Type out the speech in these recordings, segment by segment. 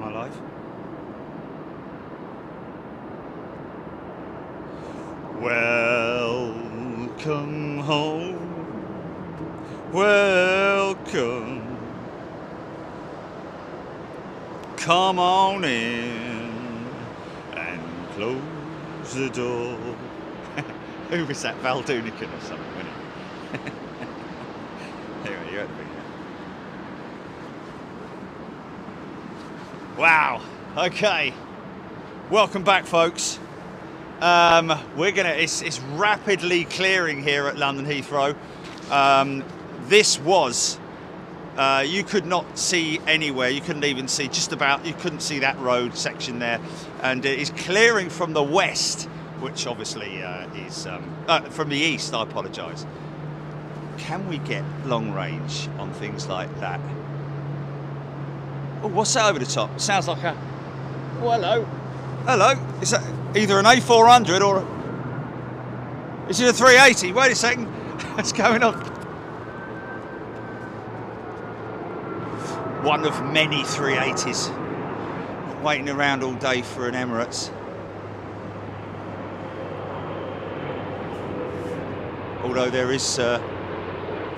I live? Welcome home. Welcome. Come on in and close the door. Who was that? Val Doonican or something, wasn't it? Anyway, you had to be there. Wow. Okay. Welcome back, folks. It's rapidly clearing here at London Heathrow. This was, you could not see anywhere. You couldn't even see you couldn't see that road section there. And it is clearing from the west, which obviously is, from the east, I apologise. Can we get long range on things like that? Oh, what's that over the top? It sounds like a, oh, hello. Hello. Is that either an A400 or is it a 380? Wait a second. What's going on? One of many 380s. Waiting around all day for an Emirates. Although there is,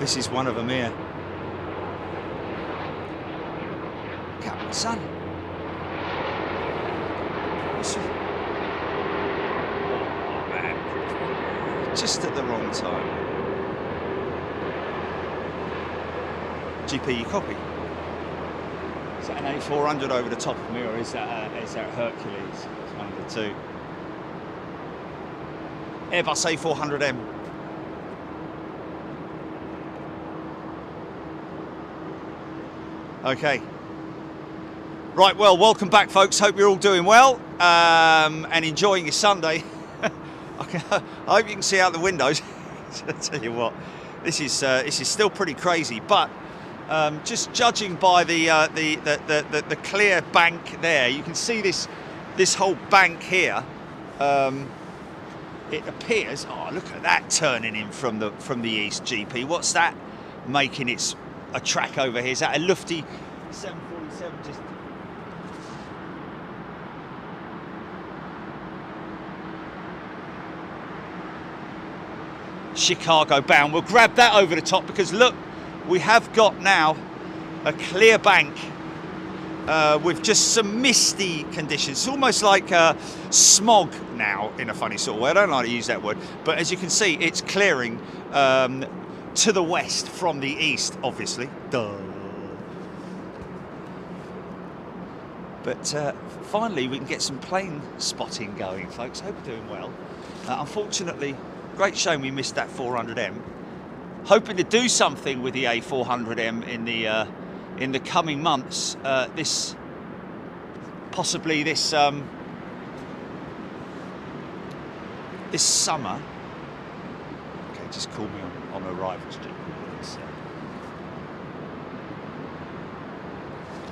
this is one of them here. Come on, son. Oh, man. Just at the wrong time. GP, you copy? Is that an A400 over the top of me, or is that Hercules? It's one of the two. Airbus A400M. Okay. Right, well, welcome back, folks. Hope you're all doing well and enjoying your Sunday. I hope you can see out the windows. I tell you what, this is still pretty crazy, but just judging by the clear bank there, you can see this whole bank here. It appears. Oh, look at that turning in from the east. GP, what's that making? It's a track over here. Is that a lufty 747? Just Chicago bound. We'll grab that over the top because look, we have got now a clear bank with just some misty conditions. It's almost like smog now, in a funny sort of way. I don't like to use that word, but as you can see, it's clearing to the west from the east, obviously. Duh. But finally, we can get some plane spotting going, folks. Hope you're doing well. Unfortunately, great shame we missed that 400M. Hoping to do something with the A400M in the coming months. Possibly this summer. Okay, just call me on arrival street.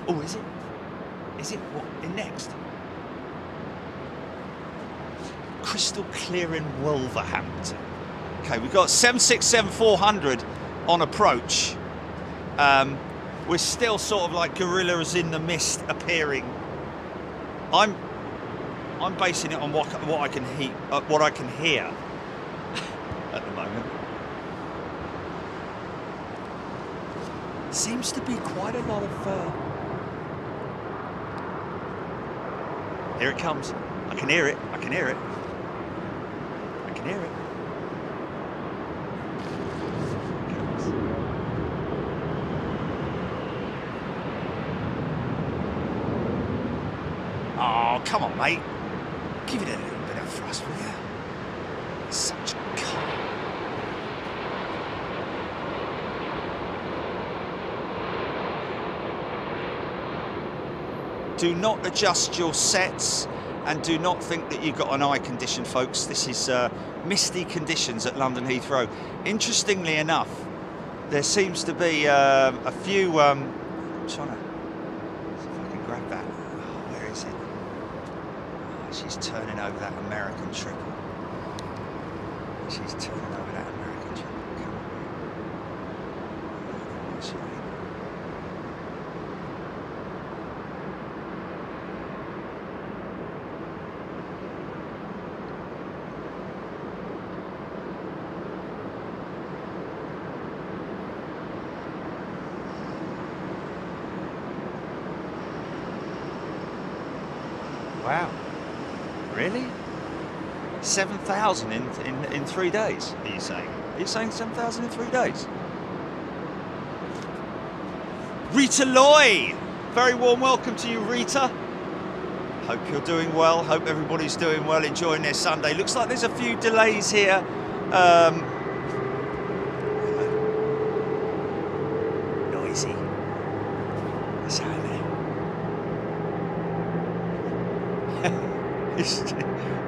Oh, is it? Is it what in next? Crystal clear in Wolverhampton. Okay, we've got 767-400 on approach. We're still sort of like gorillas in the mist appearing. I'm basing it on what I can hear at the moment. Seems to be quite a lot of. Here it comes. I can hear it. I can hear it. I can hear it. Oh, come on, mate. Give it a little bit of thrust, will you? It's such a car. Do not adjust your sets and do not think that you've got an eye condition, folks. This is misty conditions at London Heathrow. Interestingly enough, there seems to be a few... I'm trying to see if I can grab that. Oh, where is it? Oh, she's turning over that American triple. She's turning over that American triple. Come on. That's right. Wow. Really? 7,000 in 3 days, are you saying? Are you saying 7,000 in 3 days? Rita Loy! Very warm welcome to you, Rita. Hope you're doing well. Hope everybody's doing well, enjoying their Sunday. Looks like there's a few delays here. Noisy. What's happening?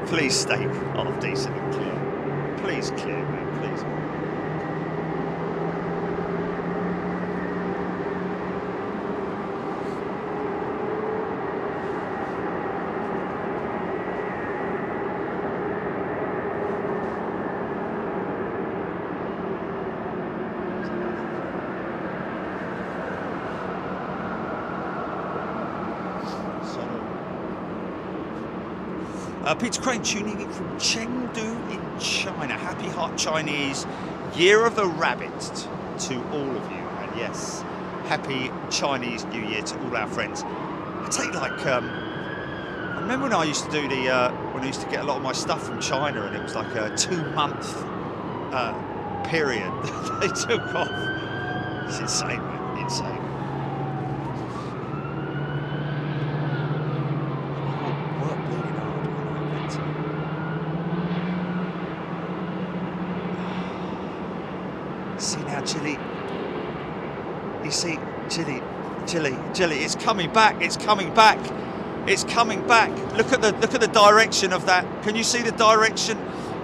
Please stay half decent and clear. Please clear, man, please. Peter Crane tuning in from Chengdu in China. Happy Heart Chinese Year of the Rabbit to all of you. And yes, happy Chinese New Year to all our friends. I take like, I remember when I used to do when I used to get a lot of my stuff from China, and it was like a 2-month period that they took off. It's insane, man, insane. See now, Chile. You see, Chile, it's coming back. It's coming back. It's coming back. Look at the direction of that. Can you see the direction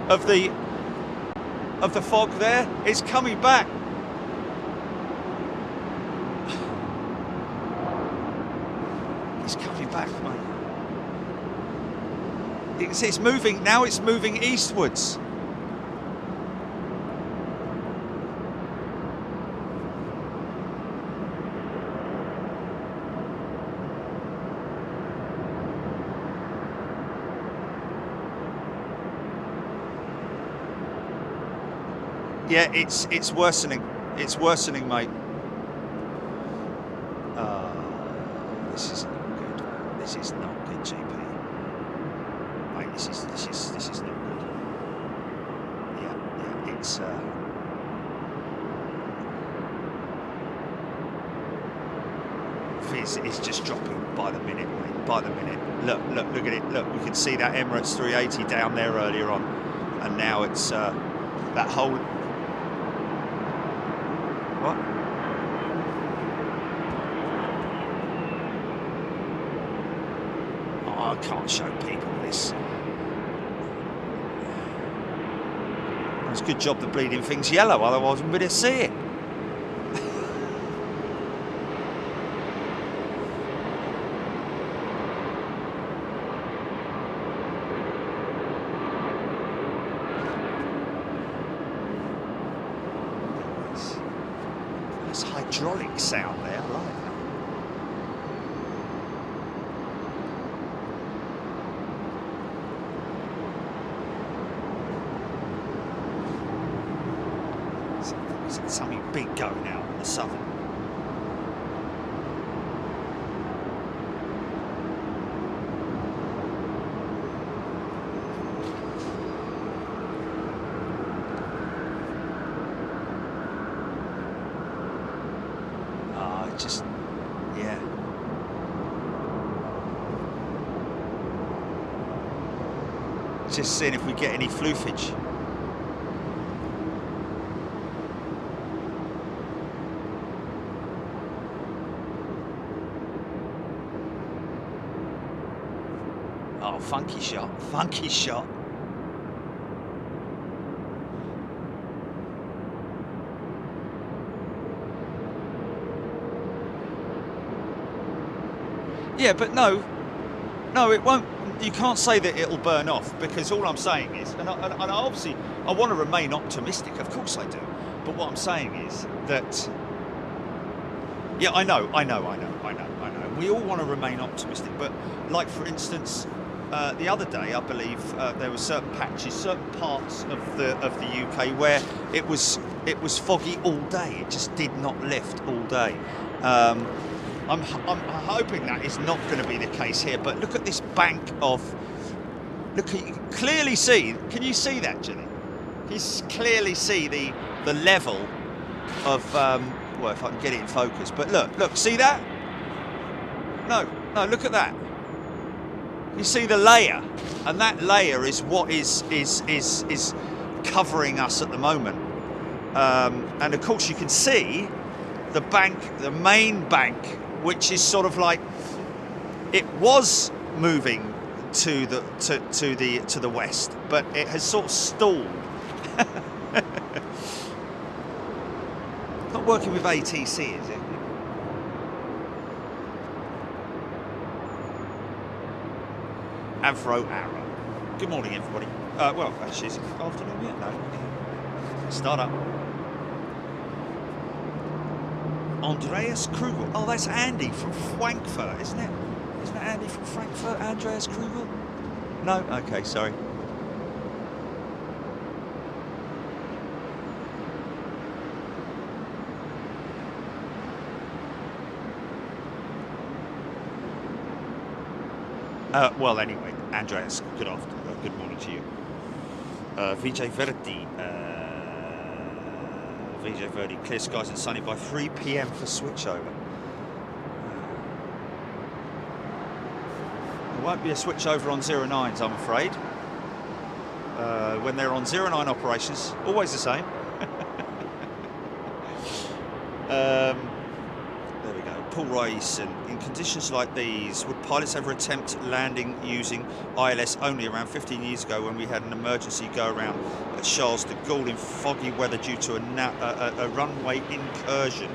of the fog there? It's coming back. It's coming back, mate. It's moving now. It's moving eastwards. Yeah, it's worsening. It's worsening, mate. This is not good. This is not good, GP. Mate, this is not good. Yeah, it's just dropping by the minute, mate. By the minute. Look at it. Look, we can see that Emirates 380 down there earlier on, and now it's that whole. What? Oh, I can't show people this. It's a good job the bleeding thing's yellow, otherwise we wouldn't see it. Hydraulic sound there, I like that. Something big going out on the southern. Just, yeah. Just seeing if we get any floofage. Oh, funky shot, funky shot. Yeah, but no, it won't. You can't say that it'll burn off, because all I'm saying is, and obviously I want to remain optimistic. Of course I do. But what I'm saying is that, yeah, I know. We all want to remain optimistic, but like for instance, the other day, I believe there were certain patches, certain parts of the UK where it was foggy all day. It just did not lift all day. I'm hoping that is not going to be the case here, but look at this bank of, look, you can clearly see, can you see that, Jenny? You clearly see the level of, well, if I can get it in focus, but look, see that? No, look at that. You see the layer, and that layer is what is covering us at the moment. And of course you can see the bank, the main bank, which is sort of like, it was moving to the west, but it has sort of stalled. Not working with ATC, is it? Avro Arrow. Good morning, everybody. Well, actually, is it afternoon yet? No. Start up. Andreas Krugel. Oh, that's Andy from Frankfurt, isn't it? Isn't it Andy from Frankfurt? Andreas Krugel? No? Okay, sorry. Well, anyway, Andreas, good afternoon, good morning to you. VJ Verdi, clear skies and sunny by 3 PM for switchover. There won't be a switchover on 09s, I'm afraid. When they're on 09 operations, always the same. There we go. Paul Rice, and in conditions like these, would pilots ever attempt landing using ILS only? Around 15 years ago, when we had an emergency go-around at Charles de Gaulle in foggy weather due to a runway incursion.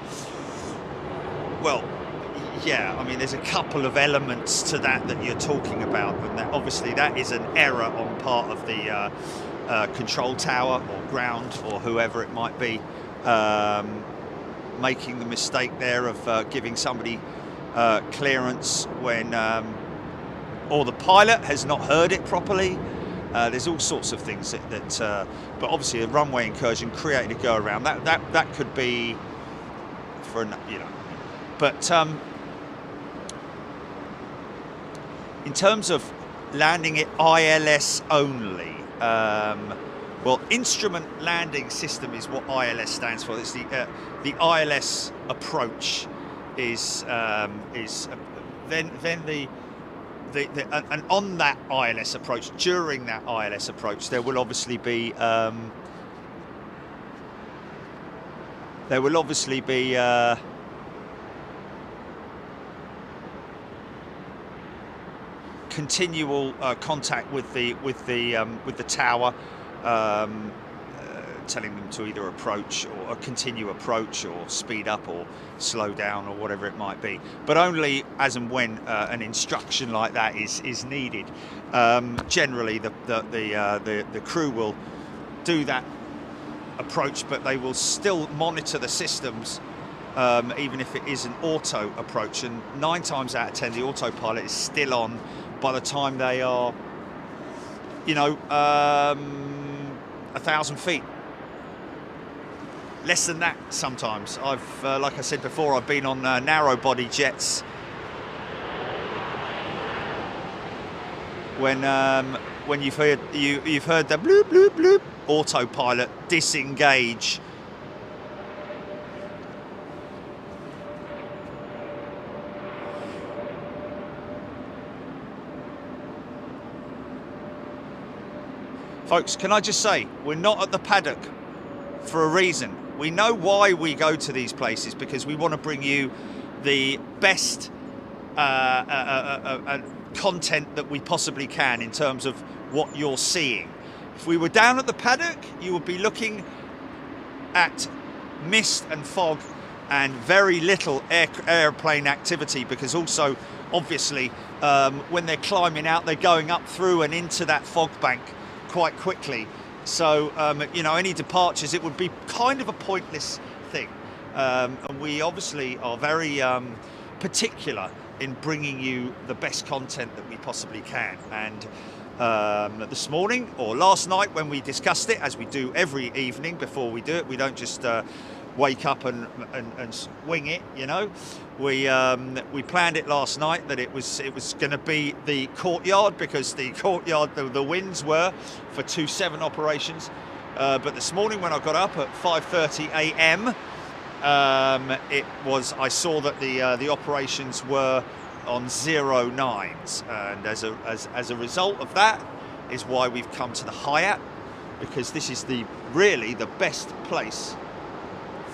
Well, yeah, I mean, there's a couple of elements to that you're talking about, and that, obviously that is an error on part of the control tower or ground or whoever it might be, making the mistake there of giving somebody clearance when or the pilot has not heard it properly. There's all sorts of things that but obviously a runway incursion created a go around that could be for, you know, but in terms of landing it ILS only, well, Instrument Landing System is what ILS stands for. It's the ILS approach is then and on that ILS approach, during that ILS approach, there will obviously be continual contact with the tower, telling them to either approach or continue approach or speed up or slow down or whatever it might be, but only as and when an instruction like that is needed. Generally the crew will do that approach, but they will still monitor the systems, even if it is an auto approach, and 9 times out of 10 the autopilot is still on by the time they are, you know, 1,000 feet. Less than that sometimes. I've, like I said before, I've been on narrow body jets when you've heard the bloop bloop bloop autopilot disengage. Folks, can I just say, we're not at the paddock for a reason. We know why we go to these places, because we want to bring you the best content that we possibly can in terms of what you're seeing. If we were down at the paddock, you would be looking at mist and fog and very little airplane activity, because also, obviously, when they're climbing out, they're going up through and into that fog bank quite quickly. So, you know, any departures, it would be kind of a pointless thing. And we obviously are very particular in bringing you the best content that we possibly can. And this morning or last night when we discussed it, as we do every evening before we do it, we don't just wake up and wing it, you know. We planned it last night that it was going to be the courtyard, because the courtyard, the winds were for 2-7 operations. But this morning when I got up at 5:30 a.m, I saw that the operations were on 0-9s, and as a result of that is why we've come to the Hyatt, because this is really the best place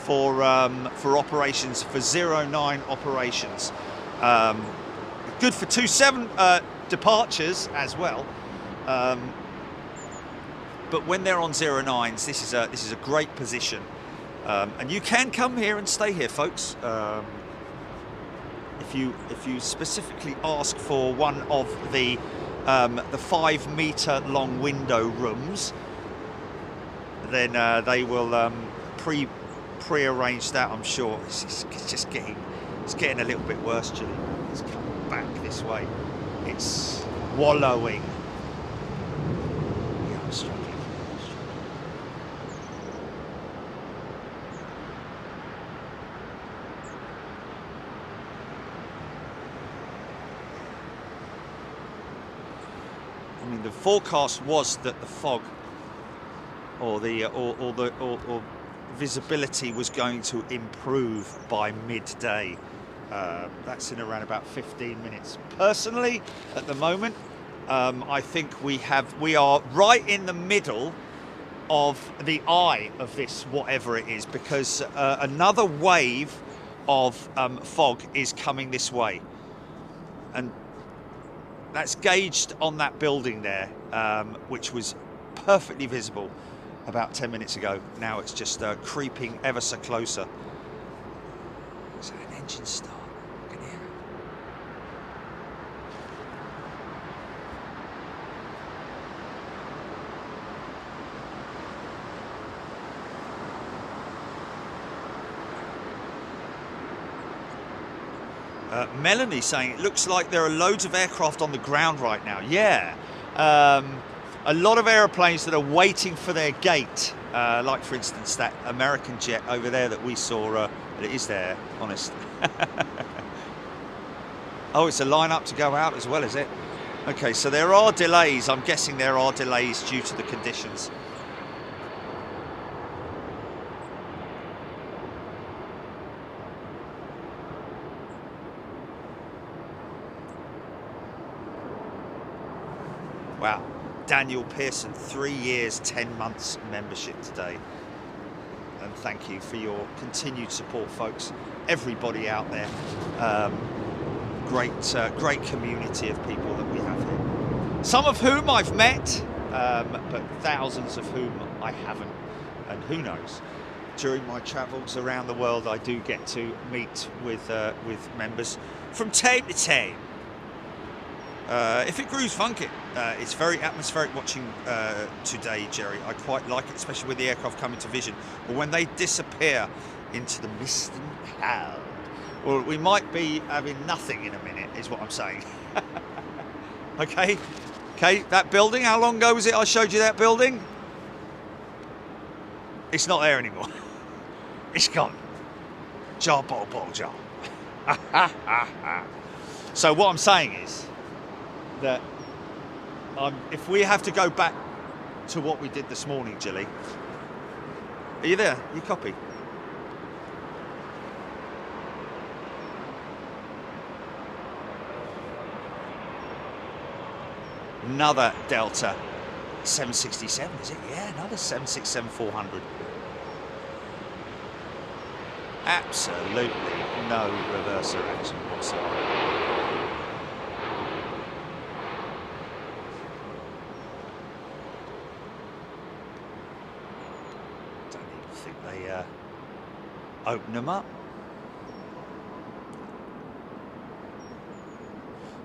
for operations, for 0-9 operations. Good for 2-7 departures as well. But when they're on 0-9s, this is a great position, and you can come here and stay here, folks. If you specifically ask for one of the 5-meter long window rooms, then they will pre-arrange that, I'm sure. It's getting a little bit worse, Julie. It's coming back this way. It's wallowing. Yeah, I'm struggling. I mean, the forecast was that the fog or visibility was going to improve by midday. That's in around about 15 minutes. Personally, at the moment, I think we are right in the middle of the eye of this, whatever it is, because another wave of fog is coming this way, and that's gauged on that building there, which was perfectly visible about 10 minutes ago. Now it's just creeping ever so closer. Is that an engine start? I can hear it. Melanie saying it looks like there are loads of aircraft on the ground right now. Yeah, a lot of aeroplanes that are waiting for their gate, like for instance that American jet over there that we saw. It is there, honest. Oh, it's a line up to go out as well, is it? Okay, so there are delays. I'm guessing there are delays due to the conditions. Wow, Daniel Pearson, 3 years, 10 months membership today. And thank you for your continued support, folks. Everybody out there. Great community of people that we have here. Some of whom I've met, but thousands of whom I haven't. And who knows? During my travels around the world, I do get to meet with members from time to time. If it grooves, funk it. It's very atmospheric watching today, Jerry. I quite like it, especially with the aircraft coming to vision, or when they disappear into the mist and cloud. Well, we might be having nothing in a minute, is what I'm saying. Okay, that building, how long ago was it I showed you that building? It's not there anymore. It's gone. Jar ball jar. So what I'm saying is that if we have to go back to what we did this morning, Jilly, are you there? You copy? Another Delta 767, is it? Yeah, another 767-400. Absolutely no reverser action whatsoever. Don't even think they open them up.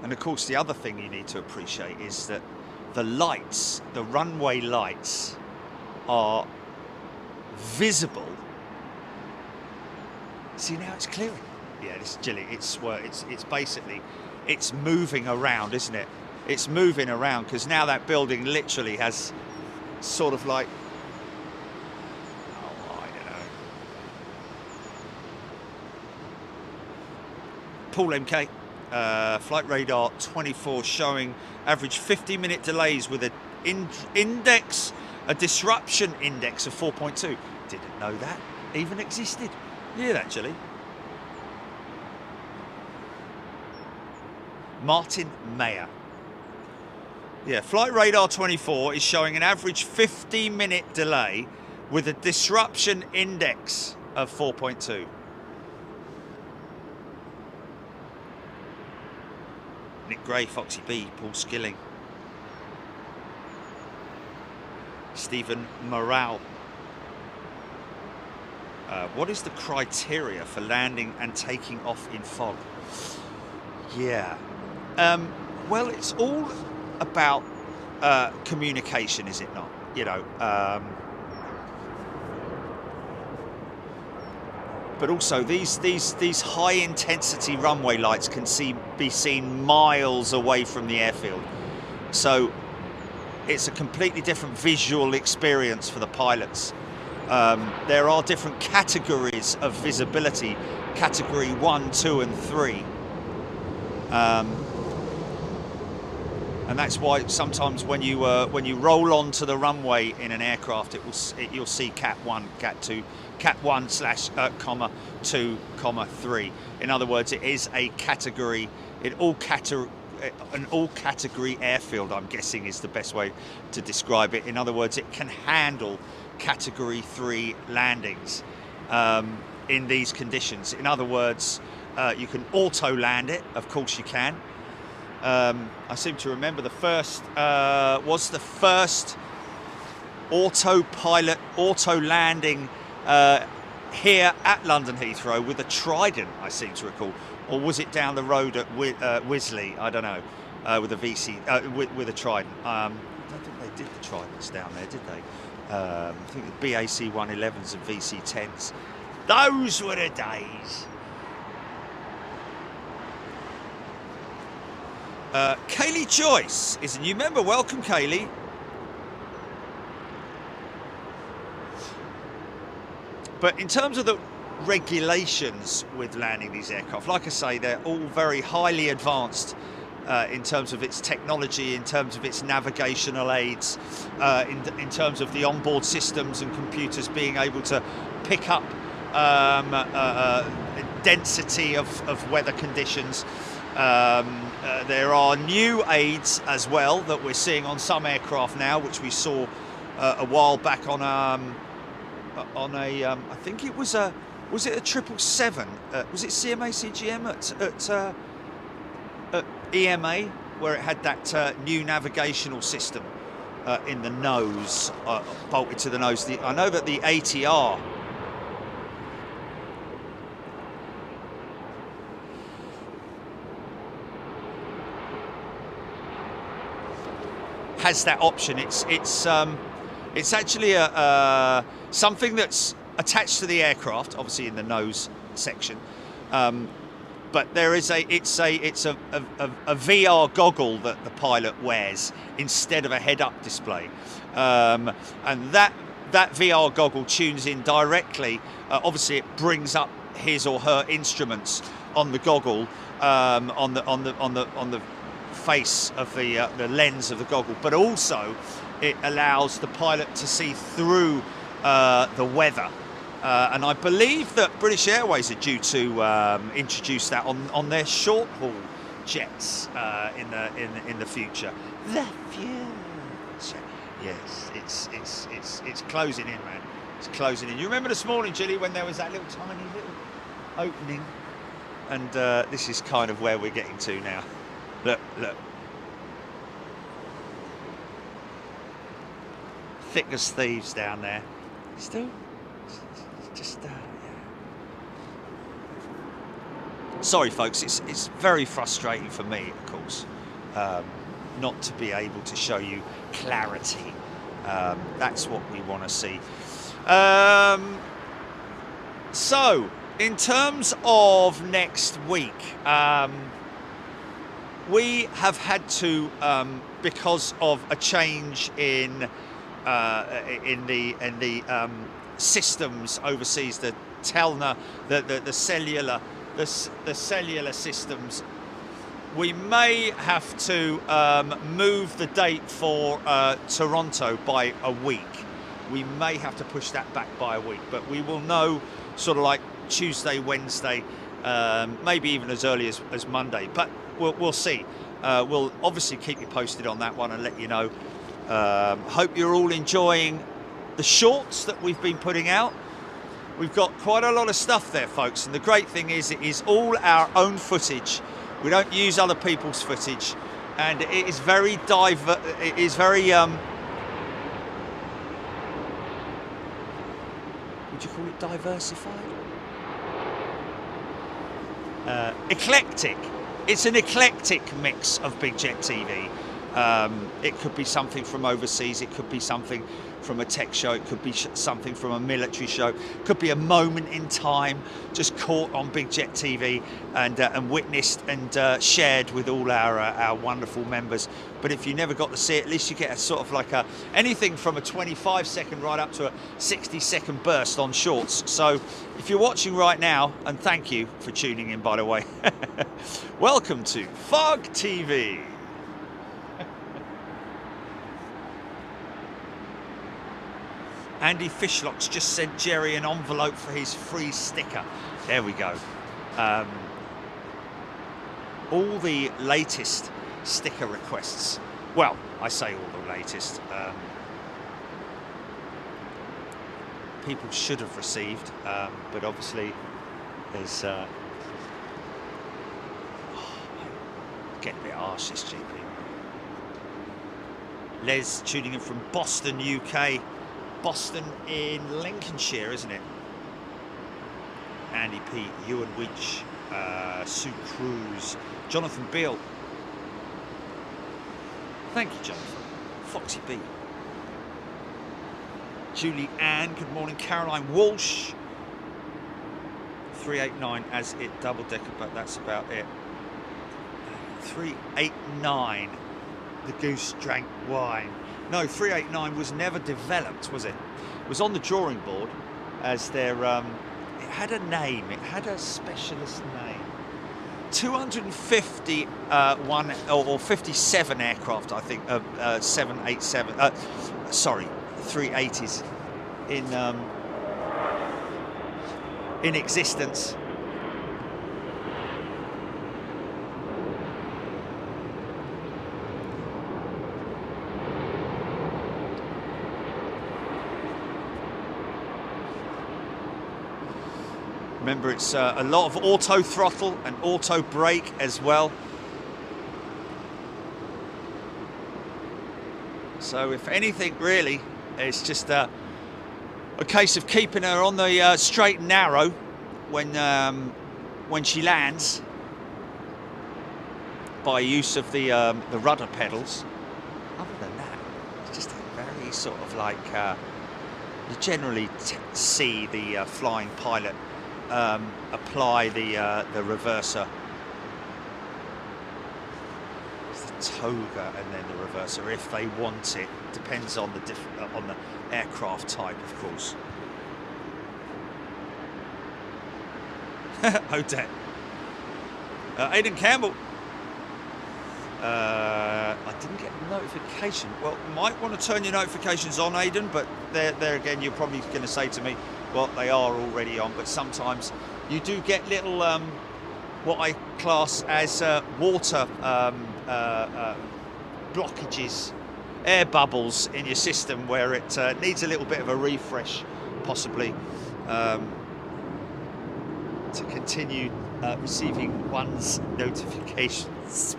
And of course, the other thing you need to appreciate is that the lights, the runway lights, are visible. See, now it's clearing. Yeah, this is Jilly. It's basically, it's moving around, isn't it? It's moving around because now that building literally has sort of like, oh, I don't know, Paul MK. Flight radar 24 showing average 50-minute delays with a disruption index of 4.2. Didn't know that even existed. Yeah, actually. Martin Mayer. Yeah, flight radar 24 is showing an average 50-minute delay with a disruption index of 4.2. Nick Gray, Foxy B, Paul Skilling, Stephen Morale. What is the criteria for landing and taking off in fog? Yeah, well, it's all about communication, is it not? You know, but also these high intensity runway lights can be seen miles away from the airfield, so it's a completely different visual experience for the pilots. There are different categories of visibility, category 1, 2 and 3, and that's why sometimes when you roll onto the runway in an aircraft, you'll see Cat 1, Cat 2, Cat 1 / comma 2, comma 3. In other words, it is a category, an all category airfield, I'm guessing is the best way to describe it. In other words, it can handle category 3 landings in these conditions. In other words, you can auto land it, of course you can. I seem to remember the first autopilot auto landing here at London Heathrow with a Trident, I seem to recall, or was it down the road at Wisley? I don't know, with a VC with a Trident. I don't think they did the Tridents down there, did they? I think the BAC 111s and VC 10s. Those were the days. Kaylee Joyce is a new member. Welcome, Kaylee. But in terms of the regulations with landing these aircraft, like I say, they're all very highly advanced in terms of its technology, in terms of its navigational aids, in terms of the onboard systems and computers being able to pick up density of weather conditions. There are new aids as well that we're seeing on some aircraft now, which we saw a while back on a I think it was it a 777? Was it CMA CGM at EMA, where it had that new navigational system in the nose, bolted to the nose. I know that the ATR has that option. It's actually something that's attached to the aircraft, obviously in the nose section, but there is it's a VR goggle that the pilot wears instead of a head-up display, and that VR goggle tunes in directly. Obviously, it brings up his or her instruments on the goggle, on the face of the lens of the goggle, but also it allows the pilot to see through the weather, and I believe that British Airways are due to introduce that on their short haul jets in the future. The future, yes, it's closing in, man. It's closing in. You remember this morning, Gilly, when there was that little tiny opening, and this is kind of where we're getting to now. Look. Thick as thieves down there. Still, just yeah. Sorry, folks. It's very frustrating for me, of course, not to be able to show you clarity. That's what we want to see. So, in terms of next week, we have had to, because of a change in the systems overseas, the Telna, the cellular the cellular systems. We may have to move the date for Toronto by a week. We may have to push that back by a week, but we will know sort of like Tuesday, Wednesday, maybe even as early as Monday, but we'll see. We'll obviously keep you posted on that one and let you know. Hope you're all enjoying the shorts that we've been putting out. We've got quite a lot of stuff there, folks, and the great thing is it is all our own footage. We don't use other people's footage, and it is very it is very would you call it diversified? Eclectic. It's an eclectic mix of Big Jet TV. It could be something from overseas, it could be something from a tech show, it could be something from a military show, it could be a moment in time just caught on Big Jet TV and witnessed and shared with all our wonderful members. But if you never got to see it, at least you get a sort of like anything from a 25-second right up to a 60-second burst on shorts. So if you're watching right now, and thank you for tuning in, by the way, welcome to Fog TV. Andy Fishlock's just sent Jerry an envelope for his free sticker. There we go. All the latest sticker requests. Well, I say all the latest. People should have received, but obviously there's... getting a bit harsh, this GP. Les tuning in from Boston, UK. Boston in Lincolnshire, isn't it? Andy P, Ewan Winch, Sue Cruz, Jonathan Beale. Thank you, Jonathan. Foxy B. Julie Ann, good morning. Caroline Walsh. 389 as it double decker, but that's about it. 389. The goose drank wine. No, 389 was never developed, was it? It was on the drawing board as their, it had a name, it had a specialist name. 250 or 57 aircraft, I think, 787, sorry, 380s in existence. Remember, it's a lot of auto throttle and auto brake as well. So if anything, really, it's just a case of keeping her on the straight and narrow when she lands by use of the rudder pedals. Other than that, it's just a very sort of like you generally see the flying pilot apply the reverser. It's the toga and then the reverser if they want it. Depends on the aircraft type, of course. Odette. Aidan Campbell. I didn't get a notification. Well, you might want to turn your notifications on, Aidan, but there again, you're probably going to say to me, well, they are already on, but sometimes you do get little, what I class as water blockages, air bubbles in your system where it needs a little bit of a refresh, possibly, to continue receiving one's notifications.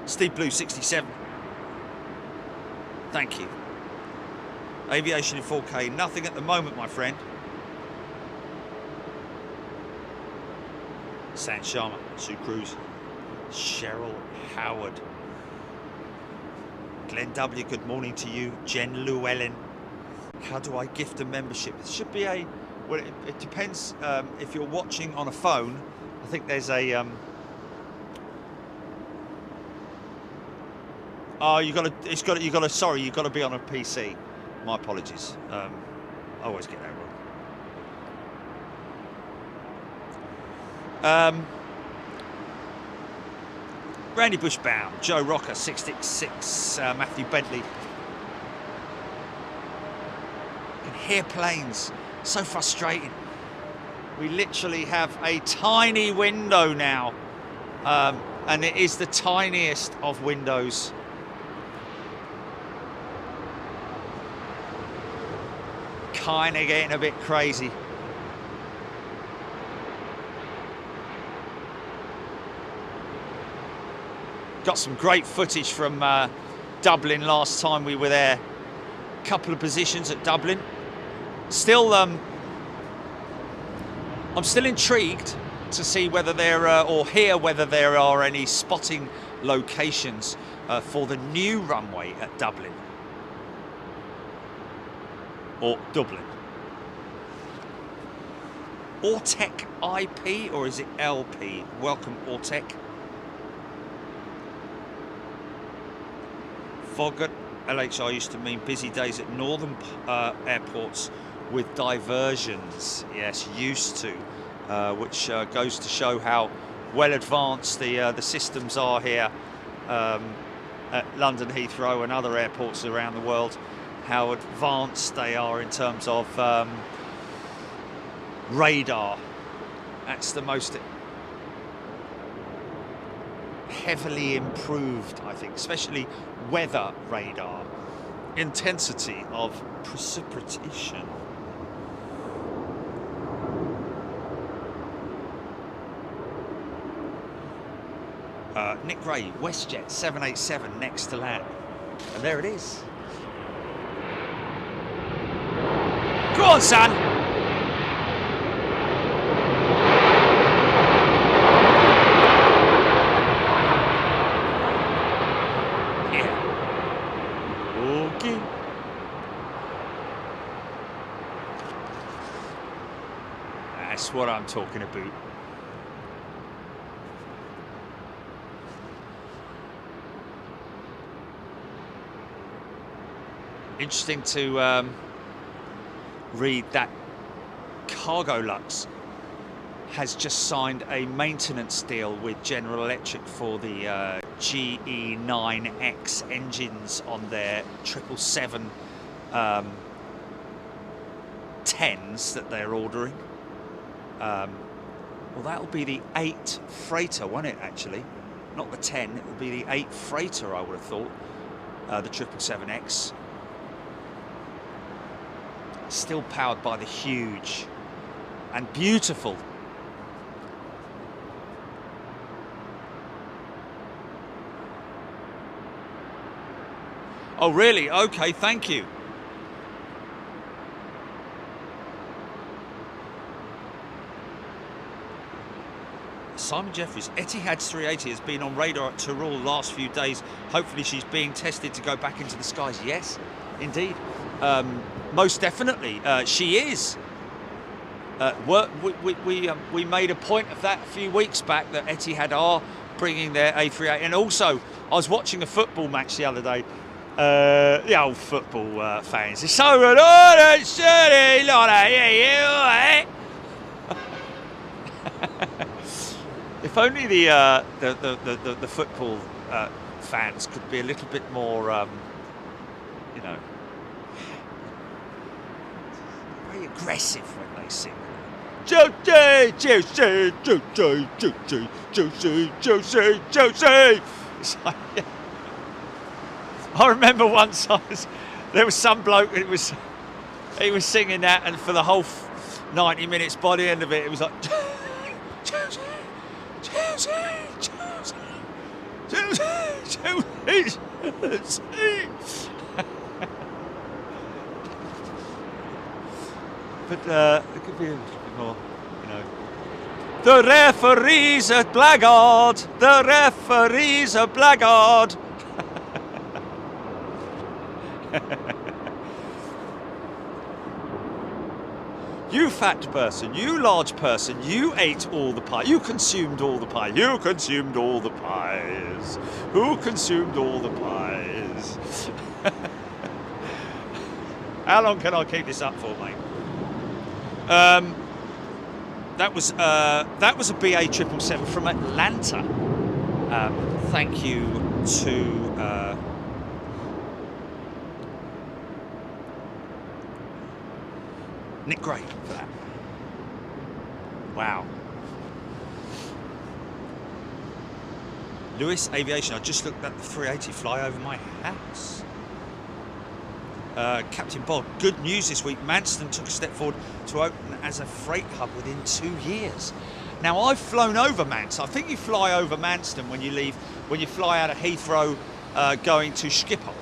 Steve Blue 67. Thank you. Aviation in 4K, nothing at the moment, my friend. Sant Sharma, Sue Cruz, Cheryl Howard, Glenn W, good morning to you. Jen Llewellyn, how do I gift a membership? It should be a, well, it depends if you're watching on a phone. I think there's a, oh, you've got to be on a PC. My apologies. I always get that wrong. Randy Bushbound, Joe Rocker, 666, Matthew Bentley. You can hear planes, so frustrating. We literally have a tiny window now, and it is the tiniest of windows. Kind of getting a bit crazy. Got some great footage from Dublin last time we were there. Couple of positions at Dublin. Still, I'm still intrigued to see whether there or hear whether there are any spotting locations for the new runway at Dublin. Or Dublin. Ortec IP, or is it LP? Welcome, Ortec. Fog at LHR used to mean busy days at northern airports with diversions. Yes, used to, which goes to show how well advanced the systems are here at London Heathrow and other airports around the world. How advanced they are in terms of radar. That's the most heavily improved, I think, especially weather radar. Intensity of precipitation. Nick Ray, WestJet 787 next to land. And there it is. Go on, son! Yeah. Okay. That's what I'm talking about. Interesting to read that Cargo Lux has just signed a maintenance deal with General Electric for the GE9X engines on their 777 10s that they're ordering. Well, that'll be the 8 freighter, won't it, actually? Not the 10, it will be the 8 freighter, I would have thought, the 777X. Still powered by the huge and beautiful Oh really? Okay, thank you. Simon Jeffries, Etihad's 380 has been on radar at Tyrrell last few days. Hopefully she's being tested to go back into the skies. Yes, indeed. Most definitely, she is. We made a point of that a few weeks back, that Etihad are bringing their A380. And also, I was watching a football match the other day. The old football fans. It's so good. If only the football fans could be a little bit more, you know, very aggressive when they sing. Chelsea, Chelsea, Chelsea, Chelsea, Chelsea, Chelsea, Chelsea. It's like, yeah. I remember once there was some bloke, he was singing that, and for the whole 90 minutes, by the end of it, it was like Chelsea, Chelsea, Chelsea, Chelsea, Chelsea. But it could be a little bit more, you know. The referee's a blackguard. The referee's a blackguard. You fat person, you large person, you ate all the pie. You consumed all the pie. You consumed all the pies. Who consumed all the pies? How long can I keep this up for, mate? that was a BA 777 from Atlanta. Thank you to Nick Gray for that. Wow. Lewis Aviation, I just looked at the 380 fly over my house. Captain Bod, good news this week. Manston took a step forward to open as a freight hub within 2 years. Now, I've flown over Manston. I think you fly over Manston when you fly out of Heathrow going to Schiphol.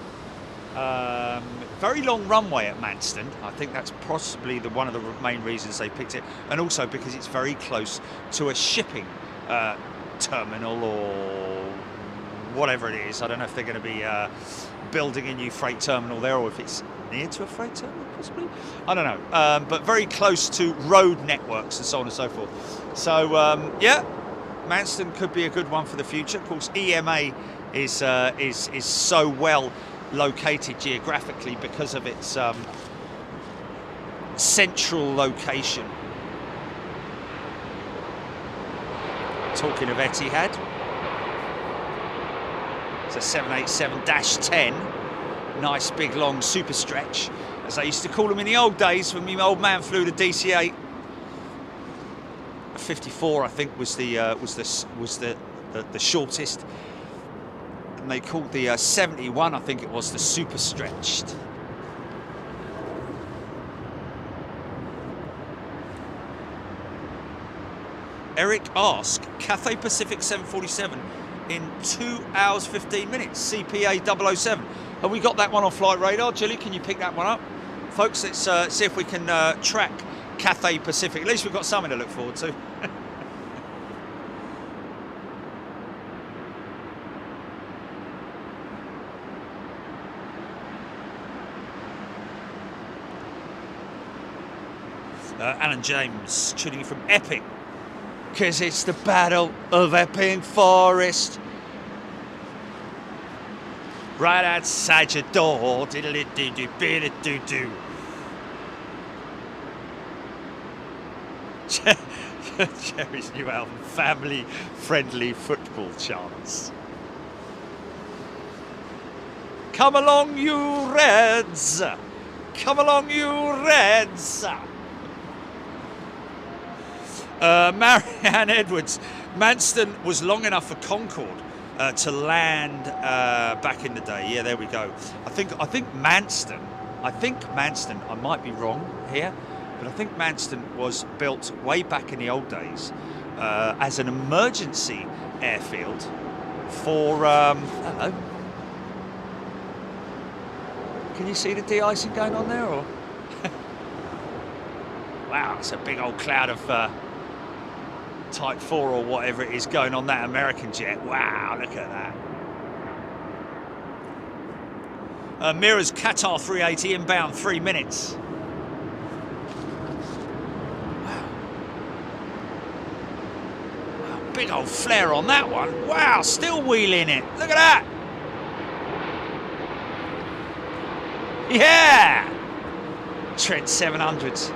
Very long runway at Manston. I think that's possibly one of the main reasons they picked it, and also because it's very close to a shipping terminal or whatever it is. I don't know if they're going to be building a new freight terminal there, or if it's near to a freight terminal, possibly. I don't know. But very close to road networks and so on and so forth. So yeah, Manston could be a good one for the future. Of course, EMA is so well located geographically because of its central location. Talking of Etihad, it's a 787-10, nice big long super stretch, as they used to call them in the old days when my old man flew the DC-8. 54, I think, was the shortest. And they called the 71, I think it was, the super stretched. Eric asked, Cathay Pacific 747 in 2 hours 15 minutes, CPA 007. Have we got that one on flight radar? Julie, can you pick that one up? Folks, let's see if we can track Cathay Pacific. At least we've got something to look forward to. Alan James tuning in from Epping, because it's the Battle of Epping Forest. Right outside your door. Diddle-dee-doo-doo-doo-doo. Jerry's new album, family-friendly football chants. Come along, you Reds! Come along, you Reds! Marianne Edwards, Manston was long enough for Concorde to land back in the day. Yeah, there we go. I think Manston, I might be wrong here, but I think Manston was built way back in the old days as an emergency airfield for, hello. Can you see the de-icing going on there, or? Wow, it's a big old cloud of Type 4 or whatever it is going on that American jet. Wow, look at that. Mira's Qatar 380 inbound, 3 minutes. Wow. Wow, big old flare on that one. Wow, still wheeling it. Look at that. Yeah! Trent 700s.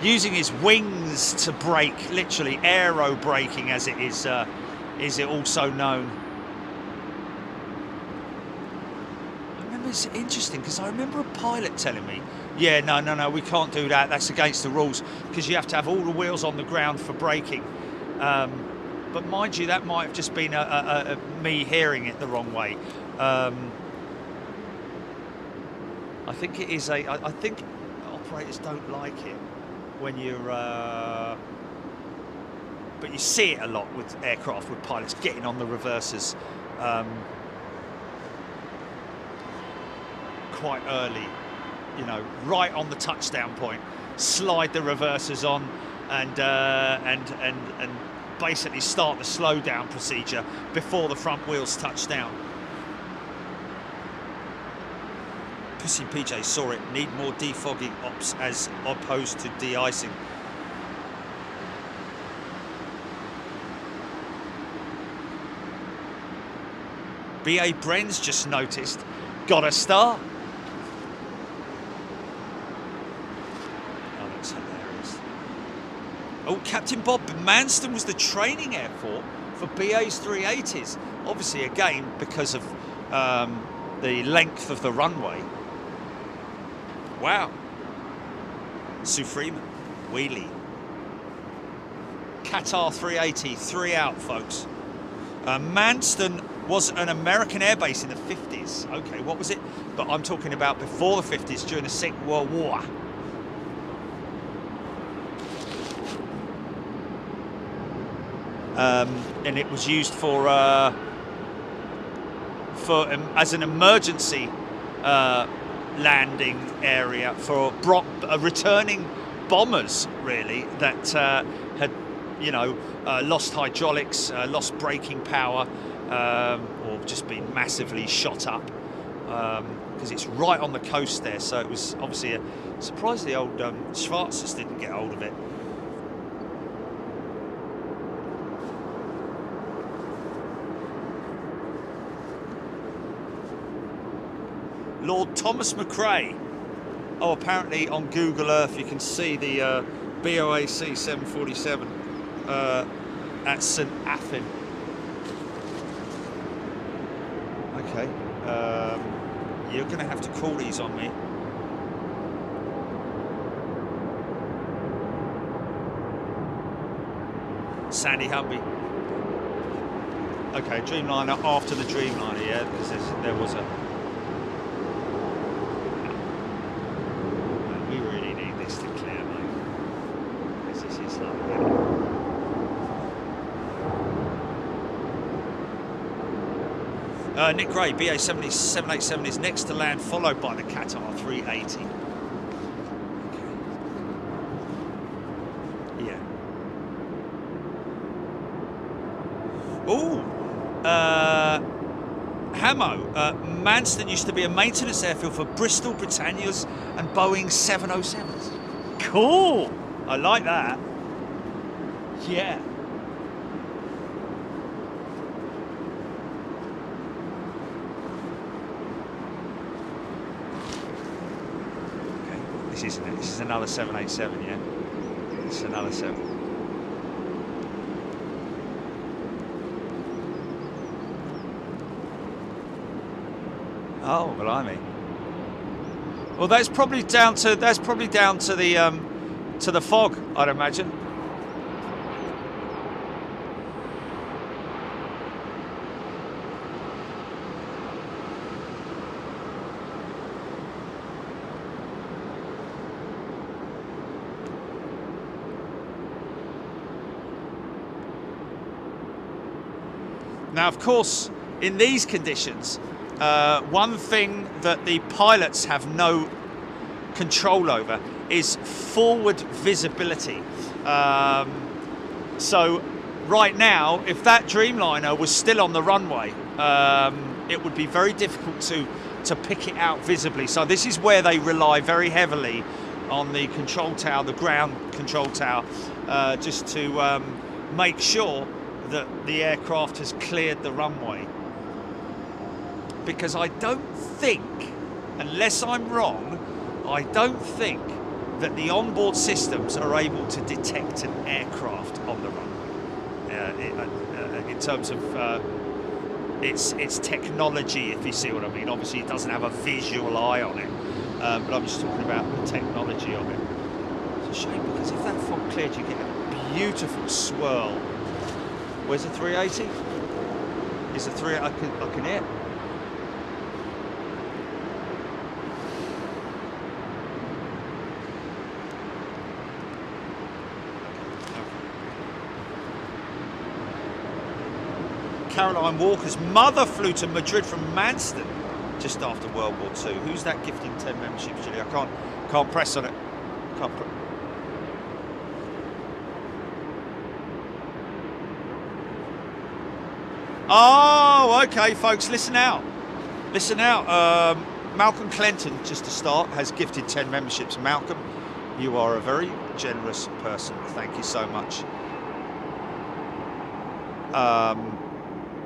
Using his wings to brake, literally aero braking as it is it also known. I remember, it's interesting because I remember a pilot telling me, yeah, no, we can't do that, that's against the rules, because you have to have all the wheels on the ground for braking. But mind you, that might have just been me hearing it the wrong way. I think it is I think operators don't like it when you're, but you see it a lot with aircraft, with pilots getting on the reversers quite early, you know, right on the touchdown point, slide the reversers on and basically start the slow down procedure before the front wheels touch down. Pussy PJ saw it. Need more defogging ops as opposed to de-icing. BA Bren's just noticed. Got a star. Oh, that's hilarious. Oh, Captain Bob Manston was the training airport for BA's 380s. Obviously, again, because of the length of the runway. Wow. Sue Freeman, wheelie. Qatar 380, 3 out, folks. Manston was an American airbase in the 50s. Okay, what was it? But I'm talking about before the 50s, during the Second World War. And it was used for as an emergency landing area for returning bombers, really, that had, you know, lost hydraulics, lost braking power, or just been massively shot up, because it's right on the coast there. So it was obviously a surprise the old Schwarzers didn't get hold of it. Lord Thomas McRae. Oh, apparently on Google Earth you can see the BOAC 747 at St Athan. Okay, you're going to have to call these on me. Sandy Humby. Okay, Dreamliner after the Dreamliner, yeah, because there was a... We really need this to clear, mate. Because this is like... Nick Gray, BA7887 is next to land, followed by the Qatar 380. Yeah. Ooh. Hamo, Manston used to be a maintenance airfield for Bristol, Britannias and Boeing 707s. Cool. I like that. Yeah. Okay, this isn't it. This is another 787, yeah? This is another 7. Oh, blimey. Well, that's probably down to the fog, I'd imagine. Now, of course, in these conditions, one thing that the pilots have no control over is forward visibility. So right now, if that Dreamliner was still on the runway, it would be very difficult to pick it out visibly. So this is where they rely very heavily on the control tower, the ground control tower, just to make sure that the aircraft has cleared the runway. Because I don't think, unless I'm wrong, I don't think that the onboard systems are able to detect an aircraft on the runway in terms of its technology, if you see what I mean. Obviously, it doesn't have a visual eye on it, but I'm just talking about the technology of it. It's a shame, because if that fog cleared, you get a beautiful swirl. Where's the 380? Is the 380? I can hear. Caroline Walker's mother flew to Madrid from Manston just after World War II. Who's that gifting 10 memberships, Julie? I can't press on it. Oh, okay, folks, listen out. Listen out. Malcolm Clenton, just to start, has gifted 10 memberships. Malcolm, you are a very generous person. Thank you so much.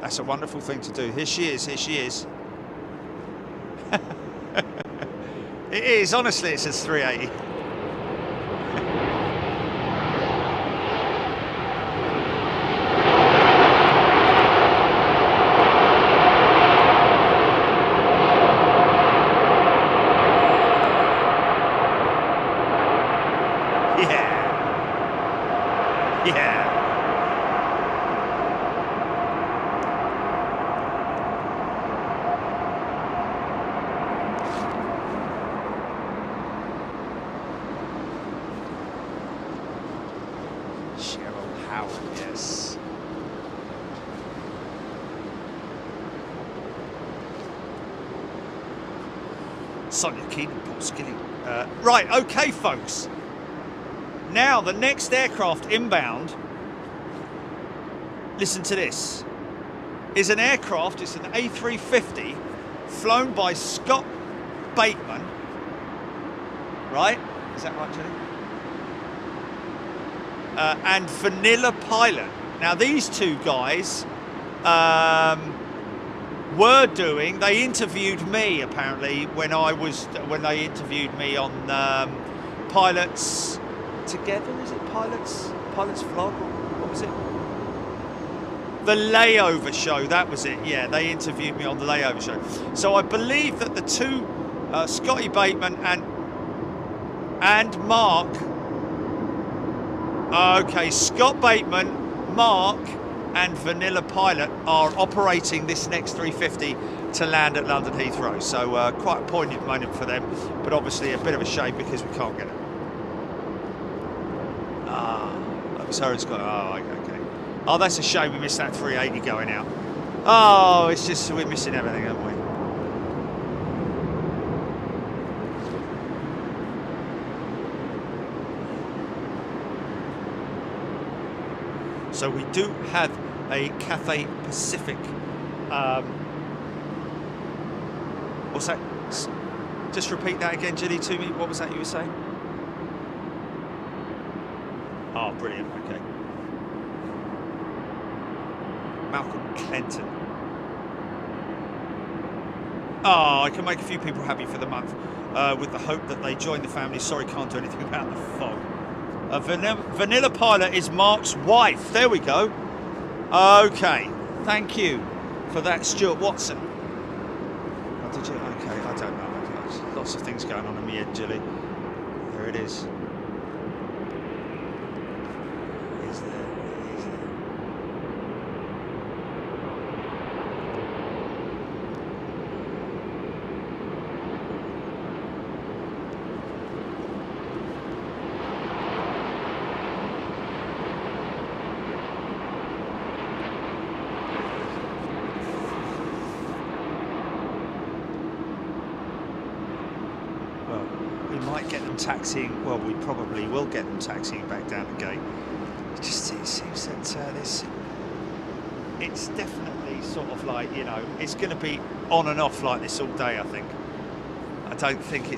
That's a wonderful thing to do. Here she is, here she is. It is, honestly, it says 380. Sonia Keenan, Paul Skilling. Right, okay, folks. Now, the next aircraft inbound, listen to this, is an aircraft, it's an A350, flown by Scott Bateman, right? Is that right, Jenny? And Vanilla Pilot. Now, these two guys were doing, they interviewed me apparently when they interviewed me on Pilots Together, is it Pilots Vlog? What was it? The Layover Show, that was it. Yeah, they interviewed me on the Layover Show. So I believe that the two, Scotty Bateman and Mark, okay, Scott Bateman, Mark and Vanilla Pilot are operating this next 350 to land at London Heathrow. So quite a poignant moment for them, but obviously a bit of a shame because we can't get it. That was her and Scott. Oh, okay. Oh, that's a shame we missed that 380 going out. Oh, it's just we're missing everything, haven't we? So we do have a Cathay Pacific. What's that? Just repeat that again, Ginny, to me. What was that you were saying? Oh, brilliant. Okay. Malcolm Clinton. Oh, I can make a few people happy for the month with the hope that they join the family. Sorry, can't do anything about the fog. Vanilla Pilot is Mark's wife. There we go. Okay. Thank you for that, Stuart Watson. Oh, did you? Okay, I don't know. There's lots of things going on in my head, Jilly. There it is. Is there? Taxiing, well, we probably will get them taxiing back down the gate. It seems that it's definitely sort of like, you know, it's going to be on and off like this all day. I think. I don't think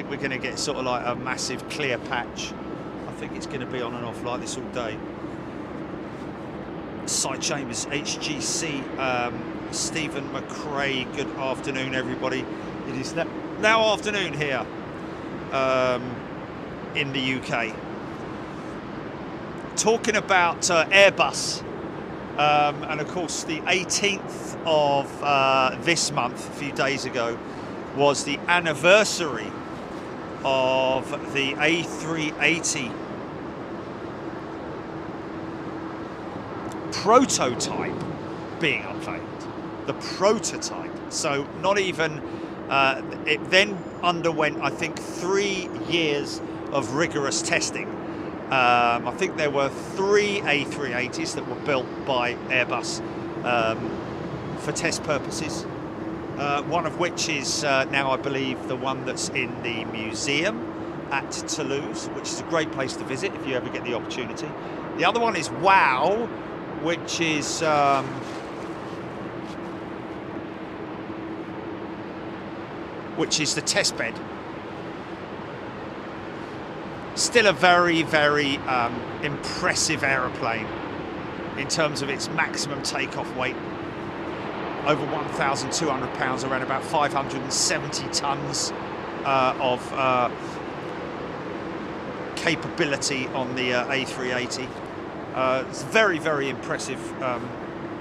we're going to get sort of like a massive clear patch. I think it's going to be on and off like this all day. Side Chambers, HGC, Stephen McRae. Good afternoon, everybody. It is now afternoon here. In the UK. Talking about Airbus, and of course the 18th of this month, a few days ago, was the anniversary of the A380 prototype being unveiled. The prototype. So not even, it then underwent, I think, 3 years of rigorous testing. I think there were 3 A380s that were built by Airbus for test purposes. One of which is now, I believe, the one that's in the museum at Toulouse, which is a great place to visit if you ever get the opportunity. The other one is WOW, which is the test bed. Still a very, very impressive aeroplane in terms of its maximum takeoff weight. Over 1,200 pounds, around about 570 tons of capability on the A380. It's a very, very impressive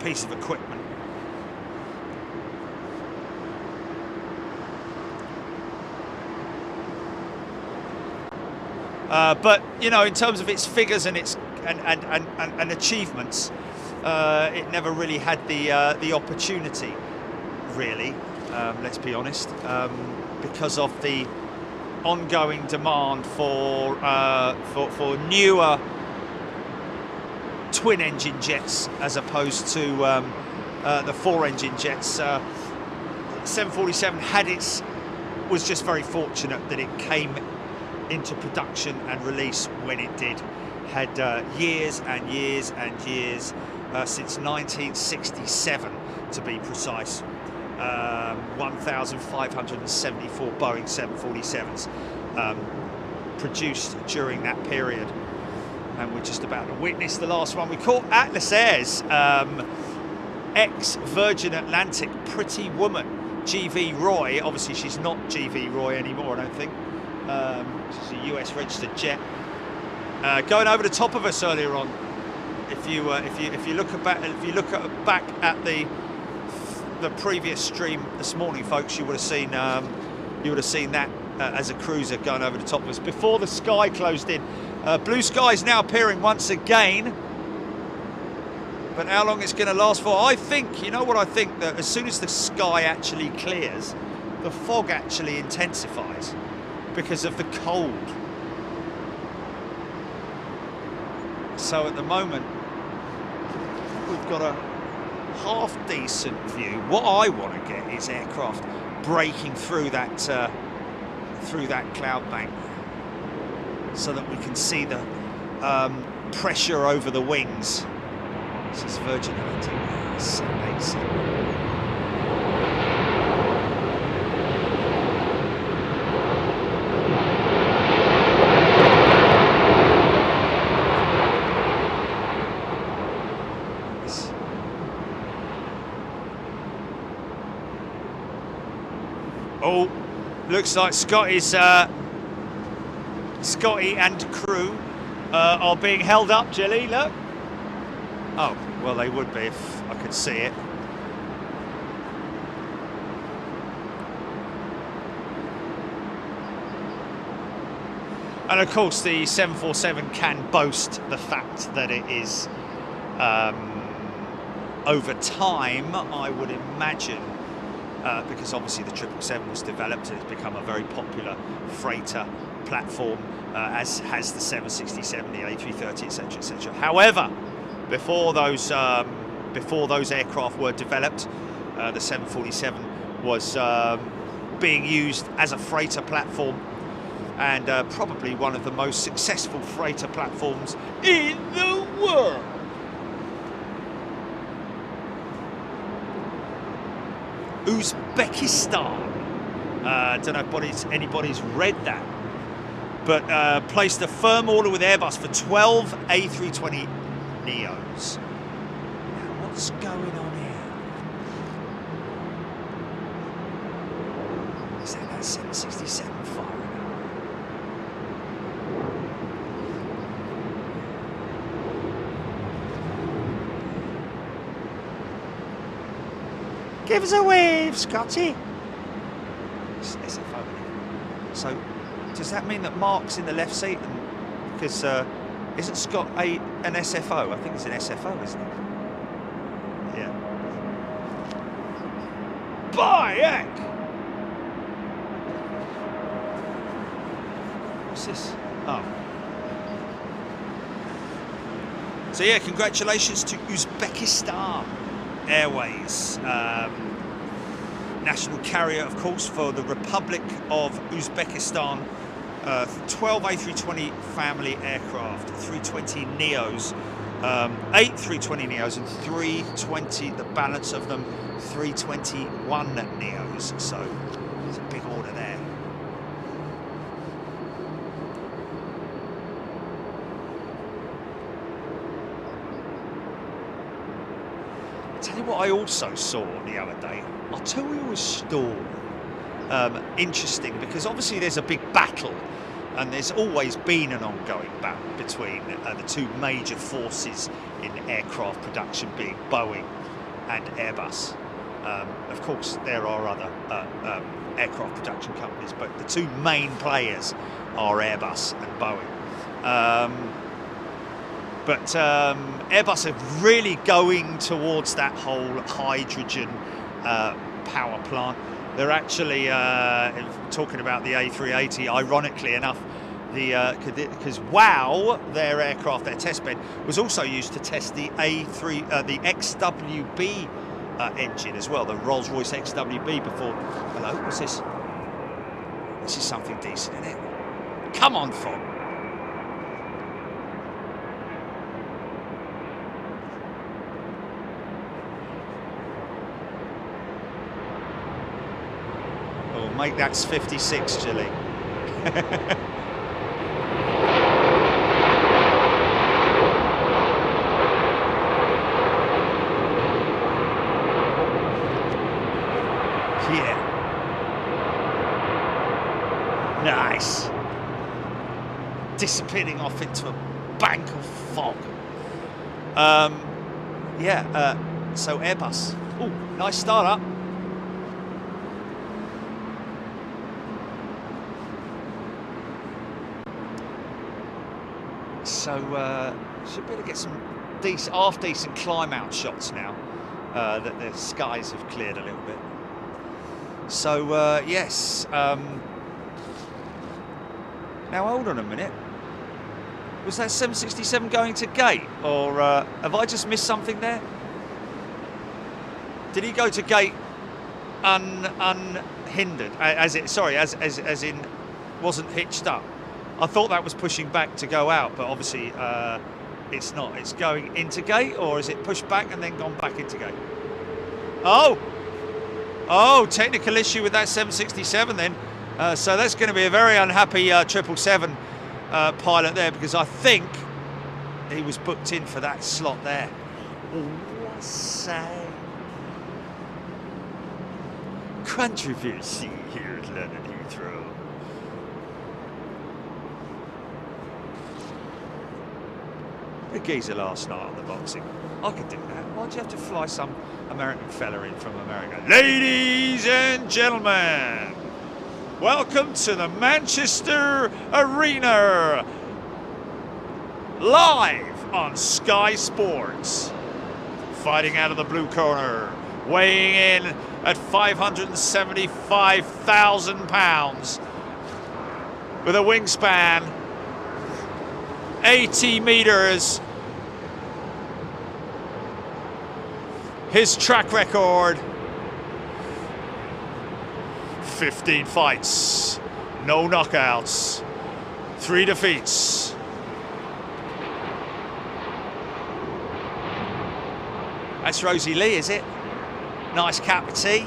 piece of equipment. But you know, in terms of its figures and its and achievements, it never really had the opportunity, really. Let's be honest, because of the ongoing demand for newer twin-engine jets as opposed to the 4-engine jets. 747 was just very fortunate that it came into production and release when it did. Had years and years and years, since 1967 to be precise, 1,574 Boeing 747s produced during that period. And we're just about to witness the last one. We caught Atlas Air's ex-Virgin Atlantic Pretty Woman, GV Roy. Obviously she's not GV Roy anymore, I don't think. She's a US registered jet. Going over the top of us earlier on. If you look back at the previous stream this morning, folks, you would have seen that as a cruiser going over the top of us before the sky closed in. Blue sky is now appearing once again, but how long it's going to last for? I think, you know what I think, that as soon as the sky actually clears, the fog actually intensifies because of the cold. So at the moment, we've got a half decent view. What I want to get is aircraft breaking through that cloud bank, so that we can see the pressure over the wings. This is Virgin Atlantic 787. Oh, looks like Scotty and crew are being held up, Jelly, look. Oh, well, they would be if I could see it. And of course, the 747 can boast the fact that it is, over time, I would imagine, because obviously the 777 was developed and it's become a very popular freighter platform, as has the 767, the A330, etc., etc. However, before those aircraft were developed, the 747 was being used as a freighter platform, and probably one of the most successful freighter platforms in the world. Uzbekistan. Don't know if anybody's read that, but placed a firm order with Airbus for 12 A320 Neos. Now, what's going on here? Is that 767 firing up? Give us a wave, Scotty. It's SFO. So, does that mean that Mark's in the left seat? Because isn't Scott an SFO? I think it's an SFO, isn't it? Yeah. By heck! What's this? Oh. So yeah, congratulations to Uzbekistan Airways, national carrier, of course, for the Republic of Uzbekistan. 12 A320 family aircraft, 320 Neos, 8 320 Neos and 320, the balance of them, 321 Neos. So it's a big order there. I'll tell you what I also saw the other day. Artillery stall. Interesting, because obviously there's a big battle, and there's always been an ongoing battle between the two major forces in aircraft production, being Boeing and Airbus. Of course, there are other aircraft production companies, but the two main players are Airbus and Boeing. But Airbus are really going towards that whole hydrogen power plant. They're actually talking about the A380, ironically enough, because WOW, their aircraft, their test bed, was also used to test the the XWB engine as well, the Rolls-Royce XWB before. Hello, what's this? This is something decent, isn't it? Come on, Fog. Oh, mate, that's 56, Chile. Yeah. Nice. Disappearing off into a bank of fog. Yeah, so Airbus. Oh, nice start up. So should be able to get some half-decent climb-out shots now that the skies have cleared a little bit. So yes. Now hold on a minute. Was that 767 going to gate, or have I just missed something there? Did he go to gate unhindered? As in wasn't hitched up. I thought that was pushing back to go out, but obviously it's not. It's going into gate, or is it pushed back and then gone back into gate? Oh, technical issue with that 767 then. So that's going to be a very unhappy 777 pilot there, because I think he was booked in for that slot there. Say, controversy here at London Heathrow. The geezer last night on the boxing. I could do that. Why'd you have to fly some American fella in from America? Ladies and gentlemen, welcome to the Manchester Arena, live on Sky Sports. Fighting out of the blue corner, weighing in at 575,000 pounds, with a wingspan 80 meters. His track record: 15 fights, no knockouts, 3 defeats. That's Rosie Lee, is it? Nice cup of tea.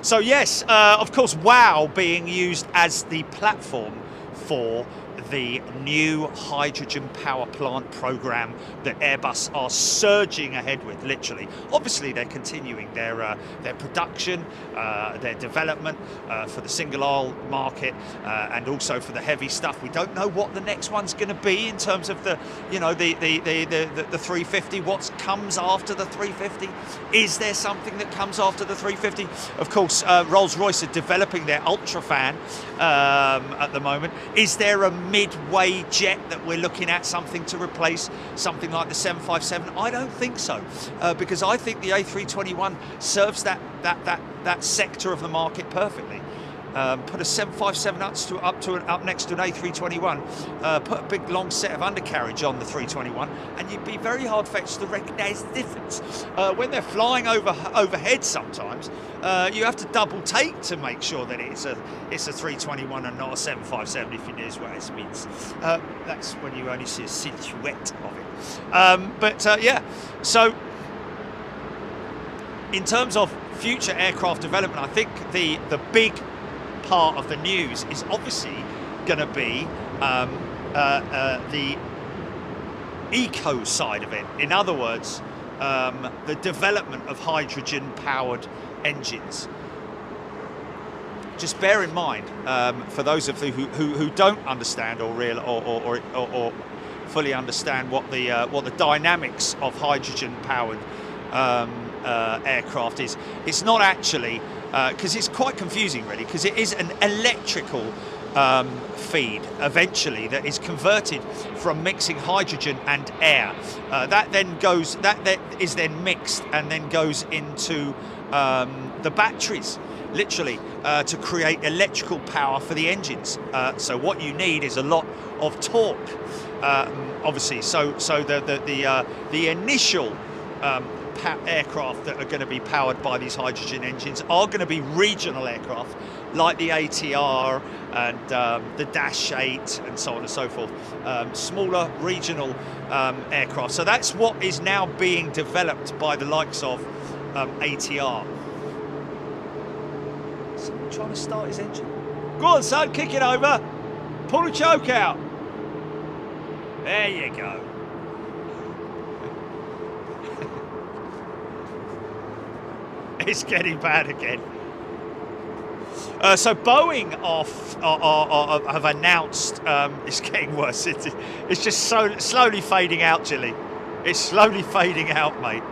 So yes, of course, WOW being used as the platform for the new hydrogen power plant program that Airbus are surging ahead with, literally. Obviously, they're continuing their production, their development for the single aisle market, and also for the heavy stuff. We don't know what the next one's going to be in terms of the 350. What comes after the 350? Is there something that comes after the 350? Of course, Rolls-Royce are developing their Ultrafan at the moment. Is there a midway jet that we're looking at, something to replace something like the 757? I don't think so, because I think the A321 serves that sector of the market perfectly. Put a 757 up next to an A321, put a big long set of undercarriage on the 321, and you'd be very hard-fetched to recognise the difference. When they're flying overhead sometimes, you have to double take to make sure that it's a 321 and not a 757, if you know what it means. That's when you only see a silhouette of it. Yeah, so in terms of future aircraft development, I think the big part of the news is obviously going to be the eco side of it. In other words, the development of hydrogen-powered engines. Just bear in mind, for those of you who don't understand or fully understand what the dynamics of hydrogen-powered aircraft is. It's not actually, because it's quite confusing really, because it is an electrical feed eventually that is converted from mixing hydrogen and air. That is then mixed and then goes into the batteries, literally, to create electrical power for the engines. So what you need is a lot of torque, obviously. So the initial aircraft that are going to be powered by these hydrogen engines are going to be regional aircraft like the ATR and the Dash 8 and so on and so forth, smaller regional aircraft. So that's what is now being developed by the likes of ATR. Someone trying to start his engine. Go on, son, kick it over. Pull the choke out. There you go. It's getting bad again. So Boeing have announced, it's getting worse. It's just so slowly fading out, Jilly. It's slowly fading out, mate.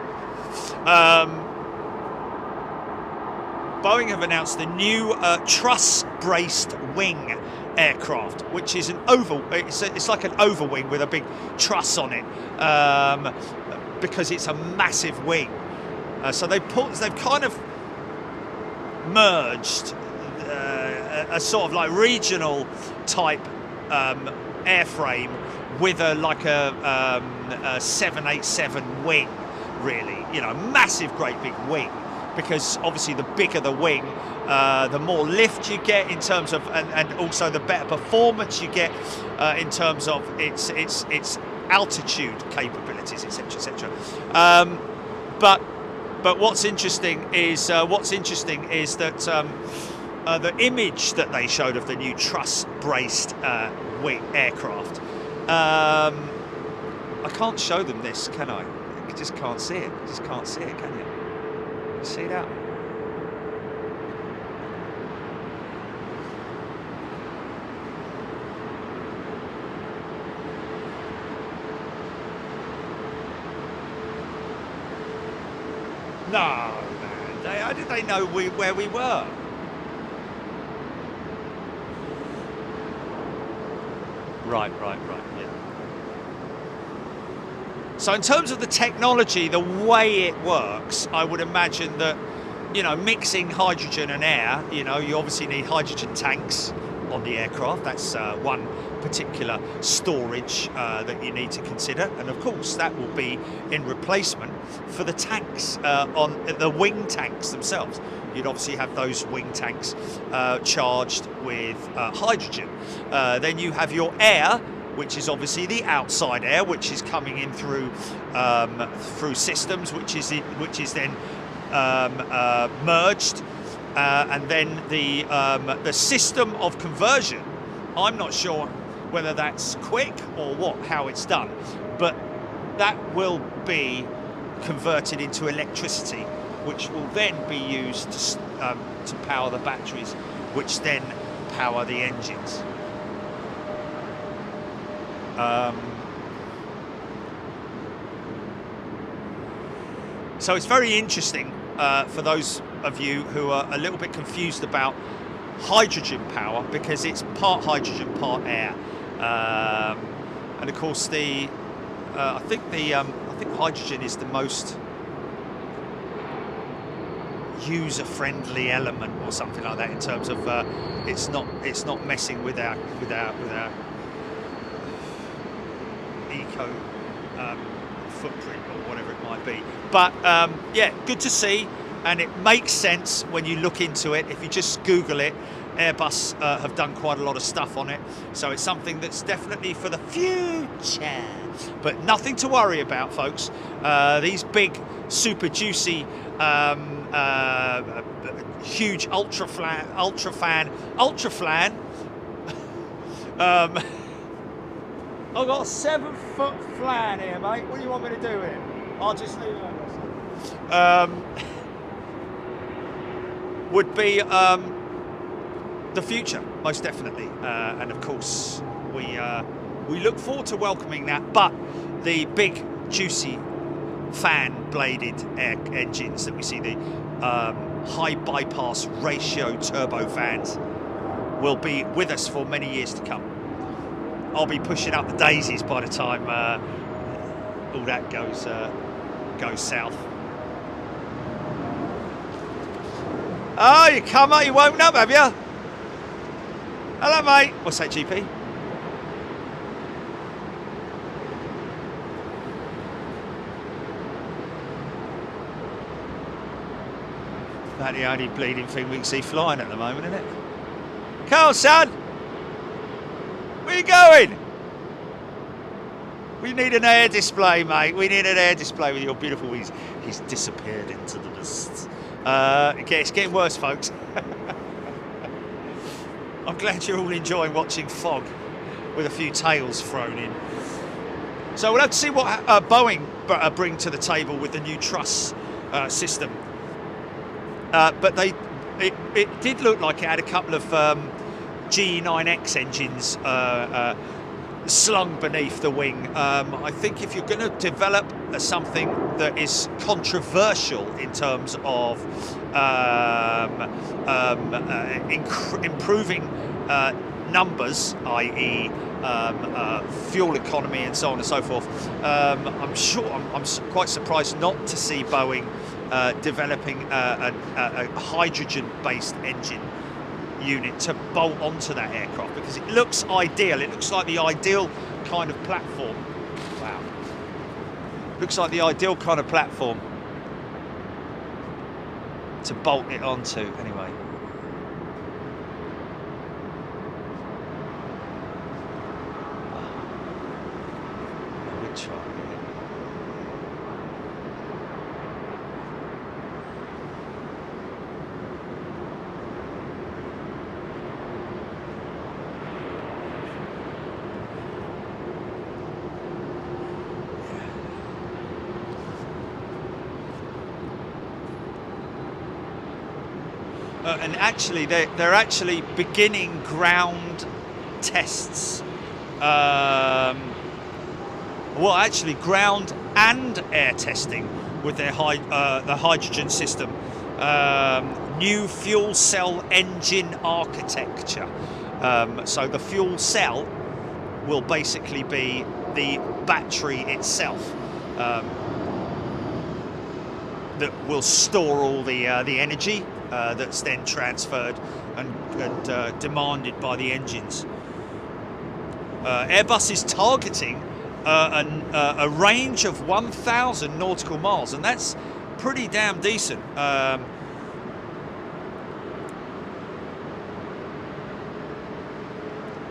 Boeing have announced the new truss-braced wing aircraft, which is an oval. It's like an overwing with a big truss on it, because it's a massive wing. So they've kind of merged a sort of like regional type airframe with a 787 wing, really. You know, massive, great big wing. Because obviously the bigger the wing, the more lift you get in terms of, and also the better performance you get in terms of its altitude capabilities, etc., etc. But what's interesting is that the image that they showed of the new truss-braced wing aircraft. I can't show them this, can I? You just can't see it. You just can't see it, can you? See that? No, man. How did they know where we were? Right, yeah. So in terms of the technology, the way it works, I would imagine that, you know, mixing hydrogen and air, you know, you obviously need hydrogen tanks on the aircraft. That's one particular storage that you need to consider. And of course, that will be in replacement for the tanks on the wing tanks themselves. You'd obviously have those wing tanks charged with hydrogen. Then you have your air, which is obviously the outside air, which is coming in through systems, which is then merged, and then the system of conversion. I'm not sure whether that's quick or how it's done, but that will be converted into electricity, which will then be used to power the batteries, which then power the engines. So it's very interesting for those of you who are a little bit confused about hydrogen power, because it's part hydrogen, part air, and of course I think hydrogen is the most user-friendly element or something like that, in terms of it's not messing with our eco footprint or whatever it might be. But yeah, good to see, and it makes sense when you look into it. If you just Google it, Airbus have done quite a lot of stuff on it, so it's something that's definitely for the future, but nothing to worry about, folks. These big, super juicy, huge ultra fan I've got a 7-foot flan here, mate. What do you want me to do with it? I'll just leave it like this. Would be the future, most definitely. And of course, we look forward to welcoming that. But the big, juicy, fan-bladed air engines that we see, the high bypass ratio turbofans, will be with us for many years to come. I'll be pushing up the daisies by the time all that goes south. Oh, you come up, you woken up, have you? Hello, mate. What's that, GP? That's the only bleeding thing we can see flying at the moment, isn't it? Come on, son. Where you going? We need an air display, mate. We need an air display with your beautiful wings. He's disappeared into the mist. Okay, it's getting worse, folks. I'm glad you're all enjoying watching fog with a few tails thrown in. So we'll have to see what Boeing bring to the table with the new truss system. But it did look like it had a couple of GE9X engines slung beneath the wing. I think if you're going to develop something that is controversial in terms of improving numbers, i.e. fuel economy and so on and so forth, I'm quite surprised not to see Boeing developing a hydrogen-based engine unit to bolt onto that aircraft, because it looks ideal. It looks like the ideal kind of platform. Wow. Looks like the ideal kind of platform to bolt it onto, anyway. We'll try. And actually, they're actually beginning ground tests. Well, actually, ground and air testing with their the hydrogen system. New fuel cell engine architecture. So the fuel cell will basically be the battery itself. That will store all the energy that's then transferred and demanded by the engines. Airbus is targeting a range of 1,000 nautical miles, and that's pretty damn decent.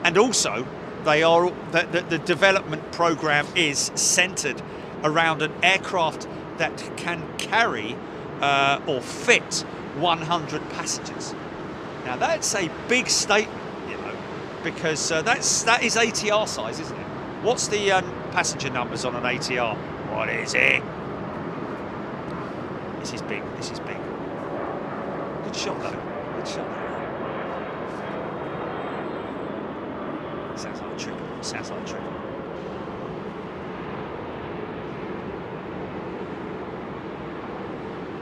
And also, the development program is centered around an aircraft that can carry or fit 100 passengers. Now that's a big statement, you know, because that is ATR size, isn't it? What's the passenger numbers on an ATR? What is it? This is big. This is big. Good shot though. Good shot. Sounds like a triple. Sounds like a triple.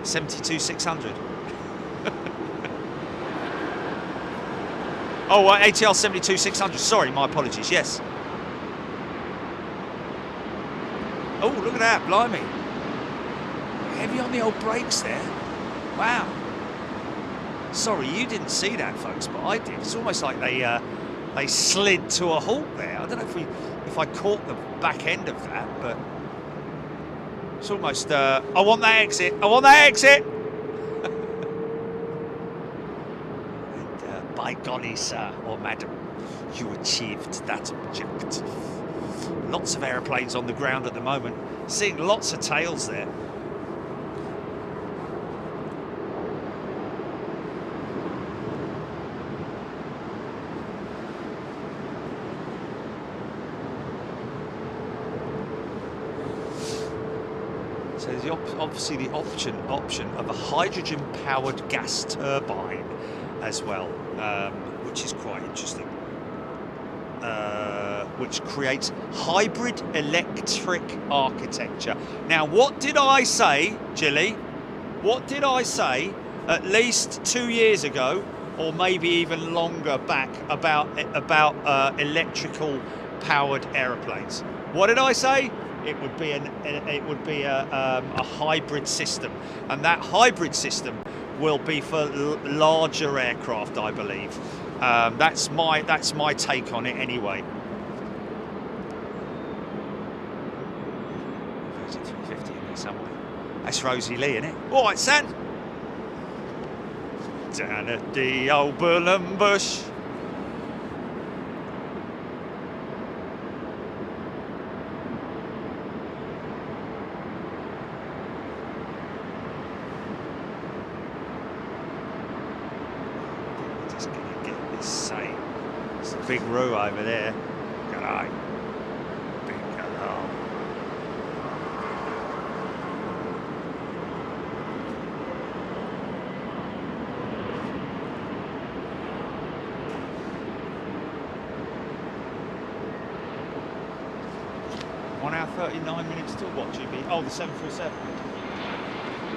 $72,600. Oh, ATR 72-600. Sorry, my apologies. Yes. Oh, look at that, blimey! Heavy on the old brakes there. Wow. Sorry, you didn't see that, folks, but I did. It's almost like they slid to a halt there. I don't know if I caught the back end of that, but it's almost. I want that exit. I want that exit. By golly, sir or madam, you achieved that objective. Lots of aeroplanes on the ground at the moment, seeing lots of tails there. So there's obviously the option of a hydrogen-powered gas turbine as well, which is quite interesting. Which creates hybrid electric architecture. Now, what did I say, Jilly? What did I say at least 2 years ago or maybe even longer back about electrical powered aeroplanes. What did I say? It would be a hybrid system, and that hybrid system will be for larger aircraft, I believe. That's my take on it anyway. 350 in there somewhere. That's Rosie Lee, isn't it? All right, San. Down at the old Bullen Bush. Just gonna get this safe. It's a big roo over there. Good eye. Big hello. One hour 39 minutes till what, GB? Oh, the 747.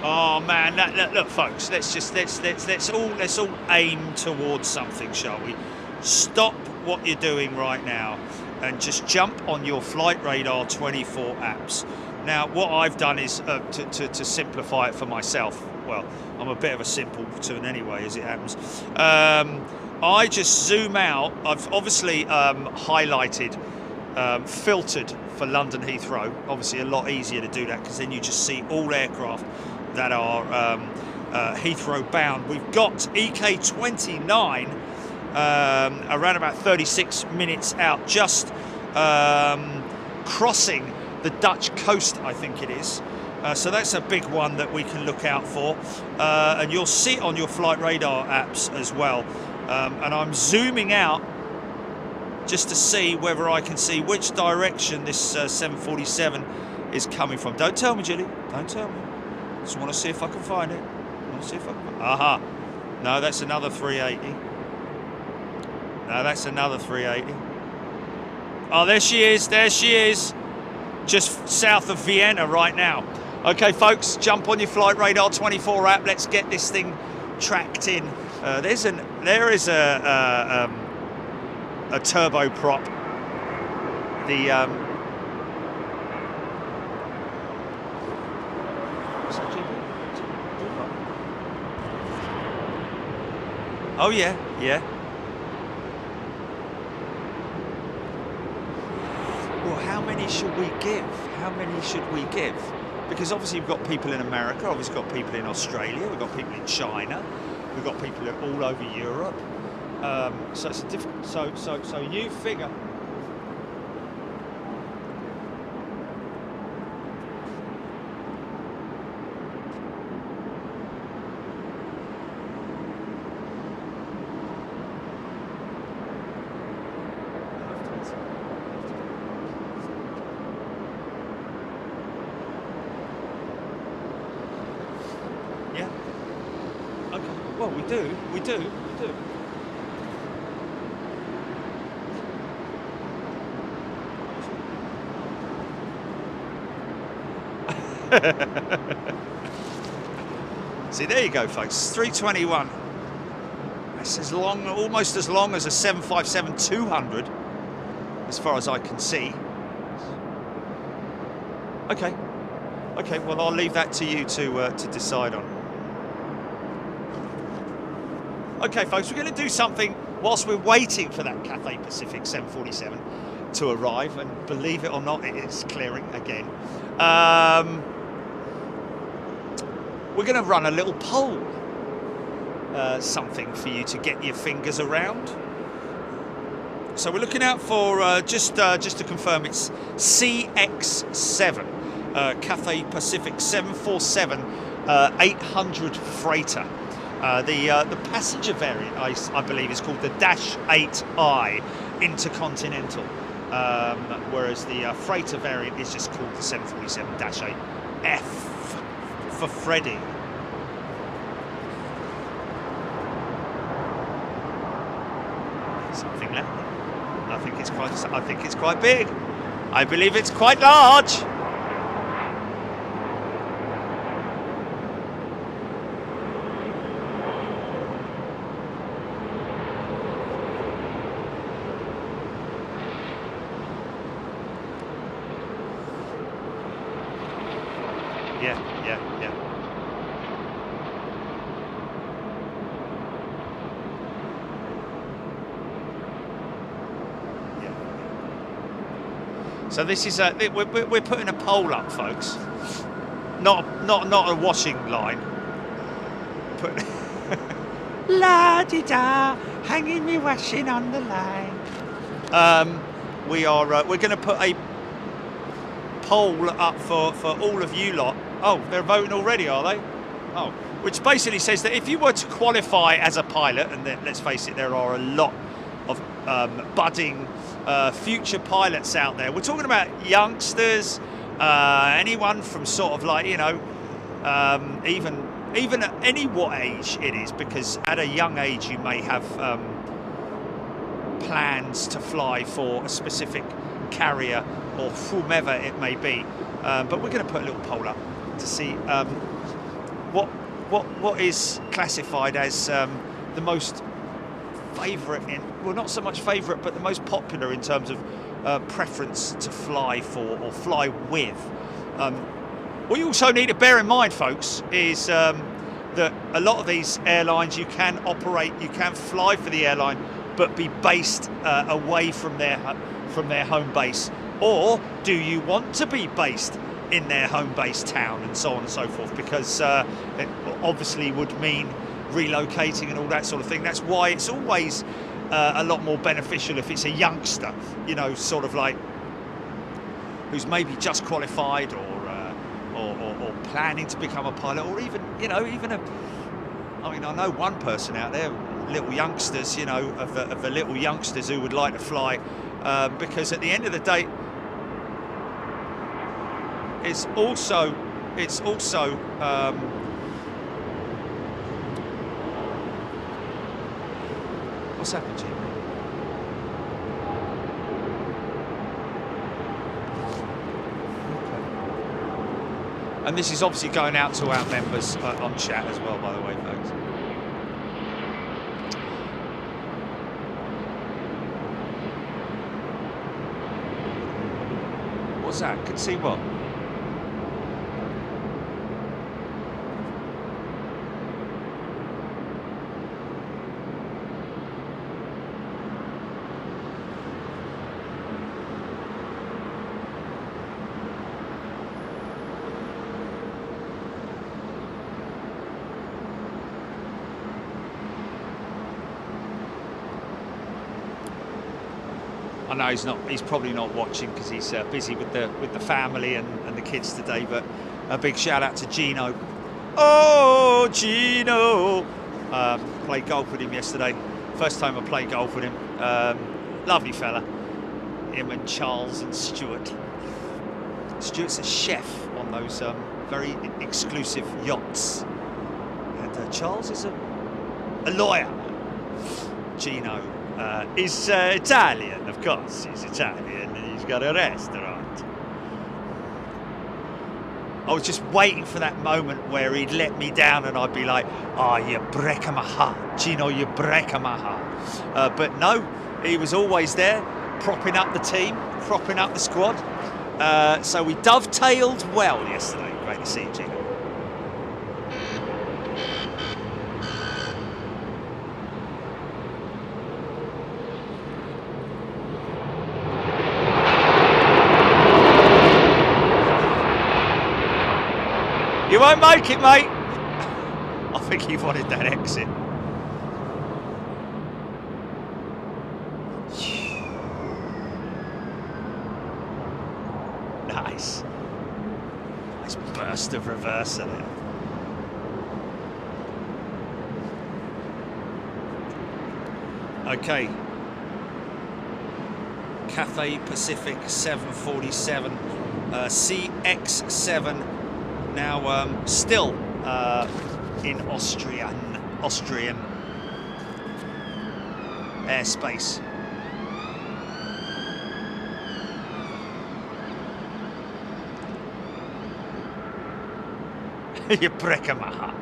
Oh man, look, folks. Let's all aim towards something, shall we? Stop what you're doing right now and just jump on your Flight Radar 24 apps. Now, what I've done is to simplify it for myself. Well, I'm a bit of a simpleton anyway, as it happens. I just zoom out. I've obviously highlighted, filtered for London Heathrow. Obviously, a lot easier to do that because then you just see all aircraft that are Heathrow bound. We've got EK29 around about 36 minutes out, just crossing the Dutch coast, I think it is. So that's a big one that we can look out for, and you'll see it on your Flight Radar apps as well. And I'm zooming out just to see whether I can see which direction this 747 is coming from. Don't tell me, Julie. Don't tell me. Just want to see if I can find it. Aha. No, that's another 380. No, that's another 380. Oh, there she is. There she is. Just south of Vienna right now. Okay, folks, jump on your Flight Radar 24 app. Let's get this thing tracked in. There is a turboprop. The oh yeah, yeah. Well, how many should we give? How many should we give? Because obviously we've got people in America, obviously we've got people in Australia, we've got people in China, we've got people all over Europe. So it's a different. So you figure. Yeah. Okay. Well, we do. See, there you go, folks. 321. That's as long, almost as long as a 757-200, as far as I can see. Okay. Okay. Well, I'll leave that to you to decide on. Okay, folks, we're going to do something whilst we're waiting for that Cathay Pacific 747 to arrive, and believe it or not, it is clearing again. We're going to run a little poll, something for you to get your fingers around. So we're looking out for, just to confirm, it's CX7, Cathay Pacific 747 800 freighter. The passenger variant, I believe, is called the -8i Intercontinental, whereas the freighter variant is just called the 747-8F for Freddie. Something like that. I think it's quite big. I believe it's quite large. So this is we're putting a pole up, folks. Not a washing line. Put la di da, hanging me washing on the line. We're going to put a poll up for all of you lot. Oh, they're voting already, are they? Oh, which basically says that if you were to qualify as a pilot, and then, let's face it, there are a lot of budding future pilots out there. We're talking about youngsters, anyone from sort of like, you know, even at any what age it is, because at a young age you may have plans to fly for a specific carrier or whomever it may be, but we're going to put a little poll up to see what is classified as the most favourite well, not so much favourite, but the most popular in terms of preference to fly for or fly with. What you also need to bear in mind, folks, is that a lot of these airlines you can fly for the airline, but be based away from their home base. Or do you want to be based in their home base town, and so on and so forth? Because it obviously would mean relocating and all that sort of thing. That's why it's always a lot more beneficial if it's a youngster, you know, sort of like who's maybe just qualified or planning to become a pilot, or even, you know, I mean, I know one person out there, little youngsters, you know, of the little youngsters who would like to fly, because at the end of the day, it's also what's happened, Jim? And this is obviously going out to our members on chat as well, by the way, folks. What's that? Can see what? I know he's probably not watching because he's busy with the family and the kids today, but a big shout out to Gino. Oh, Gino! Played golf with him yesterday. First time I played golf with him. Lovely fella. Him and Charles and Stuart. Stuart's a chef on those very exclusive yachts. And Charles is a lawyer. Gino is Italian, of course. He's Italian and he's got a restaurant. I was just waiting for that moment where he'd let me down and I'd be like, oh, you break my heart, Gino, you break my heart. But no, he was always there, propping up the team, propping up the squad. So we dovetailed well yesterday. Great to see you, Gino. You won't make it, mate. I think he wanted that exit. Nice. Nice burst of reversal there. Okay. Cathay Pacific 747 CX7. Now still in Austrian airspace. You break my heart.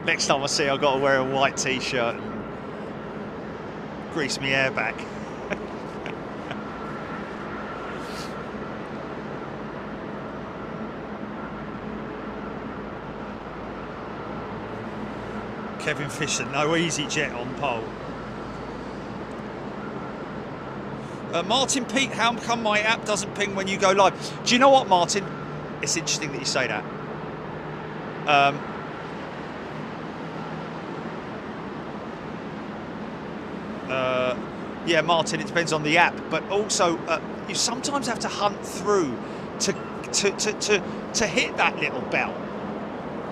Next time I see I've got to wear a white t-shirt and grease my hair back. Kevin Fisher, no EasyJet on pole. Martin Pete, how come my app doesn't ping when you go live? Do you know what, Martin? It's interesting that you say that. Yeah, Martin, it depends on the app, but also you sometimes have to hunt through to hit that little bell.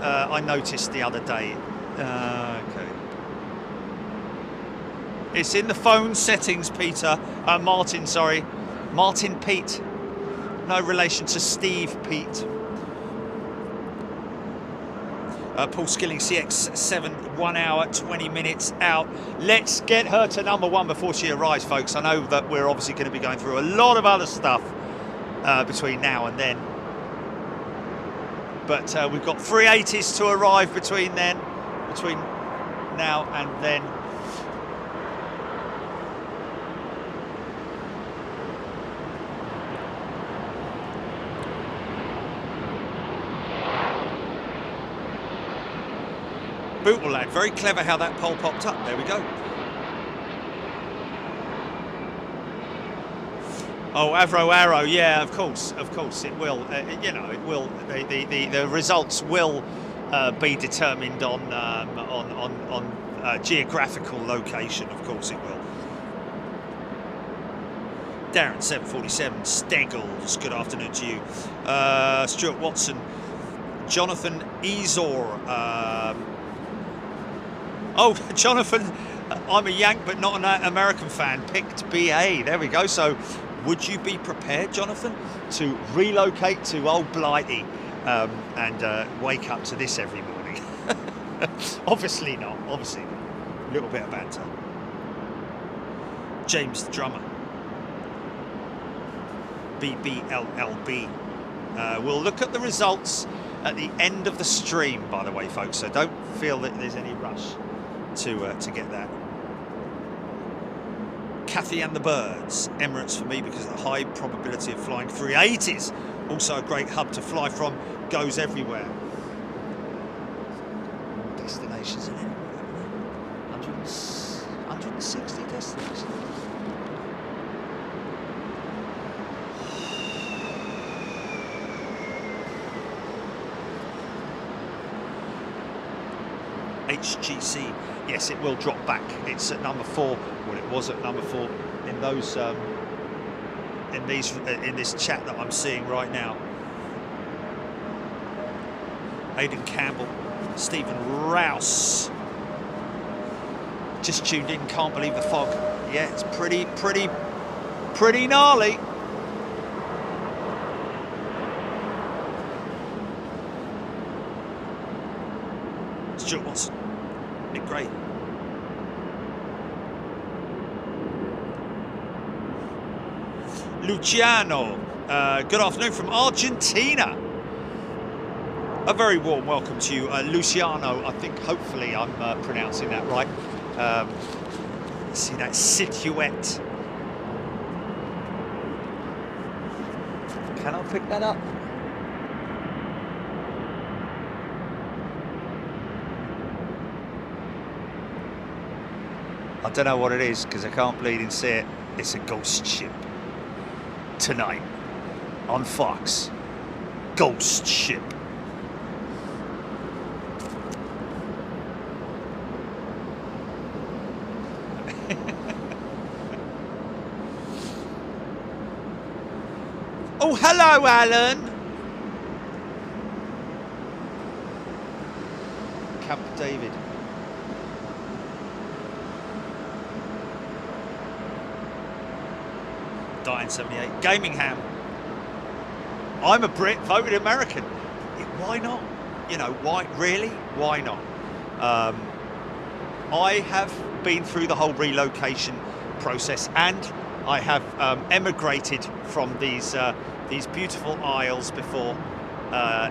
I noticed the other day. Okay. It's in the phone settings, Peter. Martin, sorry. Martin Pete. No relation to Steve Pete. Paul Skilling, CX7, 1 hour, 20 minutes out. Let's get her to number 1 before she arrives, folks. I know that we're obviously going to be going through a lot of other stuff between now and then. But we've got 380s to arrive between now and then. Bootle lad, very clever how that pole popped up. There we go. Oh, Arrow, yeah, of course it will. You know, it will. The results will be determined on geographical location. Of course, it will. Darren 747 Steggles. Good afternoon to you. Stuart Watson, Jonathan Ezor. Oh, Jonathan, I'm a Yank but not an American fan. Picked BA. There we go. So, would you be prepared, Jonathan, to relocate to old Blighty and wake up to this every morning? Obviously not. Obviously not. A little bit of banter. James the drummer. BBLLB. We'll look at the results at the end of the stream, by the way, folks. So don't feel that there's any rush to get that. Kathy and the Birds, Emirates for me because of the high probability of flying 380s. Also a great hub to fly from, goes everywhere. Destinations in it. 160 destinations. HGC, yes, it will drop back. It's at number 4. Well, it was at number 4 in those in this chat that I'm seeing right now. Aidan Campbell, Stephen Rouse, just tuned in. Can't believe the fog. Yeah, it's pretty gnarly. Stuart Watson, Nick Gray. Luciano, good afternoon from Argentina. A very warm welcome to you, Luciano. I think hopefully I'm pronouncing that right. See that silhouette. Can I pick that up? I don't know what it is because I can't bleeding see it. It's a ghost ship. Tonight on Fox. Ghost ship. Oh, hello, Alan. Camp David. Dying 78. Gamingham. I'm a Brit, voted American. Why not? You know, why? Really? Why not? I have been through the whole relocation process, and I have emigrated from these beautiful isles before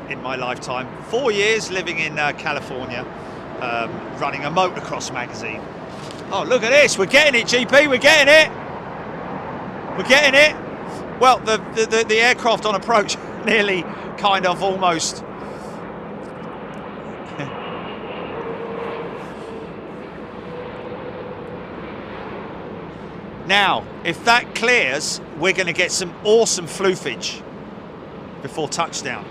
in my lifetime. 4 years living in California, running a motocross magazine. Oh, look at this! We're getting it, GP. We're getting it. We're getting it. Well, the aircraft on approach nearly kind of almost. Now, if that clears, we're going to get some awesome floofage before touchdown.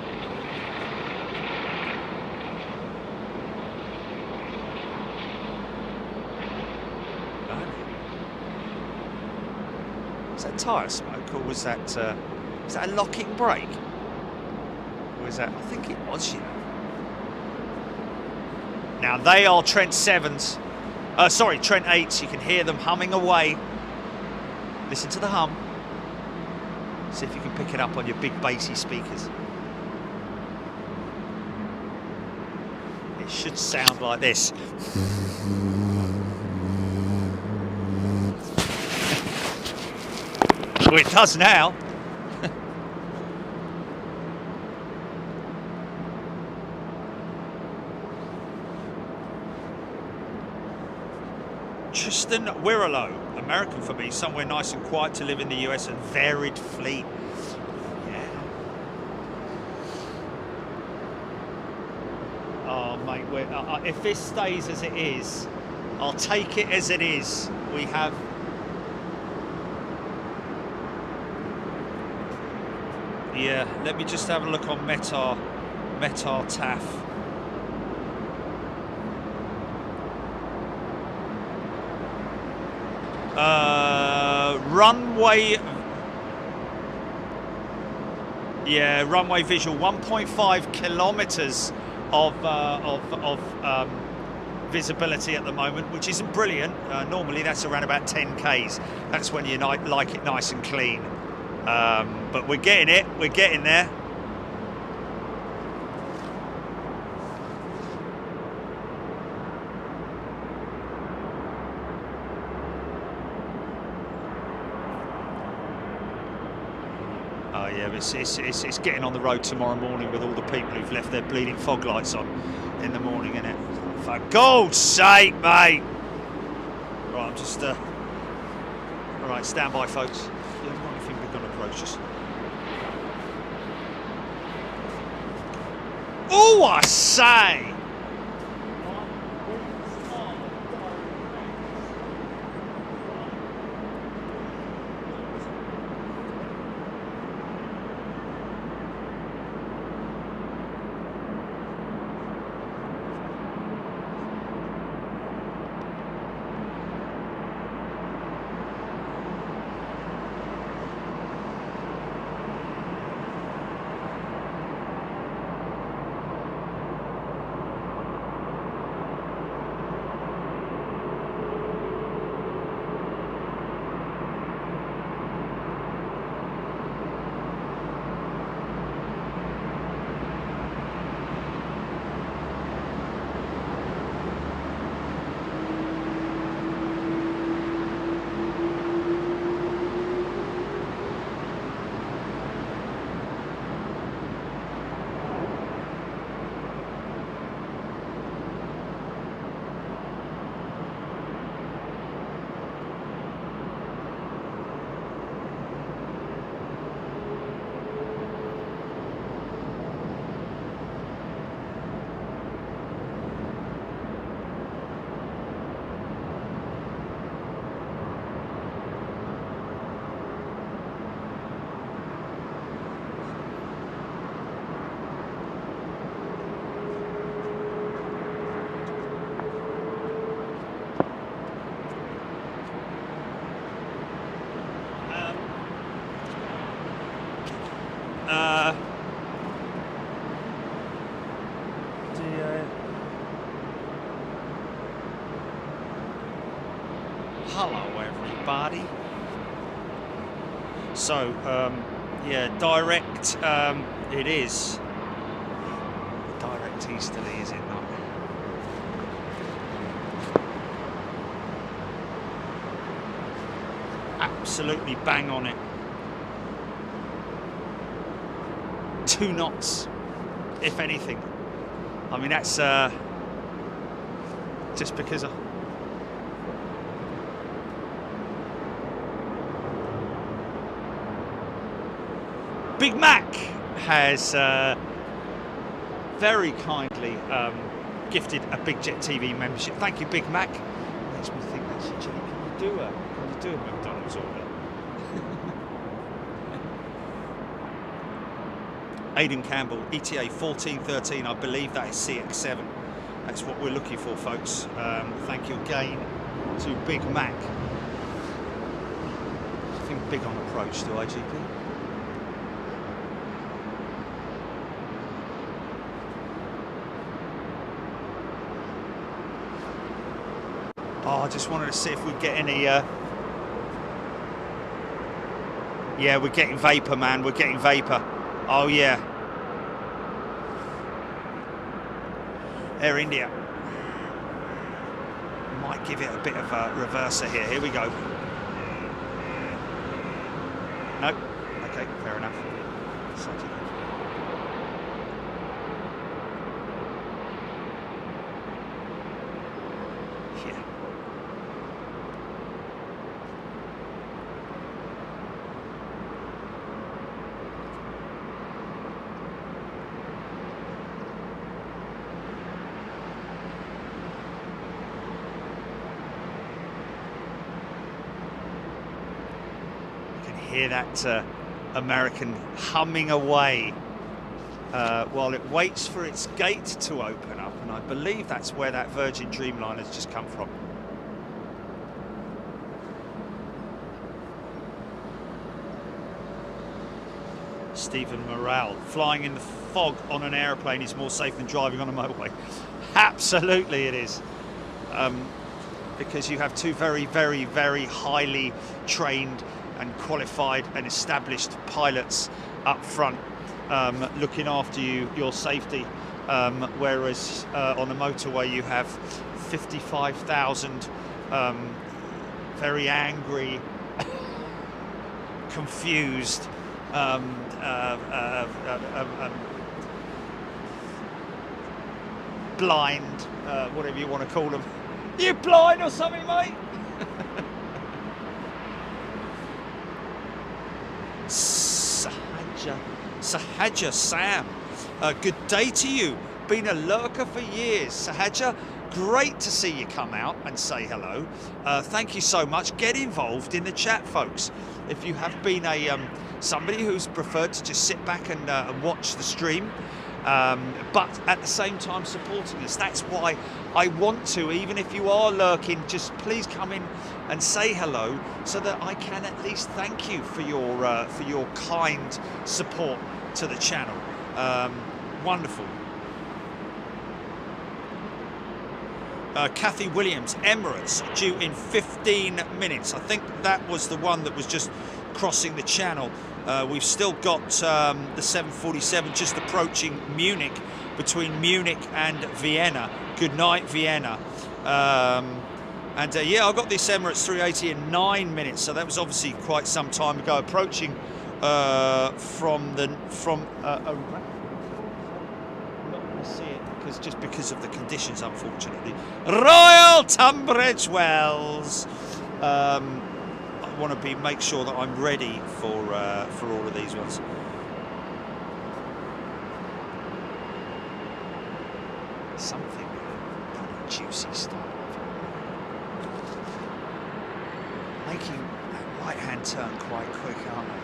Was that tyre smoke, or was that a locking brake? Or was that? I think it was, you know. Now they are Trent 7s. Sorry, Trent 8s. You can hear them humming away. Listen to the hum. See if you can pick it up on your big bassy speakers. It should sound like this. Well, it does now. Tristan Wirlow, American for me, somewhere nice and quiet to live in the US and varied fleet. Yeah. Oh, mate, if this stays as it is, I'll take it as it is. We have... Yeah, let me just have a look on Metar TAF. Runway, yeah, runway visual, 1.5 kilometers of visibility at the moment, which isn't brilliant. Normally that's around about 10 Ks. That's when you like it nice and clean. But we're getting it, we're getting there. Oh yeah, it's getting on the road tomorrow morning with all the people who've left their bleeding fog lights on in the morning, innit? For God's sake, mate! Right, I'm just... Alright, stand by, folks. Anything big on approach us. Oh, I say! Hello everybody. So yeah, direct it is. Direct easterly, is it not? Absolutely bang on it. 2 knots, if anything. I mean, that's just because of... Big Mac has very kindly gifted a Big Jet TV membership. Thank you, Big Mac. Makes me think, actually, can you do a McDonald's order. Aidan Campbell, ETA 1413, I believe that is CX7. That's what we're looking for, folks. Thank you again to Big Mac. I think big on approach to IGP. Oh, I just wanted to see if we get any... Yeah, we're getting vapor, man. We're getting vapor. Oh, yeah. Air India. Might give it a bit of a reverser here. Here we go. No. Okay, fair enough. Yeah. Hear that American humming away while it waits for its gate to open up, and I believe that's where that Virgin Dreamliner has just come from. Stephen Morale, flying in the fog on an aeroplane is more safe than driving on a motorway. Absolutely it is. Because you have two very, very, very highly trained and qualified and established pilots up front looking after your safety, whereas on a motorway you have 55,000 very angry, confused, blind, whatever you want to call them. You blind or something, mate? Sahaja Sam, good day to you. Been a lurker for years. Sahaja, great to see you come out and say hello. Thank you so much. Get involved in the chat, folks. If you have been somebody who's preferred to just sit back and watch the stream, but at the same time supporting us, that's why I want to, even if you are lurking, just please come in and say hello so that I can at least thank you for your kind support to the channel. Wonderful. Kathy Williams, Emirates, due in 15 minutes. I think that was the one that was just crossing the channel. We've still got the 747 just approaching Munich, between Munich and Vienna. Good night, Vienna. Yeah, I got this Emirates 380 in 9 minutes, so that was obviously quite some time ago, approaching from Iraq. I'm not going to see it because of the conditions, unfortunately. Royal Tunbridge Wells. I want to make sure that I'm ready for all of these ones. Something pretty juicy stuff. Making that right-hand turn quite quick, aren't they?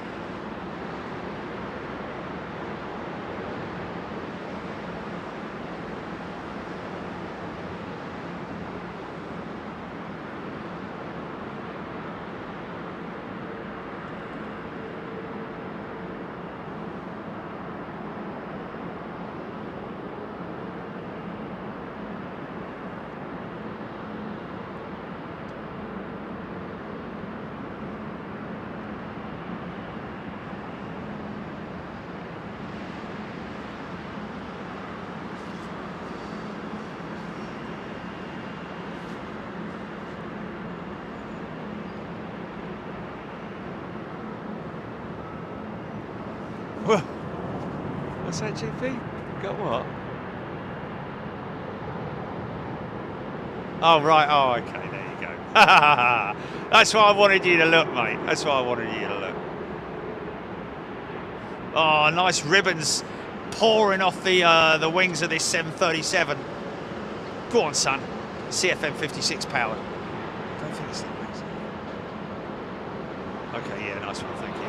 What's that, GP? Got what? Oh, right. Oh, okay. There you go. That's why I wanted you to look, mate. That's why I wanted you to look. Oh, nice ribbons pouring off the wings of this 737. Go on, son. CFM 56 powered. Don't think it's that bad. Okay, yeah, nice one, thank you.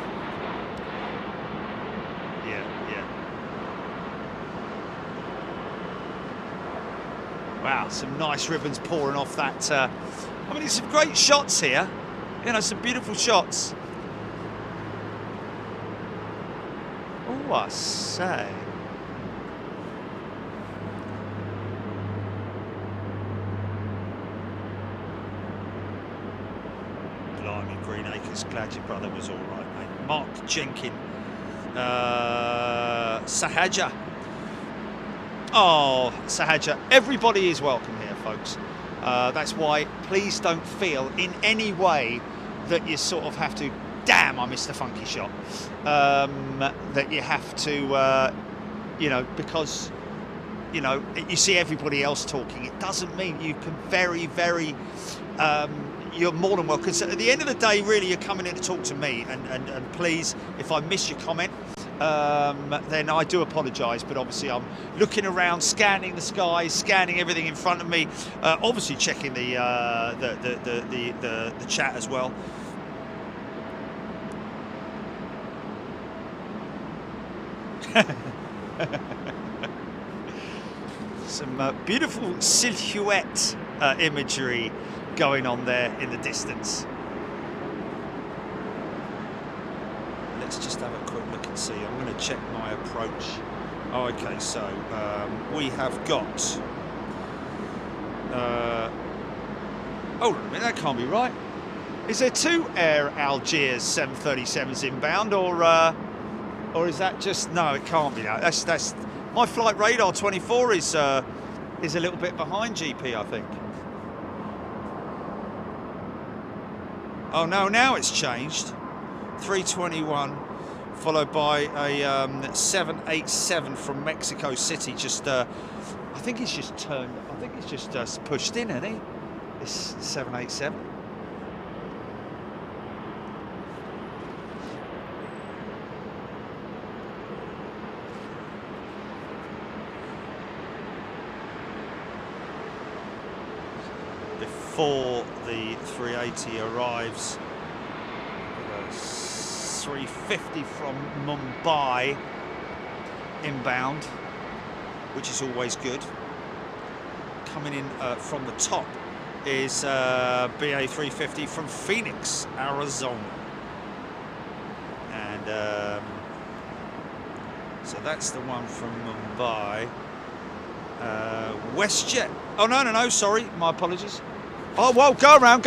Yeah, yeah. Wow, some nice ribbons pouring off that. I mean, it's some great shots here. You know, some beautiful shots. Oh, I say. Blimey, Green Acres, glad your brother was all right, mate. Mark Jenkin. Sahaja. Oh, Sahaja. Everybody is welcome here, folks. That's why please don't feel in any way that you sort of have to, damn, I missed a funky shot. That you have to, you know, because, you know, you see everybody else talking. It doesn't mean you can very, you're more than welcome. Because at the end of the day, really, you're coming in to talk to me. And please, if I miss your comment, then I do apologise. But obviously, I'm looking around, scanning the skies, scanning everything in front of me. Obviously, checking the chat as well. Some beautiful silhouette imagery going on there in the distance. Let's just have a quick look and see. I'm going to check my approach. Oh, okay, so we have got. Hold on a minute, that can't be right. Is there two Air Algiers 737s inbound, or is that just, no? It can't be that. That's my flight radar 24 is a little bit behind GP, I think. Oh no, now it's changed. 321 followed by a 787 from Mexico City. Just I think it's just turned. I think it's just pushed in, isn't he? This 787. Before the 380 arrives, 350 from Mumbai inbound, which is always good. Coming in from the top is BA 350 from Phoenix, Arizona. And so that's the one from Mumbai. WestJet. Oh, no, sorry, my apologies. Oh, whoa, go around.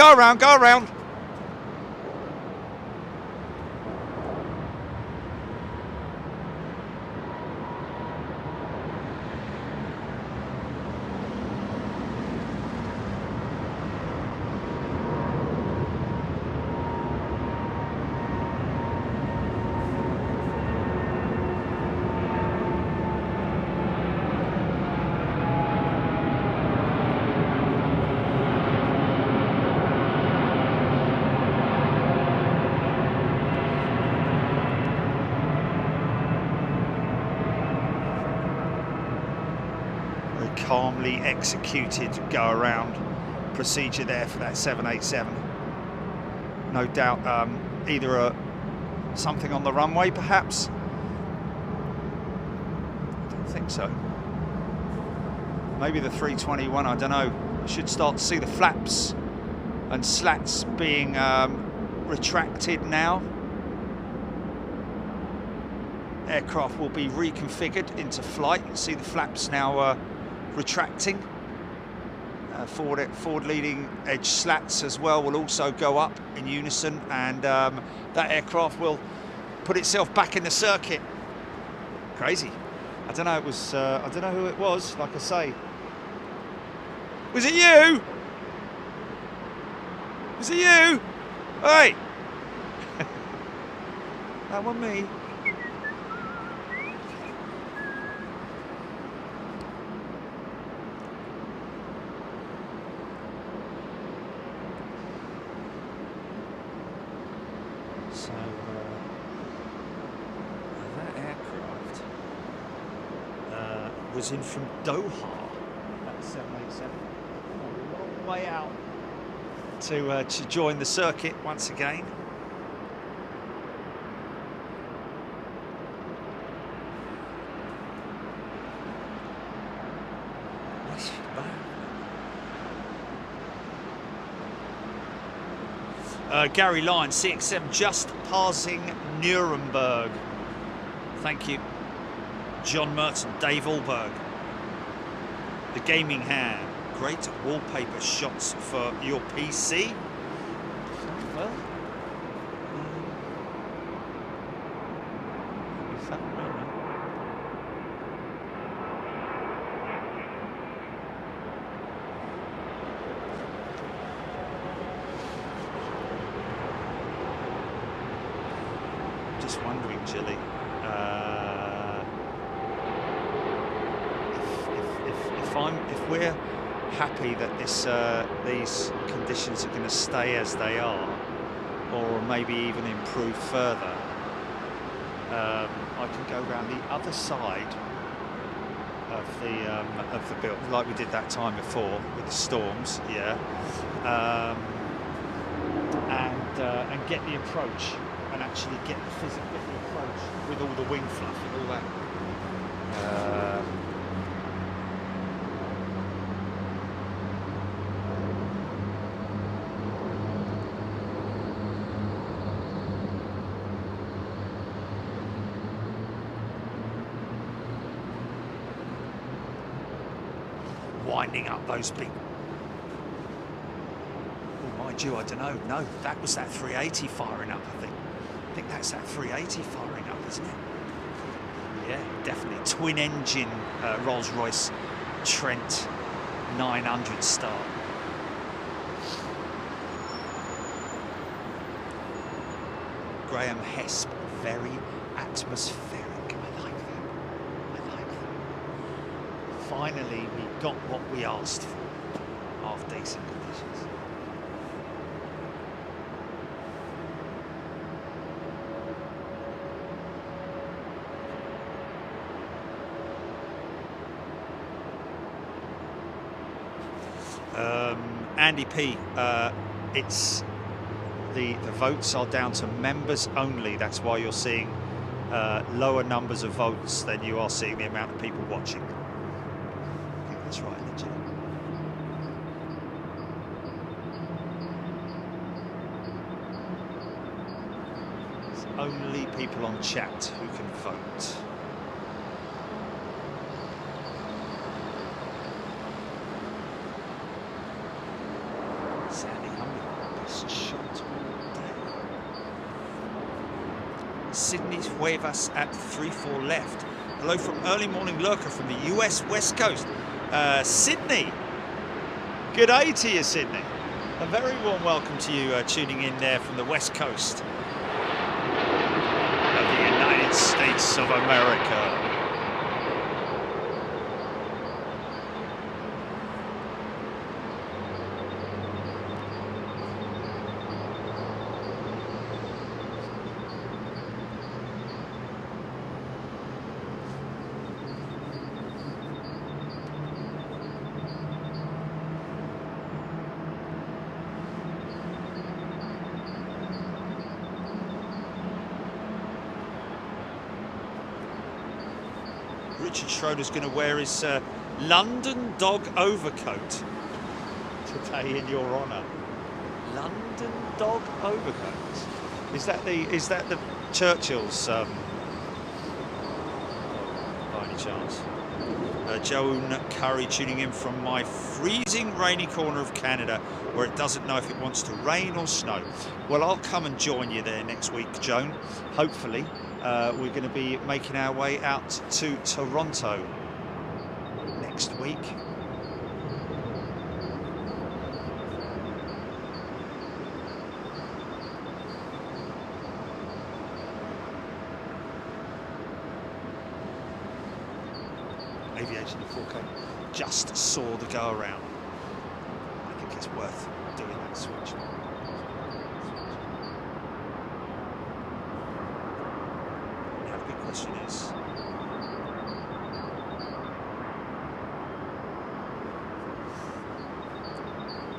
Calmly executed go-around procedure there for that 787. No doubt either something on the runway perhaps. I don't think so. Maybe the 321, I don't know. You should start to see the flaps and slats being retracted now. Aircraft will be reconfigured into flight. You can see the flaps now retracting. Forward leading edge slats as well will also go up in unison, and that aircraft will put itself back in the circuit. Crazy. I don't know. It was. I don't know who it was. Like I say. Was it you? Was it you? Hey. That wasn't me. So that aircraft was in from Doha, that 787, a long way out to join the circuit once again. Gary Lyon, CX7, just passing Nuremberg. Thank you. John Merton, Dave Allberg. The Gaming Hand. Great wallpaper shots for your PC. Well, is that right? Just wondering, Gilly, if we're happy that these conditions are going to stay as they are, or maybe even improve further, I can go around the other side of the build, like we did that time before with the storms, yeah, and get the approach, and actually get the approach with all the wing fluff and all that. Winding up those big. Oh, mind you, I don't know. No, that was that 380 firing up, I think. I think that's that 380 firing up, isn't it? Yeah, definitely. Twin engine Rolls-Royce Trent 900 start. Graham Hesp, very atmospheric. I like that. I like that. Finally, we got what we asked for. Half decent conditions. Andy P, it's the votes are down to members only. That's why you're seeing lower numbers of votes than you are seeing the amount of people watching. I think that's right, legit. It's only people on chat who can vote. Sydney Huevas at 3-4 left. Hello from early morning lurker from the US West Coast. Sydney. Good day to you, Sydney. A very warm welcome to you tuning in there from the West Coast of the United States of America. Richard Schroeder's going to wear his London dog overcoat today in your honour. London dog overcoat. Is that the Churchill's by any chance? Joan Curry tuning in from my freezing rainy corner of Canada, where it doesn't know if it wants to rain or snow. Well, I'll come and join you there next week, Joan. Hopefully. We're going to be making our way out to Toronto next week. Aviation in 4K. Just saw the go-around. I think it's worth doing that switch. Question is,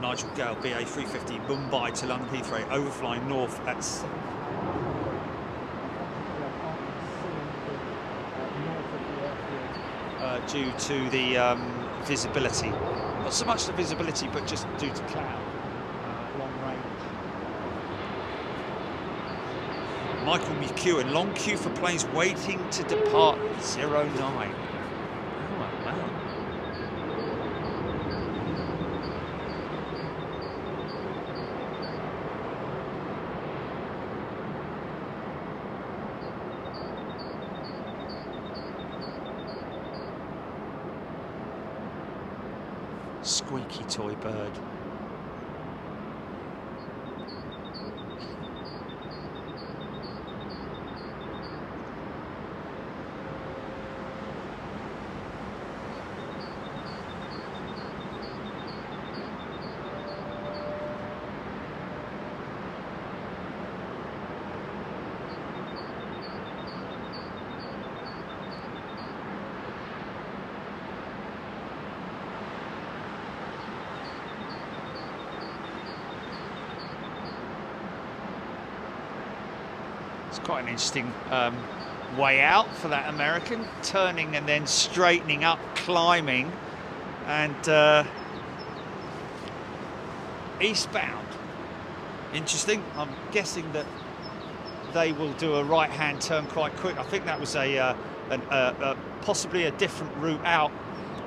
Nigel Gale, BA 350, Mumbai to London Heathrow, overflying north at 7. Due to the visibility, not so much the visibility, but just due to cloud, long range. Michael McEwen, long queue for planes waiting to depart 09. Oh, wow. Squeaky toy bird. It's quite an interesting way out for that American, turning and then straightening up, climbing, and eastbound. Interesting. I'm guessing that they will do a right-hand turn quite quick. I think that was possibly a different route out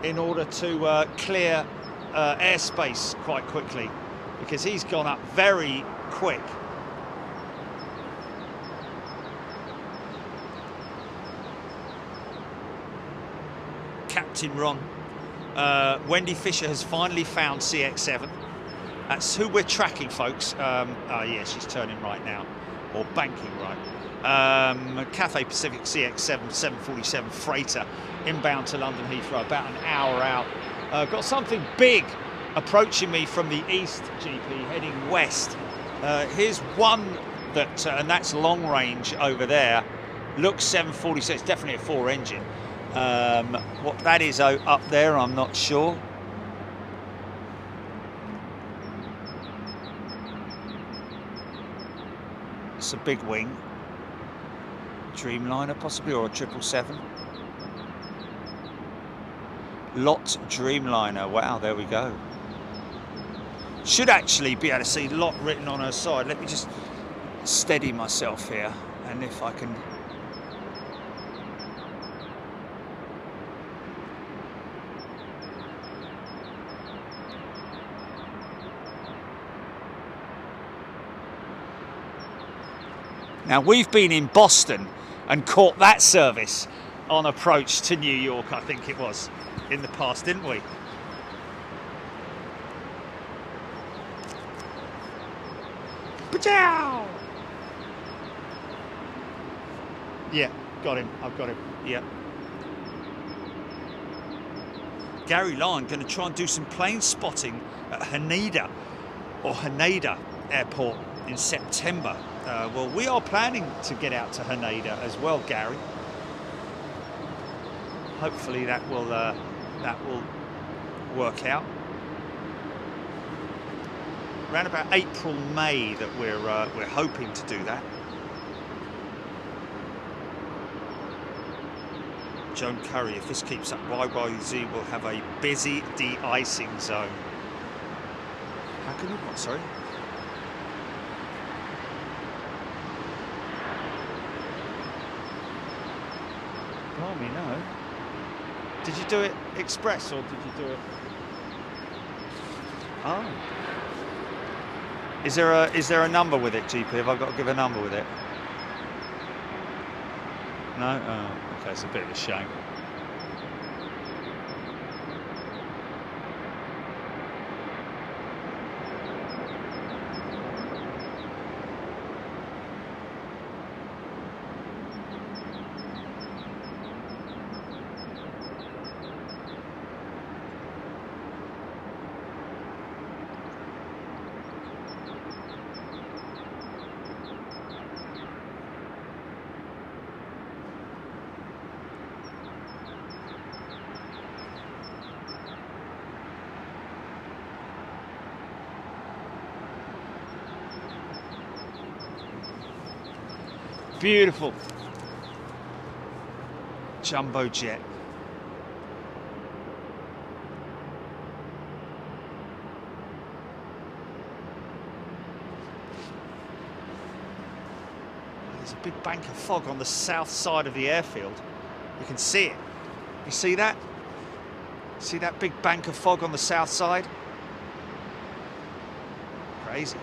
in order to clear airspace quite quickly, because he's gone up very quick. Captain Ron. Wendy Fisher has finally found CX7. That's who we're tracking, folks. Yeah, she's turning right now, or banking right. Cathay Pacific CX7 747 freighter inbound to London Heathrow, about an hour out. Got something big approaching me from the east, GP, heading west. Here's one that, and that's long range over there. Looks 746, definitely a 4-engine. What that is up there, I'm not sure. It's a big wing. Dreamliner possibly, or a 777. Lot Dreamliner, wow, there we go. Should actually be able to see Lot written on her side. Let me just steady myself here, and if I can... Now, we've been in Boston and caught that service on approach to New York, I think it was, in the past, didn't we? Pachow! Yeah, got him. I've got him. Yeah. Gary Lyon going to try and do some plane spotting at Haneda Airport in September. Well, we are planning to get out to Haneda as well, Gary. Hopefully that will work out. Around about April, May that we're hoping to do that. Joan Curry, if this keeps up, YYZ will have a busy de-icing zone. How can you what? Sorry. Blimey, no. Did you do it express or did you do it? Oh. Is there a number with it, GP? Have I got to give a number with it? No? Oh, okay, it's a bit of a shame. Beautiful jumbo jet. There's a big bank of fog on the south side of the airfield. You can see it. You see that? See that big bank of fog on the south side? Crazy.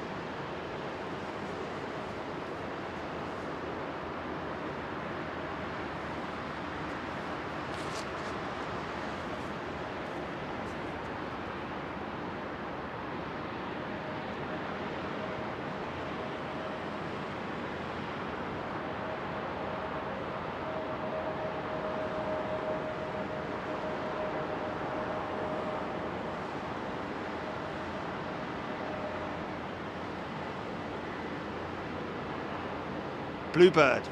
Bluebird,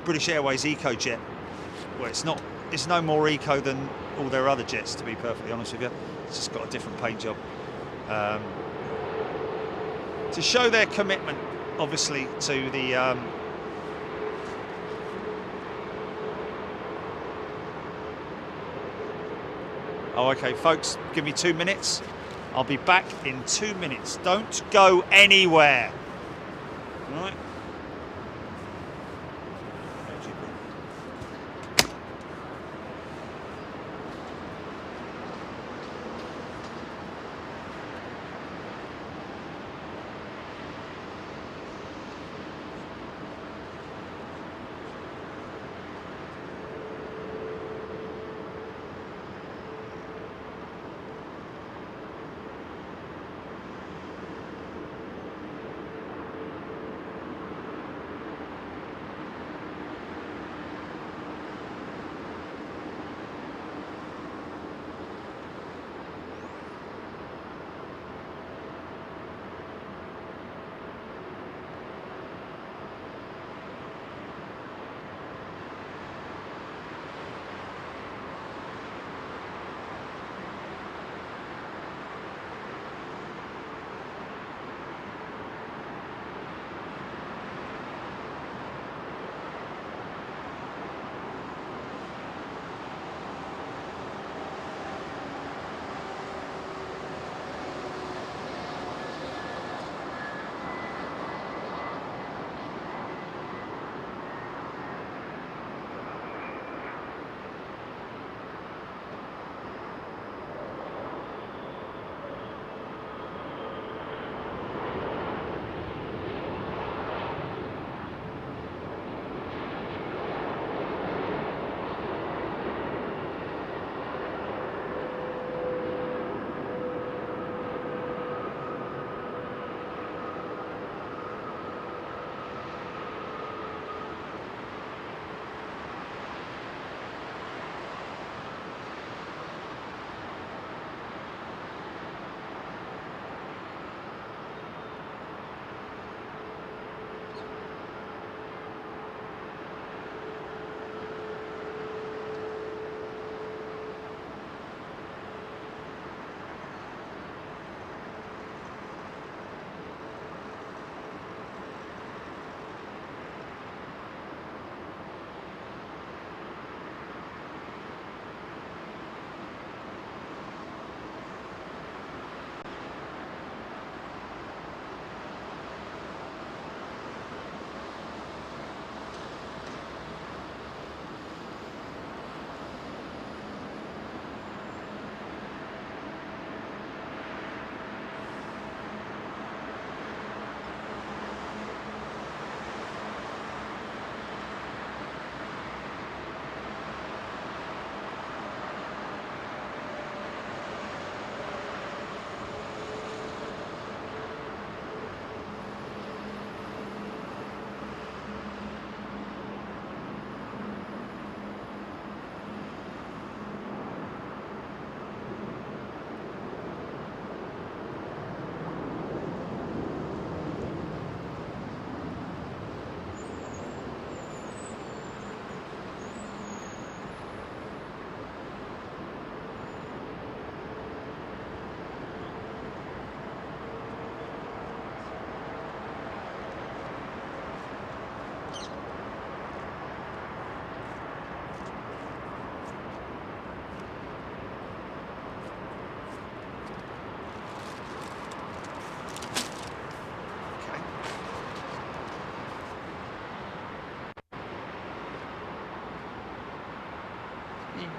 British Airways EcoJet. Well, it's no more eco than all their other jets, to be perfectly honest with you. It's just got a different paint job. To show their commitment, obviously, to the oh, okay, folks, give me 2 minutes. I'll be back in 2 minutes. Don't go anywhere. All right.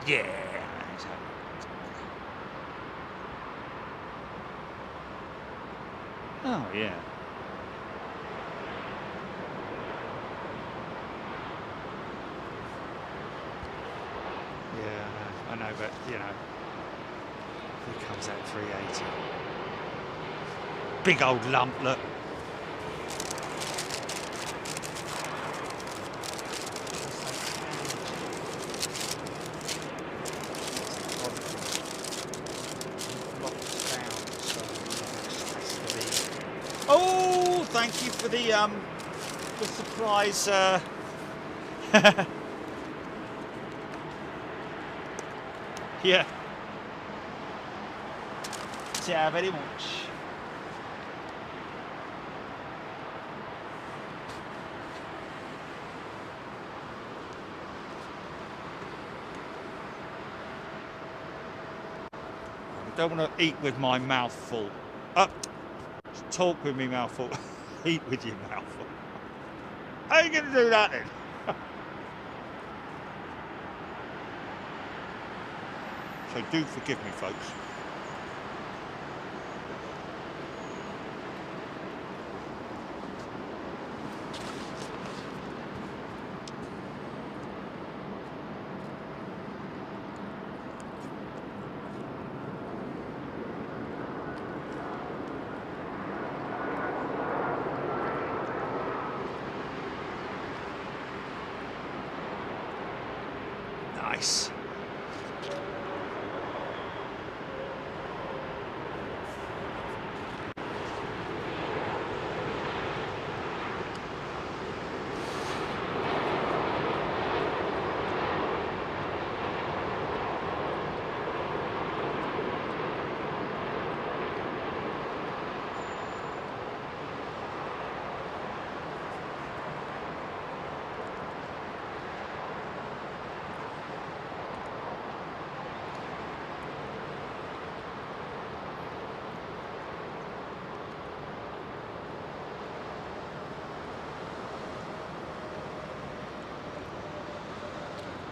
Yeah. Oh, yeah. Yeah, I know, but, you know, here comes that 380. Big old lump, look. Oh, thank you for the surprise. Yeah. Yeah, very much. I don't want to eat with my mouth full. Talk with me mouth full. Eat with your mouth full. How are you going to do that then? So do forgive me, folks. Nice.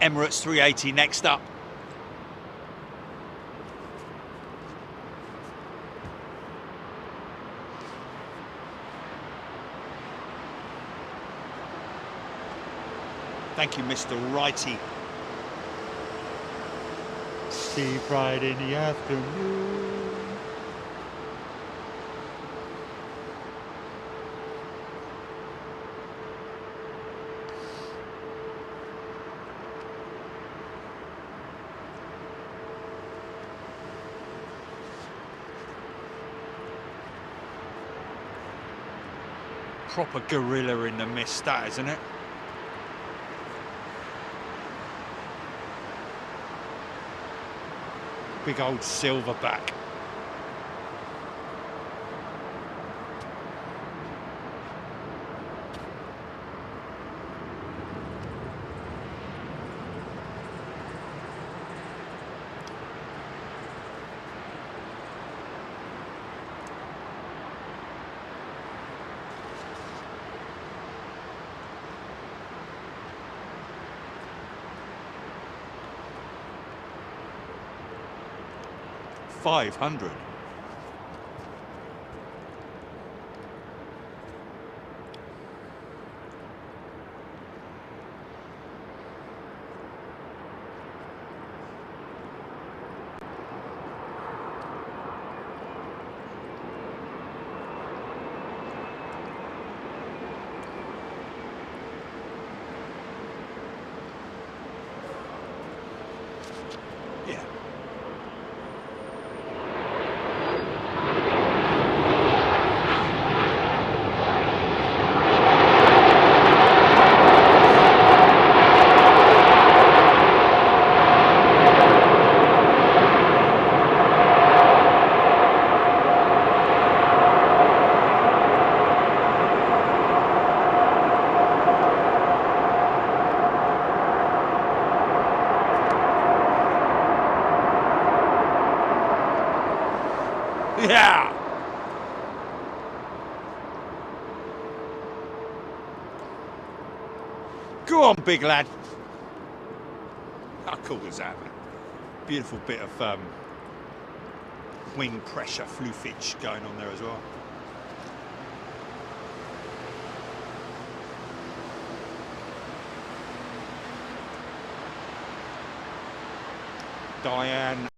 Emirates 380 next up. Thank you, Mr. Righty. See bright in the afternoon. Proper gorilla in the mist, that, isn't it? Big old silverback. $500. Yeah. Yeah. Go on, big lad. How cool was that, man? Beautiful bit of wing pressure floofage going on there as well. Diane.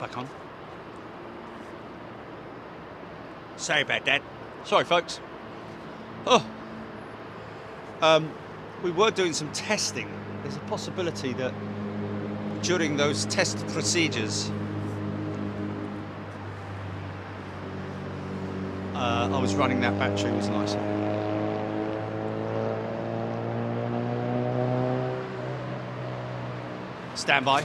Back on. Sorry about that. Sorry, folks. Oh, we were doing some testing. There's a possibility that during those test procedures, I was running that battery. It was nice. Stand by.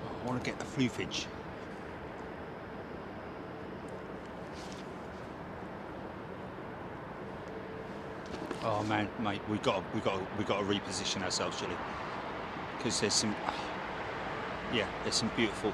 I want to get the floofage. Oh man, mate, we got to reposition ourselves, Julie, because there's some, yeah, there's some beautiful.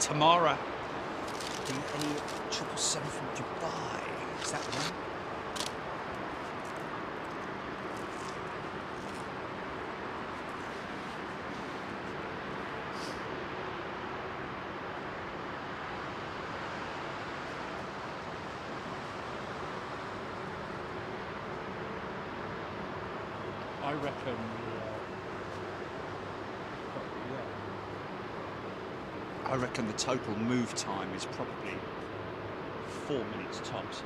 Tamara. The A777 from Dubai. Is that one? I reckon. I reckon the total move time is probably 4 minutes tops.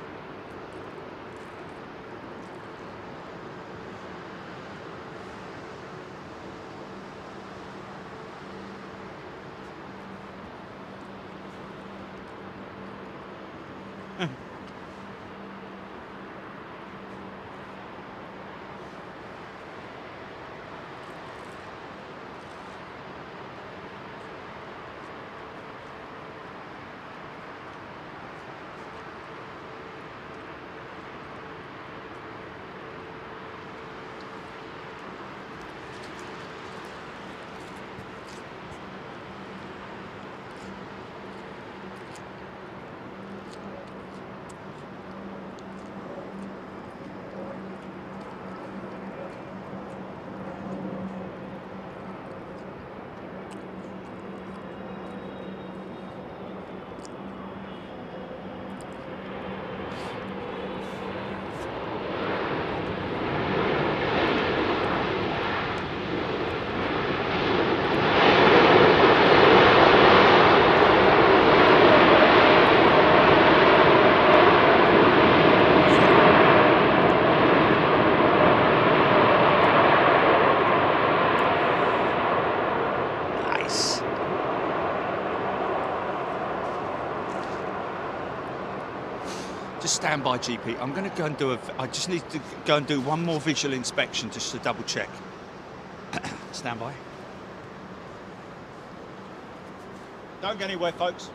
Stand by, GP. I'm going to go and do I just need to go and do one more visual inspection just to double check. Stand by. Don't go anywhere, folks.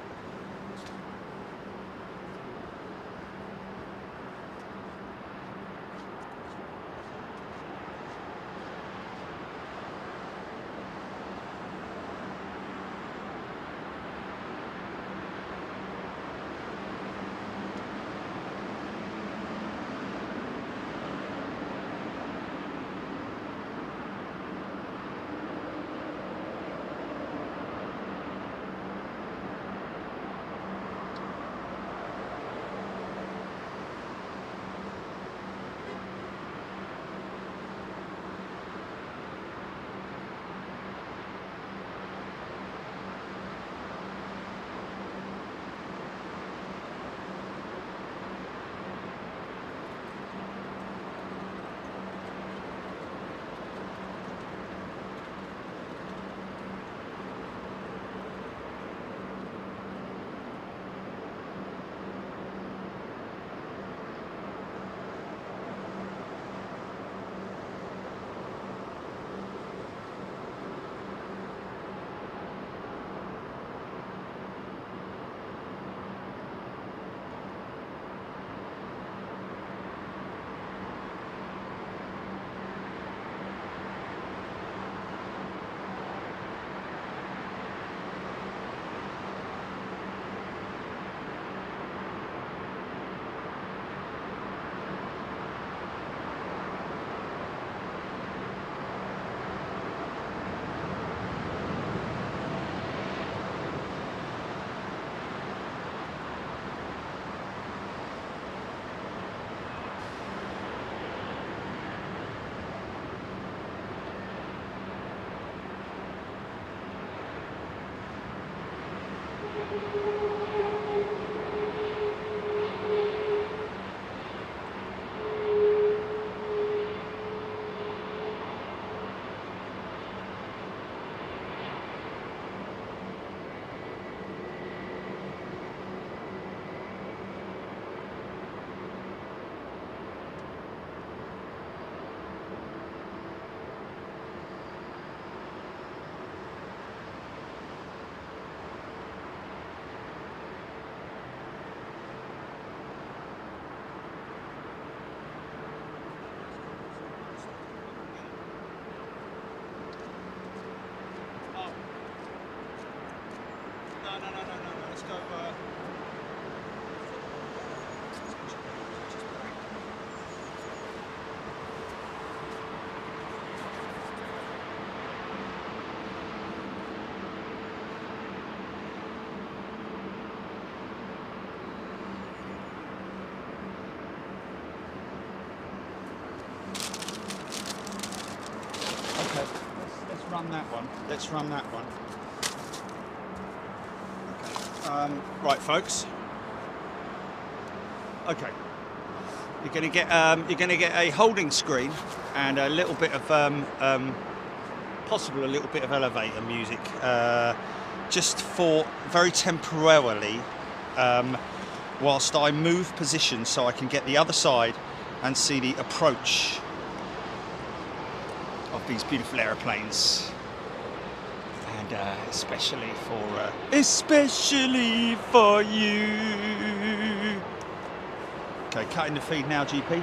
Let's run that one. Let's run that one. Okay. Right, folks. Okay. You're going to get a holding screen and a little bit of possible a little bit of elevator music, just for very temporarily, whilst I move position so I can get the other side and see the approach of these beautiful aeroplanes, and especially for you. Okay, cutting the feed now, GP.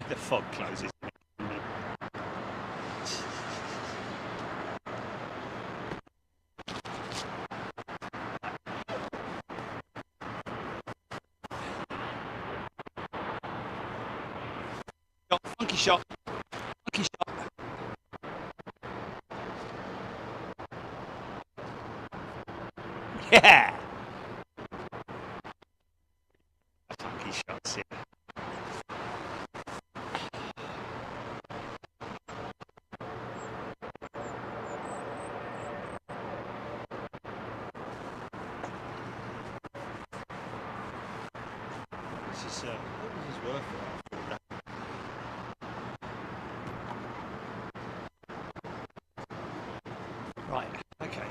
The fog closes. Funky shot. Funky shot. Yeah. Funky shots, yeah. This is worth it. Right, okay.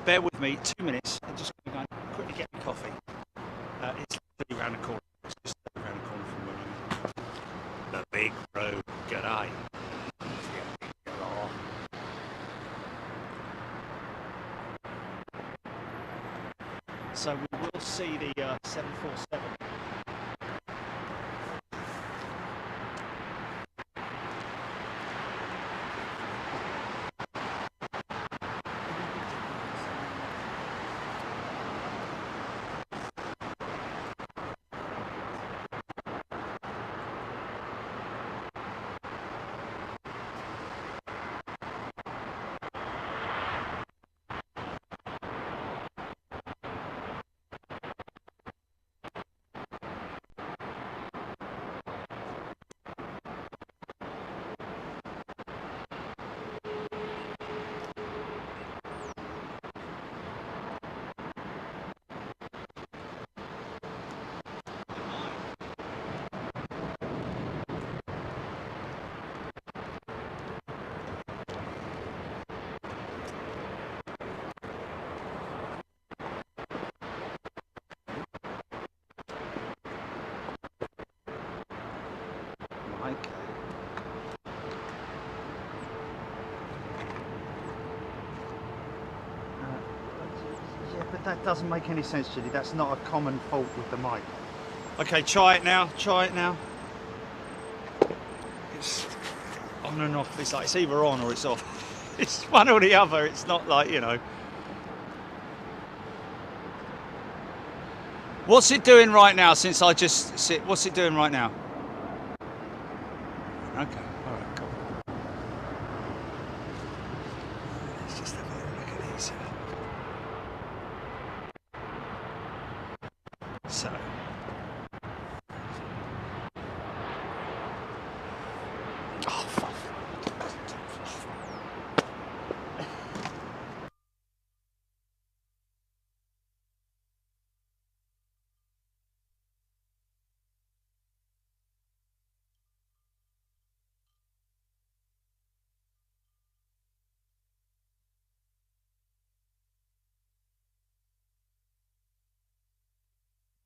Bear with me 2 minutes. I'm just going to go and quickly get my coffee. So we will see the 747. Yeah, but that doesn't make any sense, Julie. That's not a common fault with the mic. Okay, try it now. Try it now. It's on and off. It's like it's either on or it's off. It's one or the other. It's not like, you know. What's it doing right now? Since I just sit, what's it doing right now? Okay. All right. Cool. Let's just have a little look at these. So. Oh, fuck.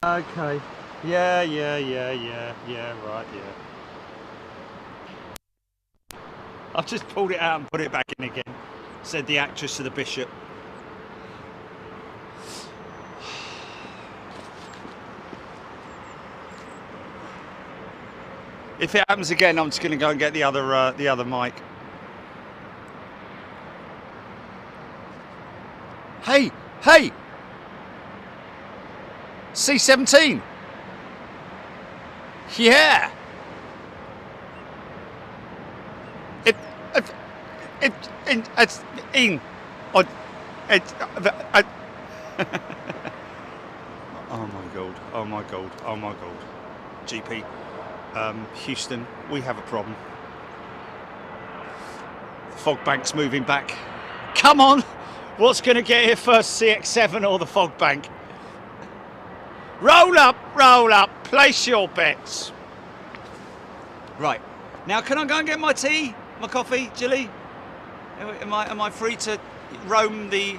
Okay. Yeah, right, yeah. I've just pulled it out and put it back in again, said the actress to the bishop. If it happens again, I'm just going to go and get the other mic. Hey, hey! C-17! Yeah! Oh my god, oh my god, oh my god. GP, Houston, we have a problem. The fog bank's moving back. Come on! What's going to get here first, CX-7 or the fog bank? Roll up, place your bets. Right, now can I go and get my tea, my coffee, Jilly? Am I free to roam the...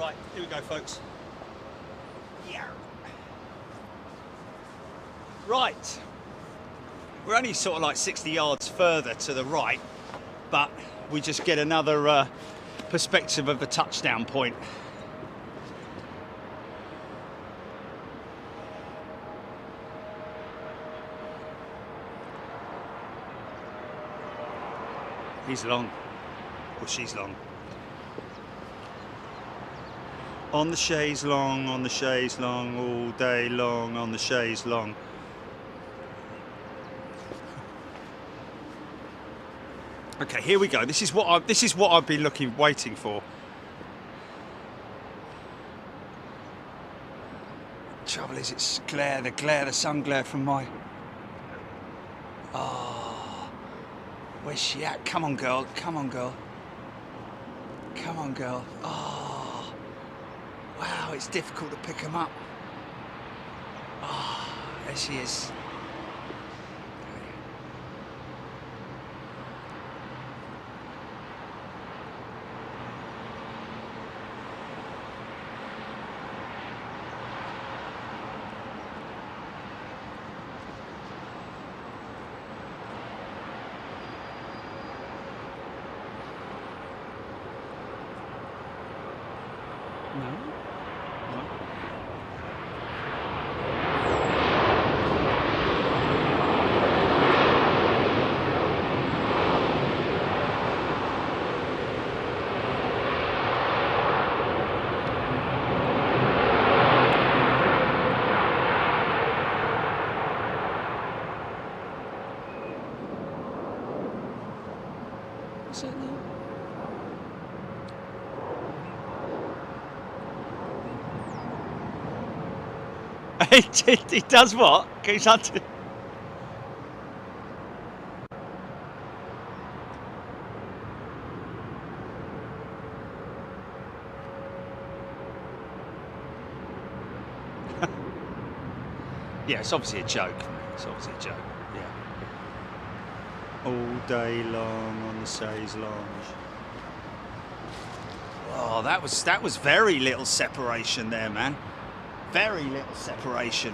Right, here we go, folks. Yeah. Right. We're only sort of like 60 yards further to the right, but we just get another perspective of the touchdown point. He's long, or she's long. On the chaise long, on the chaise long, all day long, on the chaise long. Okay, here we go. This is what I've been waiting for. Trouble is, it's the sun glare from my. Oh, where's she at? Come on, girl. Come on, girl. Come on, girl. Oh, wow, it's difficult to pick them up. Oh, there she is. He does what? Goes hunting. Yeah, it's obviously a joke. It's obviously a joke. Yeah. All day long on the chaise lounge. Oh, that was very little separation there, man. Very little separation.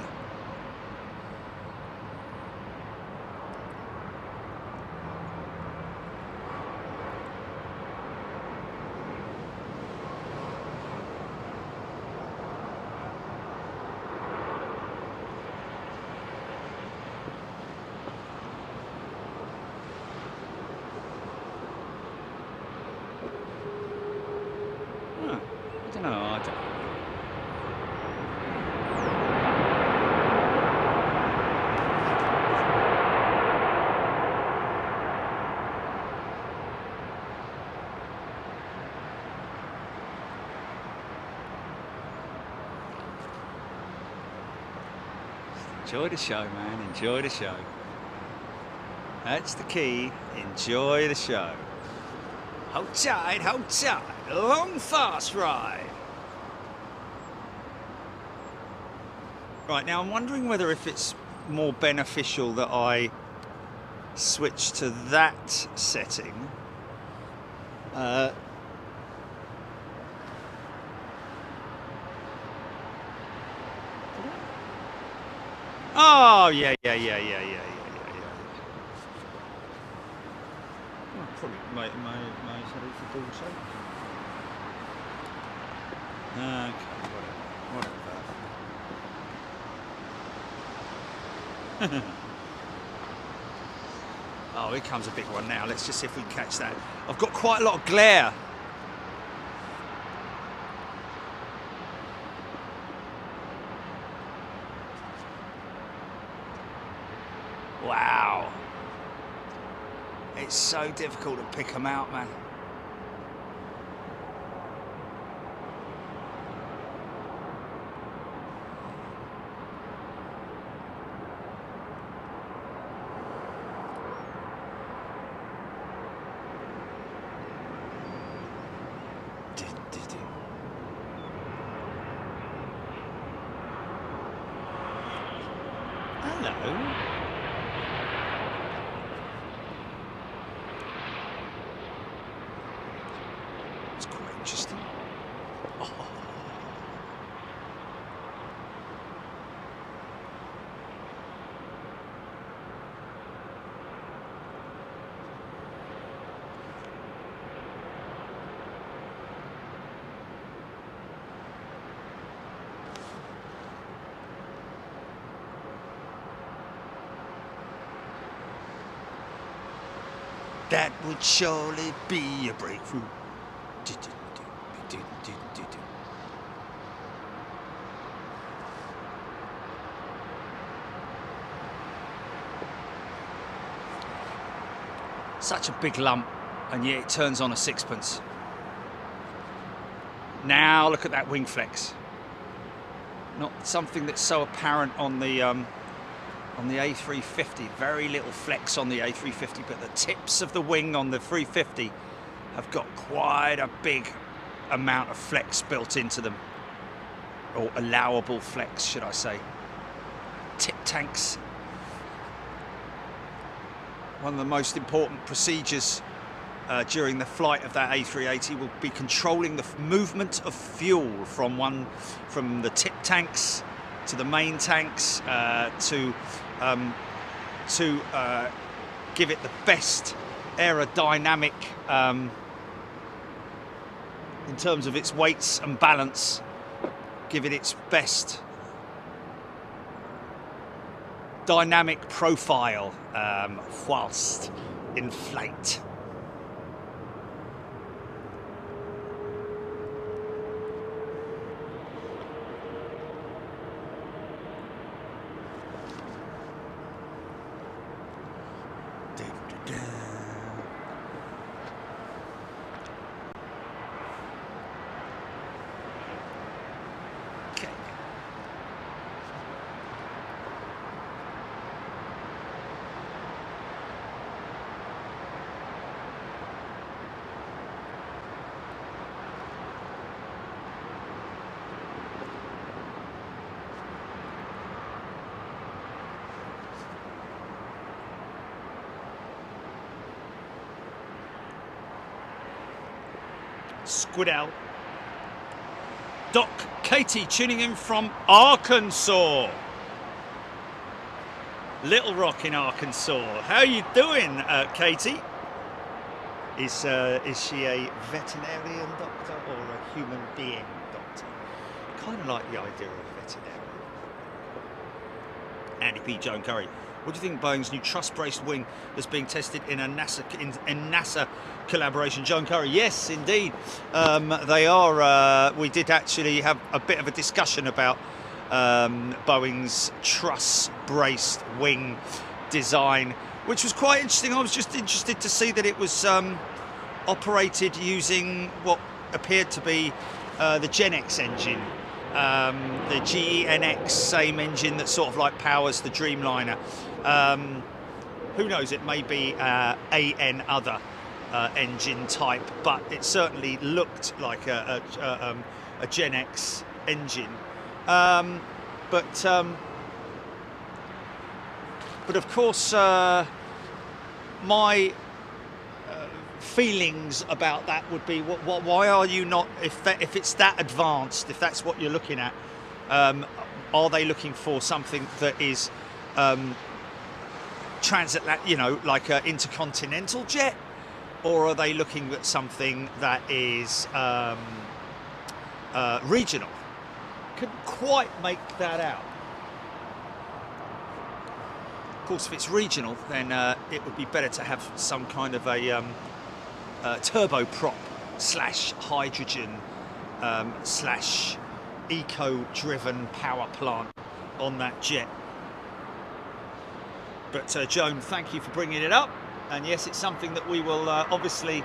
I don't know. Enjoy the show, man. Enjoy the show. That's the key. Enjoy the show. Hold tight, hold tight. Long, fast ride. Right, now I'm wondering whether if it's more beneficial that I switch to that setting. Oh, yeah. Oh, probably may set it for also. Okay, whatever. Oh, here comes a big one now. Let's just see if we can catch that. I've got quite a lot of glare. Wow. It's so difficult to pick them out, man. Hello. It's quite interesting. Oh. that would surely be a breakthrough. Such a big lump, and yet it turns on a sixpence. Now look at that wing flex. Not something that's so apparent on the A350. Very little flex on the A350, but the tips of the wing on the 350 have got quite a big amount of flex built into them, or allowable flex, should I say. Tip tanks. One of the most important procedures during the flight of that A380 will be controlling the movement of fuel from the tip tanks to the main tanks to give it the best aerodynamic in terms of its weights and balance, give it its best dynamic profile whilst in flight. Squidell. Doc Katie tuning in from Arkansas. Little Rock in Arkansas. How you doing, Katie? Is she a veterinarian doctor or a human being doctor? Kind of like the idea of veterinarian. Andy P. Joan Curry. What do you think Boeing's new truss-braced wing that's being tested in a NASA collaboration? Joan Curry, yes, indeed. They are. We did actually have a bit of a discussion about Boeing's truss-braced wing design, which was quite interesting. I was just interested to see that it was operated using what appeared to be the GEnx engine. The GEnx, same engine that sort of like powers the Dreamliner. Who knows, it may be AN other engine type, but it certainly looked like a GEnx engine. But of course, my feelings about that would be, why are you not, if it's that advanced, if that's what you're looking at, are they looking for something that is transatlantic, you know, like an intercontinental jet, or are they looking at something that is regional? Couldn't quite make that out. Of course, if it's regional, then it would be better to have some kind of a turboprop / hydrogen / eco-driven power plant on that jet. But Joan, thank you for bringing it up, and yes, it's something that we will obviously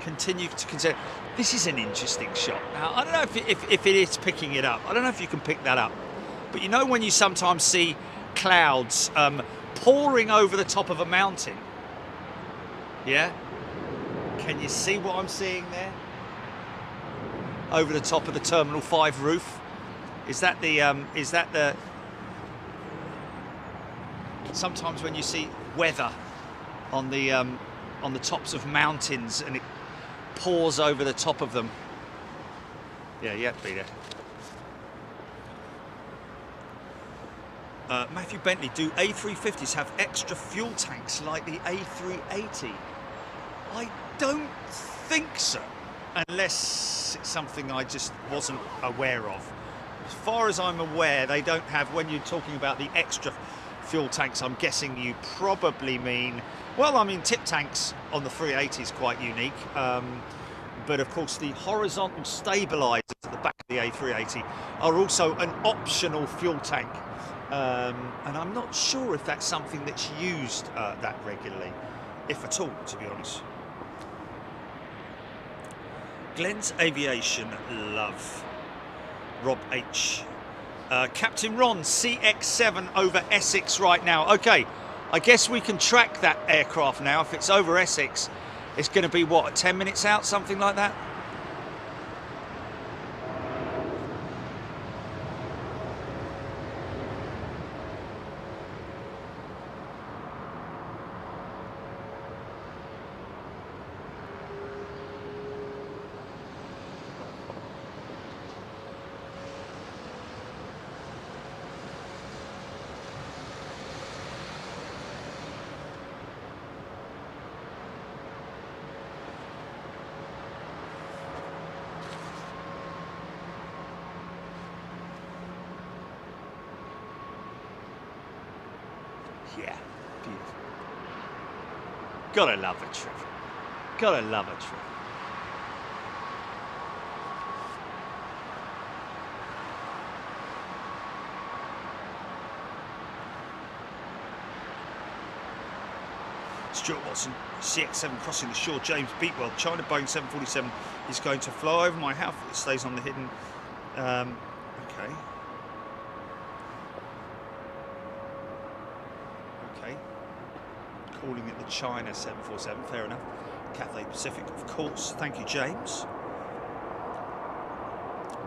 continue to consider. This is an interesting shot. Now, I don't know if it is picking it up. I don't know if you can pick that up, but you know when you sometimes see clouds pouring over the top of a mountain, yeah? Can you see what I'm seeing there? Over the top of the Terminal 5 roof. Is that the sometimes when you see weather on the tops of mountains and it pours over the top of them. Yeah, you have to be there. Matthew Bentley, do A350s have extra fuel tanks like the A380? I don't think so, unless it's something I just wasn't aware of. As far as I'm aware, they don't have, when you're talking about the extra fuel tanks, I'm guessing you probably mean, well, I mean, tip tanks on the 380 is quite unique. But of course, the horizontal stabilizers at the back of the A380 are also an optional fuel tank. And I'm not sure if that's something that's used that regularly, if at all, to be honest. Glenn's Aviation Love. Rob H. Captain Ron, CX7 over Essex right now. Okay, I guess we can track that aircraft now. If it's over Essex, it's going to be, what, 10 minutes out, something like that? Yeah, beautiful. Gotta love a trip. Gotta love a trip. Stuart Watson, CX7 crossing the shore. James Beatwell, China Boeing 747 is going to fly over my house. It stays on the hidden. Okay. Calling it the China 747, fair enough. Cathay Pacific, of course. Thank you, James.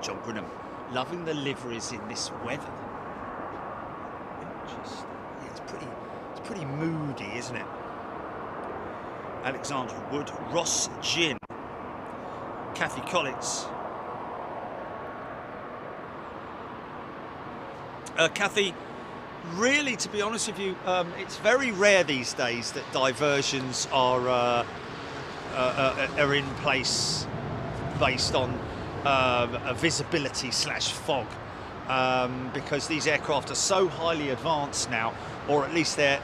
John Grinham, loving the liveries in this weather. Interesting. Yeah, it's pretty moody, isn't it? Alexandra Wood, Ross Gin, Kathy Collins. Kathy, really, to be honest with you, it's very rare these days that diversions are in place based on a visibility / fog, because these aircraft are so highly advanced now, or at least they're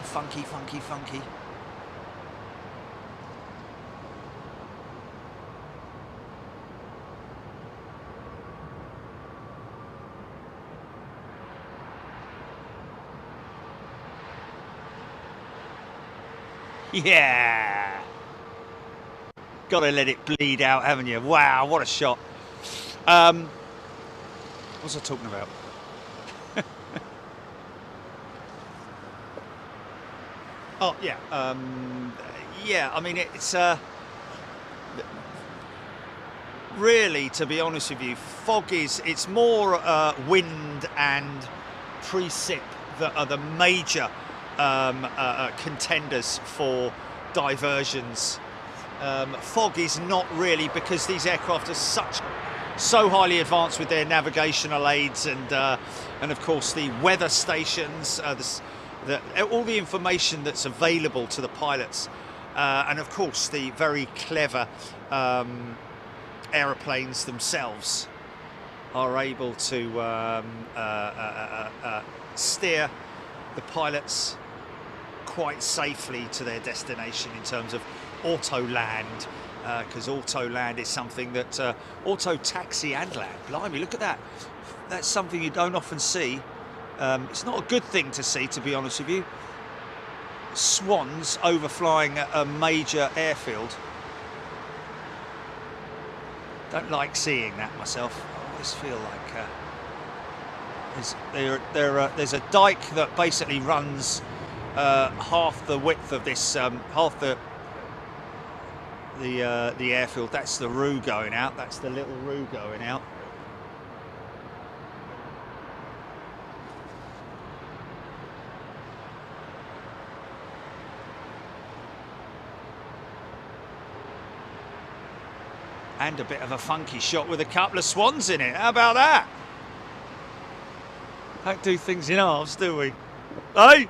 funky. Yeah, gotta let it bleed out, haven't you? Wow, what a shot. What was I talking about? Oh yeah, yeah, I mean, it's really, to be honest with you, fog it's more wind and precip that are the major contenders for diversions. Fog is not really, because these aircraft are so highly advanced with their navigational aids and of course the weather stations, all the information that's available to the pilots, and of course the very clever aeroplanes themselves are able to steer the pilots quite safely to their destination in terms of auto land, because auto land is something that auto taxi and land. Blimey, look at that. That's something you don't often see. It's not a good thing to see, to be honest with you. Swans overflying a major airfield. Don't like seeing that myself. I always feel like there's a dike that basically runs half the width of this, half the airfield. That's the roo going out. That's the little roo going out. And a bit of a funky shot with a couple of swans in it. How about that? Don't do things in halves, do we? Hey?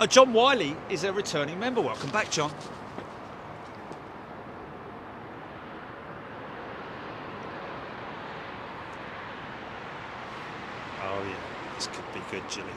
John Wiley is a returning member. Welcome back, John. This could be good, Gilly.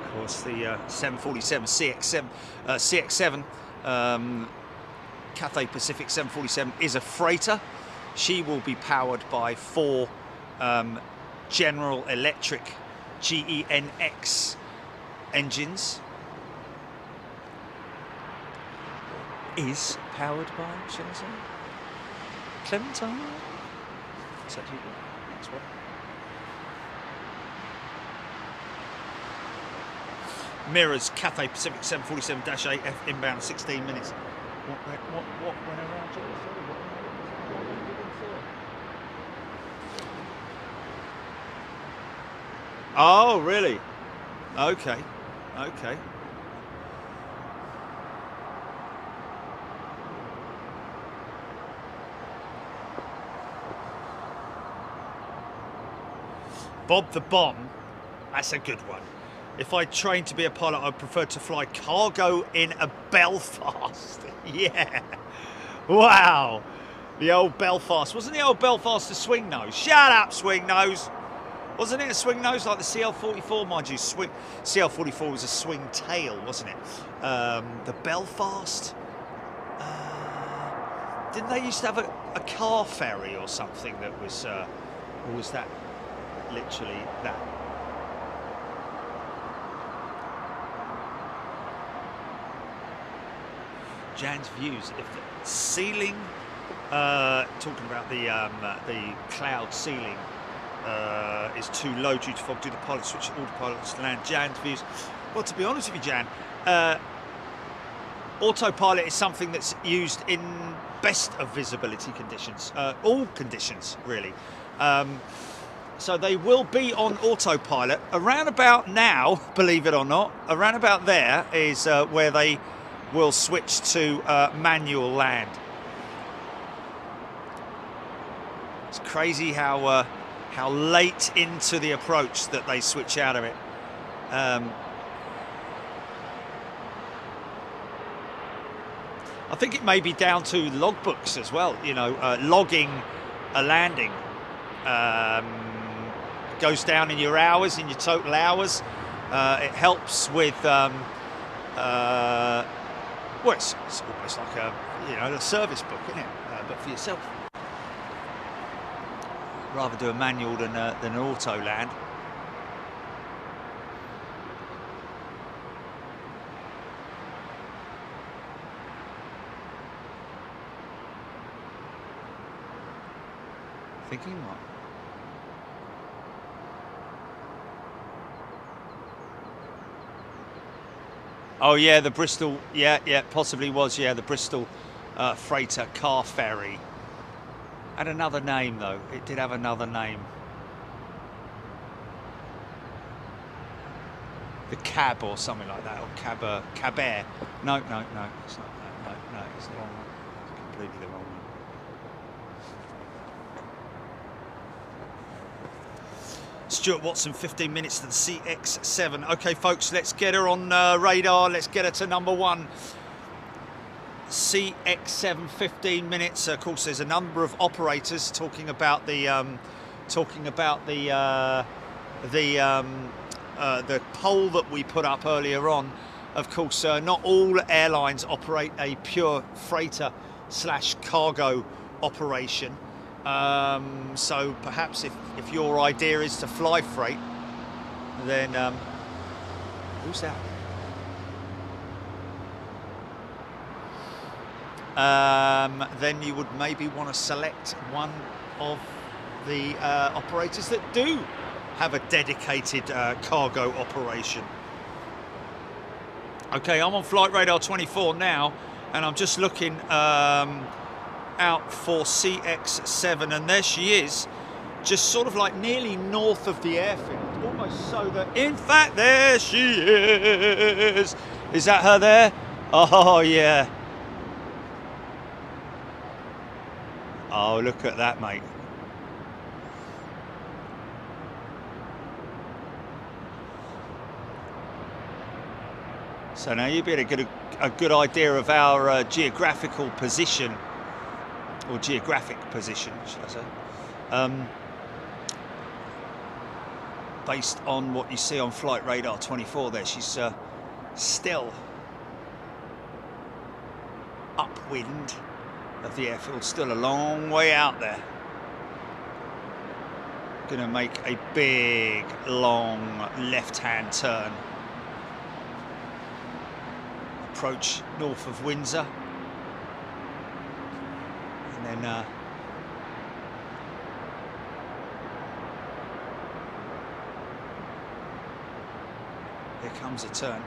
Of course, the 747 CX7 Cathay Pacific 747 is a freighter. She will be powered by 4 General Electric GEnx engines. Is powered by, shall I say, Clementine? Is that you? That's what. Mirrors Cathay Pacific 747-8F inbound 16 minutes. What went around you? Oh, really? Okay. Okay. Bob the Bomb. That's a good one. If I trained to be a pilot, I'd prefer to fly cargo in a Belfast. Yeah. Wow. The old Belfast. Wasn't the old Belfast a swing nose? Shut up, swing nose. Wasn't it a swing nose like the CL44? Mind you, CL44 was a swing tail, wasn't it? The Belfast. Didn't they used to have a car ferry or something that was, or was that literally that? Jan's views. If the ceiling, talking about the cloud ceiling, is too low due to fog, do the pilots switch autopilot to land? Jan's views. Well, to be honest with you, Jan, autopilot is something that's used in best of visibility conditions, all conditions really. So they will be on autopilot around about now, believe it or not. Around about there is where they will switch to manual land. It's crazy how late into the approach that they switch out of it. I think it may be down to logbooks as well. You know, logging a landing goes down in your hours, in your total hours. It helps with well, it's almost like a service book, isn't it? But for yourself. Rather do a manual than an auto land. Thinking what? Oh yeah, the Bristol, yeah, possibly was, yeah, the Bristol freighter car ferry. Had another name though, it did have another name. The Cab or something like that, or Cabair. No, it's not that, no, it's the wrong one. It's completely the wrong one. Stuart Watson, 15 minutes to the CX7. Okay, folks, let's get her on radar. Let's get her to number 1. CX7, 15 minutes. Of course, there's a number of operators talking about the poll that we put up earlier on. Of course, not all airlines operate a pure freighter / cargo operation. So perhaps if your idea is to fly freight, then who's that? Then you would maybe want to select one of the operators that do have a dedicated cargo operation. Okay, I'm on Flight Radar 24 now, and I'm just looking out for CX7, and there she is, just sort of like nearly north of the airfield, almost so that, in fact, there she is. Is that her there? Oh yeah. Oh, look at that, mate. So now you better get a good idea of our geographical position, or geographic position, should I say, based on what you see on Flight Radar 24 there. She's still upwind of the airfield, still a long way out there. Gonna make a big, long left-hand turn. Approach north of Windsor, and then there comes a turn. I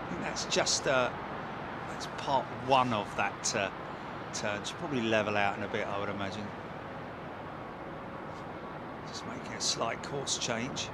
think that's just that's part one of that turn. Should probably level out in a bit, I would imagine. Just making a slight course change.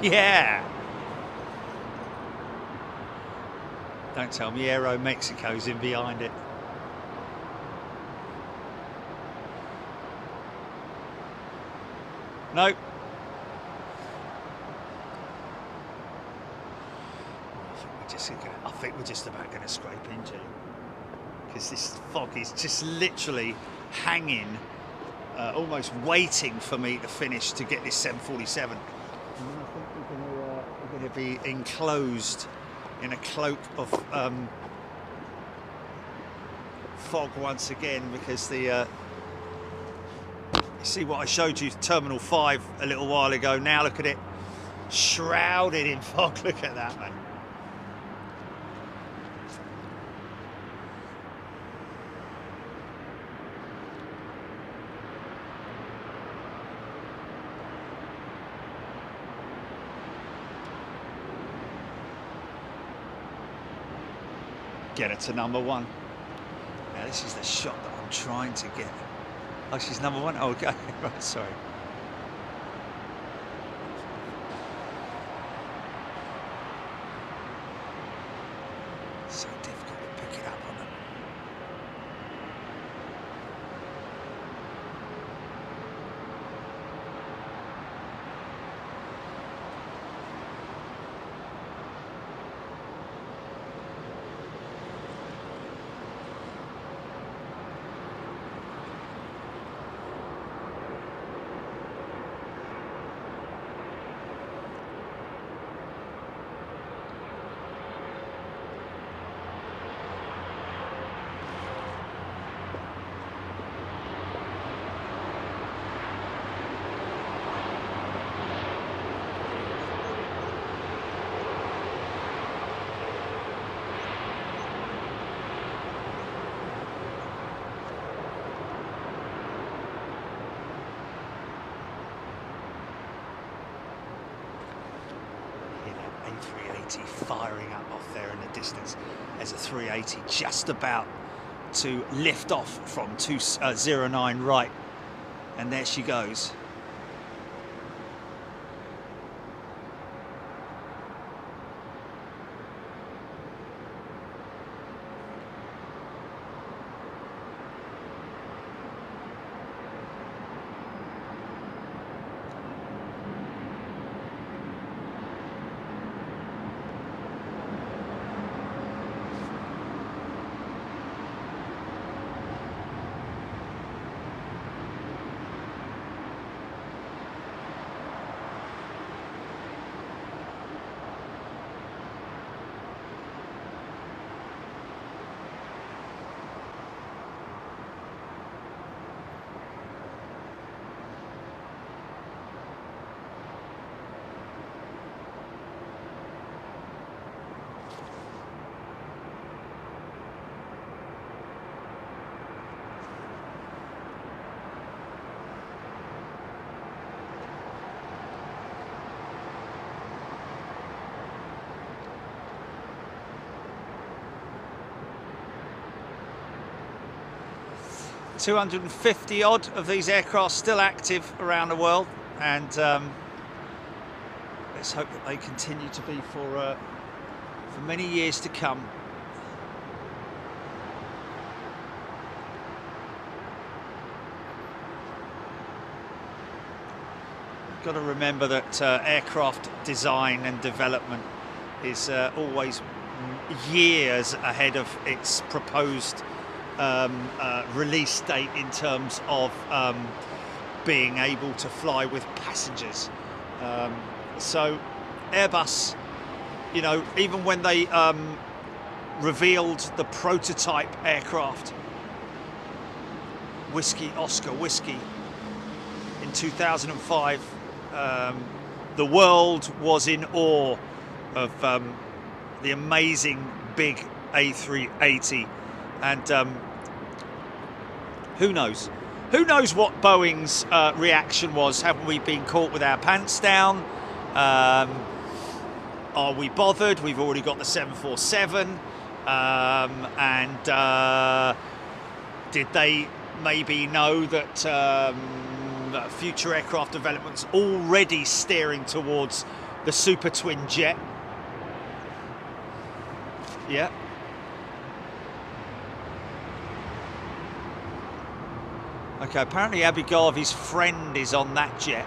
Yeah. Don't tell me Aero Mexico's in behind it. Nope. I think we're just about going to scrape into it, because this fog is just literally hanging, almost waiting for me to finish to get this 747. And then I think we're going to be enclosed in a cloak of fog once again, because the you see what I showed you, Terminal 5 a little while ago. Now look at it, shrouded in fog. Look at that, mate. Get her to number one. Now this is the shot that I'm trying to get. Oh, she's number one? Oh, okay, right, sorry. So difficult to pick it up on them. Firing up off there in the distance. There's a 380 just about to lift off from 209 right, and there she goes. 250 odd of these aircraft still active around the world, and let's hope that they continue to be for many years to come. You've got to remember that aircraft design and development is always years ahead of its proposed release date in terms of being able to fly with passengers. So Airbus, you know, even when they revealed the prototype aircraft, Whiskey Oscar Whiskey, in 2005, the world was in awe of the amazing big A380, and who knows what Boeing's reaction was. Haven't we been caught with our pants down? Are we bothered? We've already got the 747, and did they maybe know that future aircraft development's already steering towards the super twin jet? Yeah. Okay, apparently Abigavi's friend is on that jet.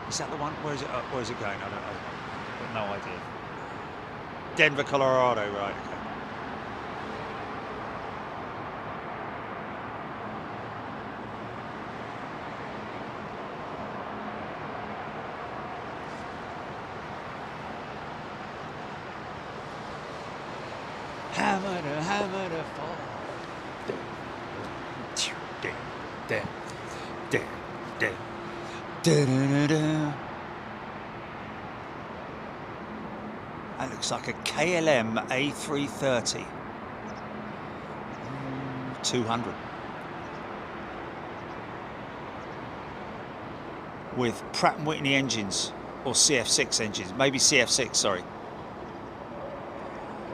Is that the one? Where is it going? I don't know. I've got no idea. Denver, Colorado, right, okay. Hammer to fall. That looks like a KLM A330 200 with Pratt & Whitney engines, or CF6 engines, maybe CF6, sorry.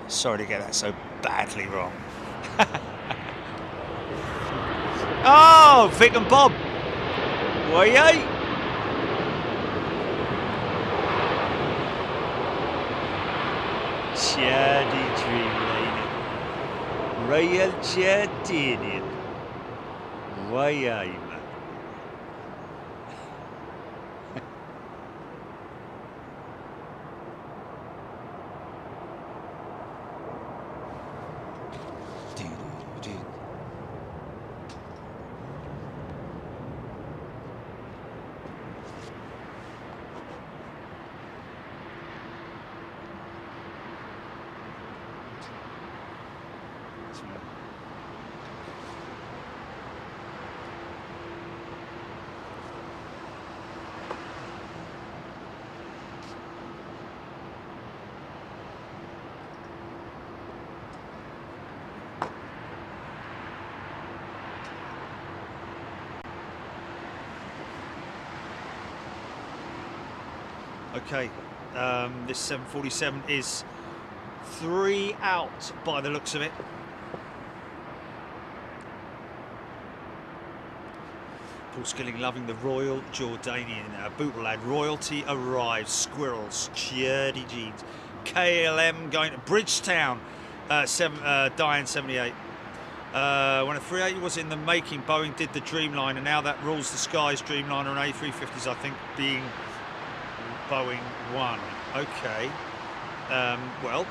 Sorry to get that so badly wrong. Oh, Vic and Bob. Way. Chaddy Dreamliner. Royal Chadinian. Way. Okay, this 747 is 3 out by the looks of it. Paul Skilling loving the Royal Jordanian. Bootle lad, royalty arrives. Squirrels, cheerdy jeans. KLM going to Bridgetown. Diane 78. When a 380 was in the making, Boeing did the Dreamliner. Now that rules the skies. Dreamliner and A350s, I think, being Boeing 1. Okay. Well,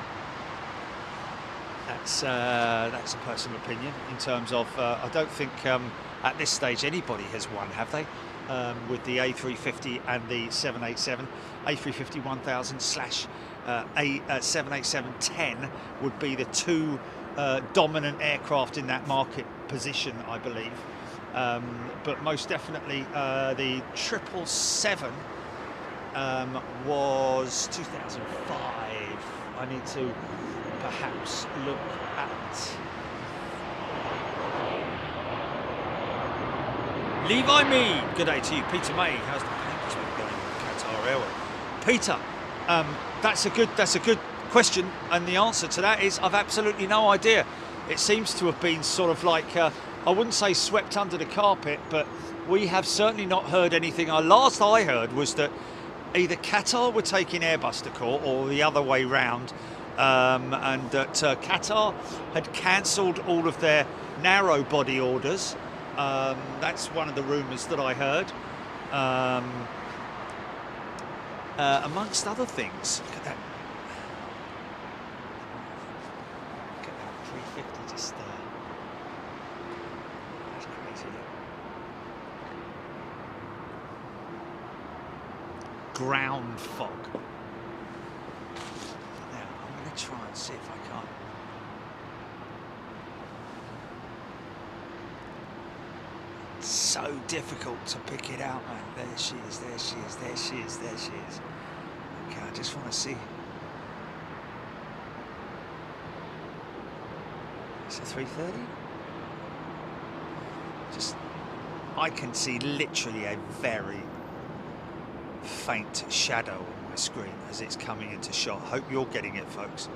that's a personal opinion in terms of I don't think at this stage anybody has won, have they? With the A350 and the 787. A350 1000 slash A787-10 would be the two dominant aircraft in that market position, I believe. But most definitely the 777 was 2005. I need to perhaps look at Levi Mead. Good day to you, Peter May. How's the package been going with Qatar Airways? Peter, that's a good question, and the answer to that is I've absolutely no idea. It seems to have been sort of like I wouldn't say swept under the carpet, but we have certainly not heard anything. Last I heard was that either Qatar were taking Airbus to court or the other way round, and that Qatar had cancelled all of their narrow body orders. That's one of the rumours that I heard, amongst other things. Look at that. Look at that 350 just there. That's crazy, look. Ground fog. Now, I'm going to try and see if I can't. It's so difficult to pick it out, man. There she is, there she is, there she is, there she is. Okay, I just want to see. It's a 330. Just, I can see literally a very faint shadow on my screen as it's coming into shot. Hope you're getting it, folks,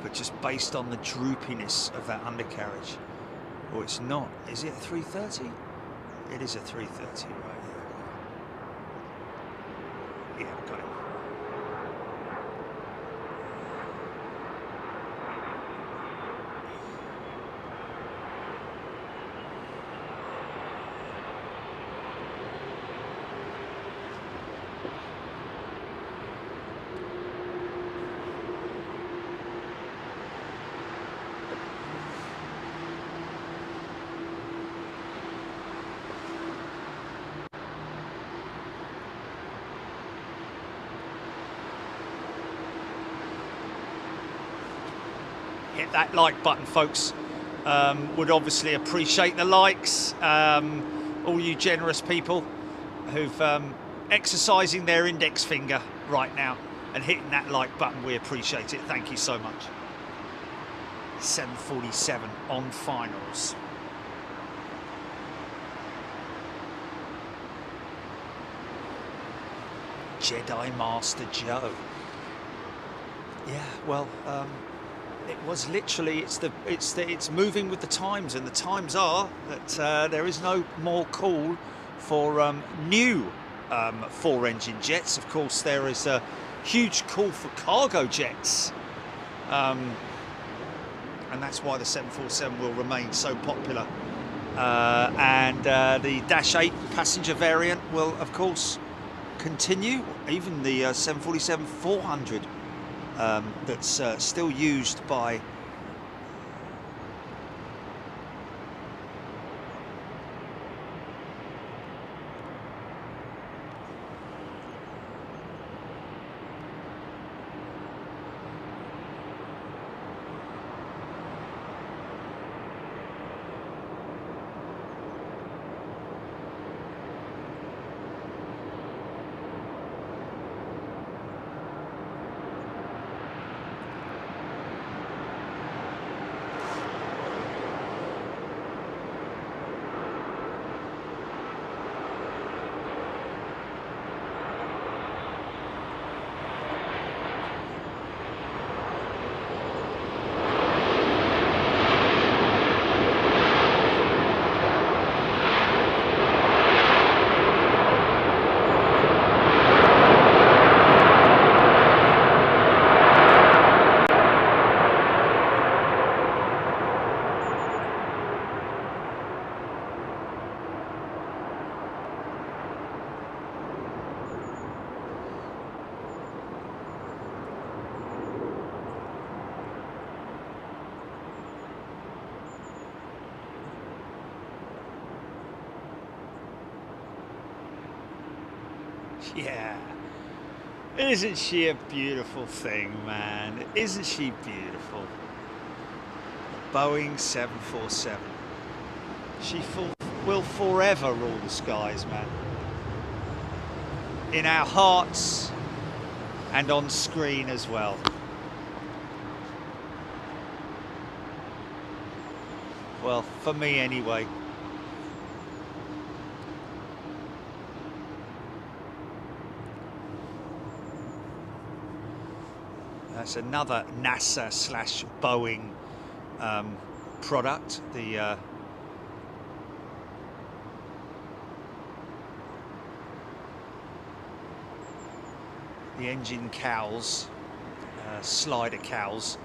but just based on the droopiness of that undercarriage. Oh, it's not. Is it a 330? It is a 330 right here. Yeah, got it. Hit that like button, folks. Would obviously appreciate the likes. All you generous people who've exercising their index finger right now and hitting that like button, we appreciate it. Thank you so much. 747 on finals. Jedi Master Joe. Yeah, well, it was literally, it's moving with the times, and the times are that there is no more call for new four-engine jets. Of course, there is a huge call for cargo jets, and that's why the 747 will remain so popular. And the Dash 8 passenger variant will, of course, continue. Even the 747-400. That's still used by yeah. Isn't she a beautiful thing, man? Isn't she beautiful? Boeing 747. She will forever rule the skies, man. In our hearts and on screen as well. Well, for me anyway. That's another NASA/Boeing product, the the engine cowls, slider cowls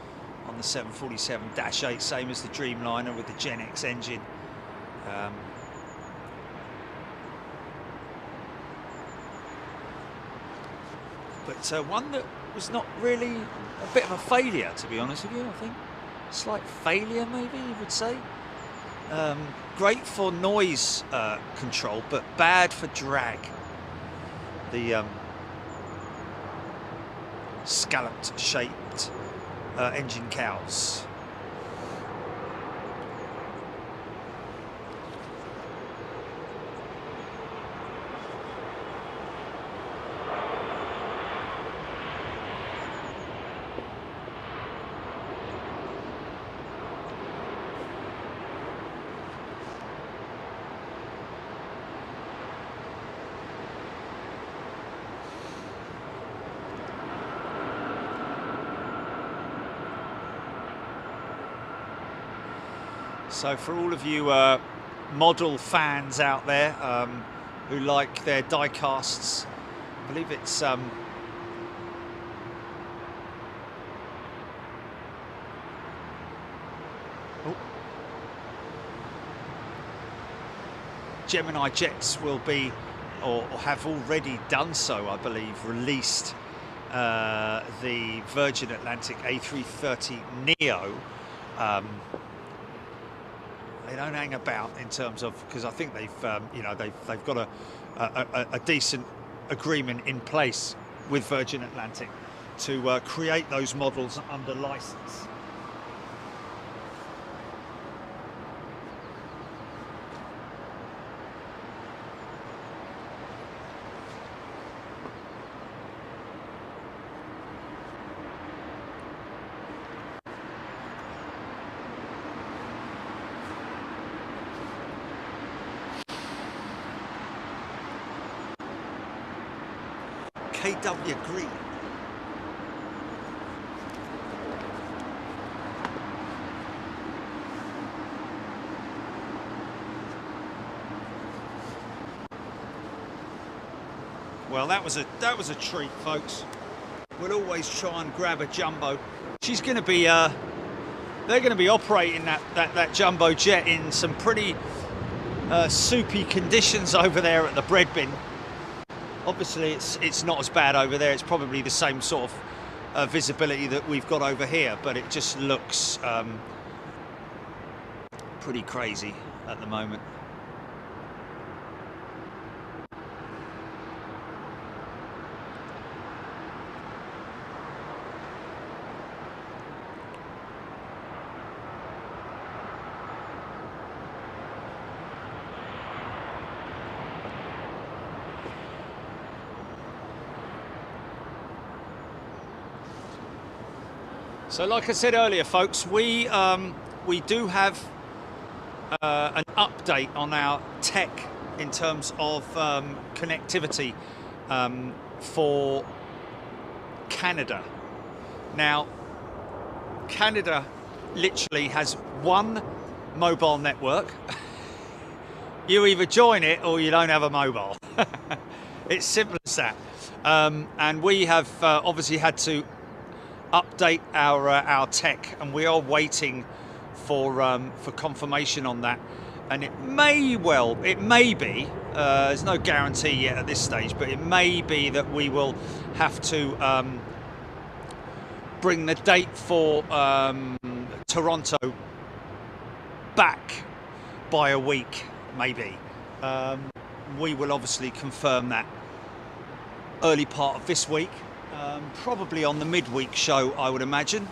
on the 747-8, same as the Dreamliner with the Gen X engine. But one that was not really a bit of a failure, to be honest with you, I think. Slight failure, maybe you would say. Great for noise control, but bad for drag. The scalloped shaped engine cowls. So for all of you model fans out there who like their die casts, I believe it's Gemini jets will be, or have already done so, I believe, released the Virgin Atlantic A330neo. They don't hang about in terms of, because I think they've you know, they've got a decent agreement in place with Virgin Atlantic to create those models under license. KW Green. Well, that was a treat, folks. We'll always try and grab a jumbo. She's going to be they're going to be operating that jumbo jet in some pretty soupy conditions over there at the bread bin. Obviously, it's not as bad over there. It's probably the same sort of visibility that we've got over here, but it just looks pretty crazy at the moment. So like I said earlier, folks, we do have an update on our tech in terms of connectivity for Canada. Now, Canada literally has one mobile network. You either join it or you don't have a mobile. It's simple as that. And we have obviously had to update our tech, and we are waiting for confirmation on that. And it may be, there's no guarantee yet at this stage, but it may be that we will have to bring the date for Toronto back by a week, maybe. We will obviously confirm that early part of this week. Probably on the midweek show, I would imagine,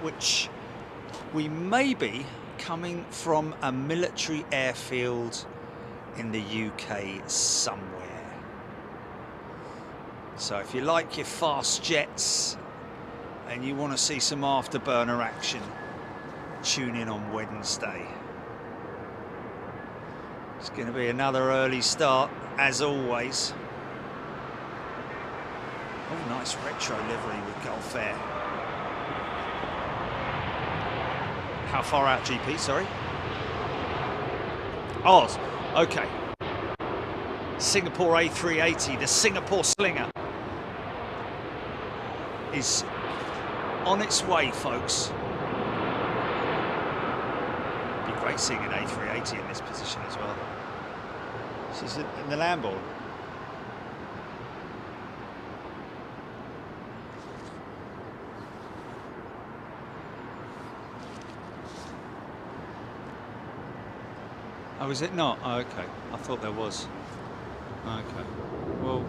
which we may be coming from a military airfield in the UK somewhere. So if you like your fast jets and you want to see some afterburner action, tune in on Wednesday. It's going to be another early start, as always. Oh, nice retro livery with Gulf Air. How far out, GP? Sorry. Oz. Okay. Singapore A380, the Singapore Slinger. is on its way, folks. It'd be great seeing an A380 in this position as well. She's in the Lamborghini. Oh, is it not? Oh, okay. I thought there was. Okay. Well.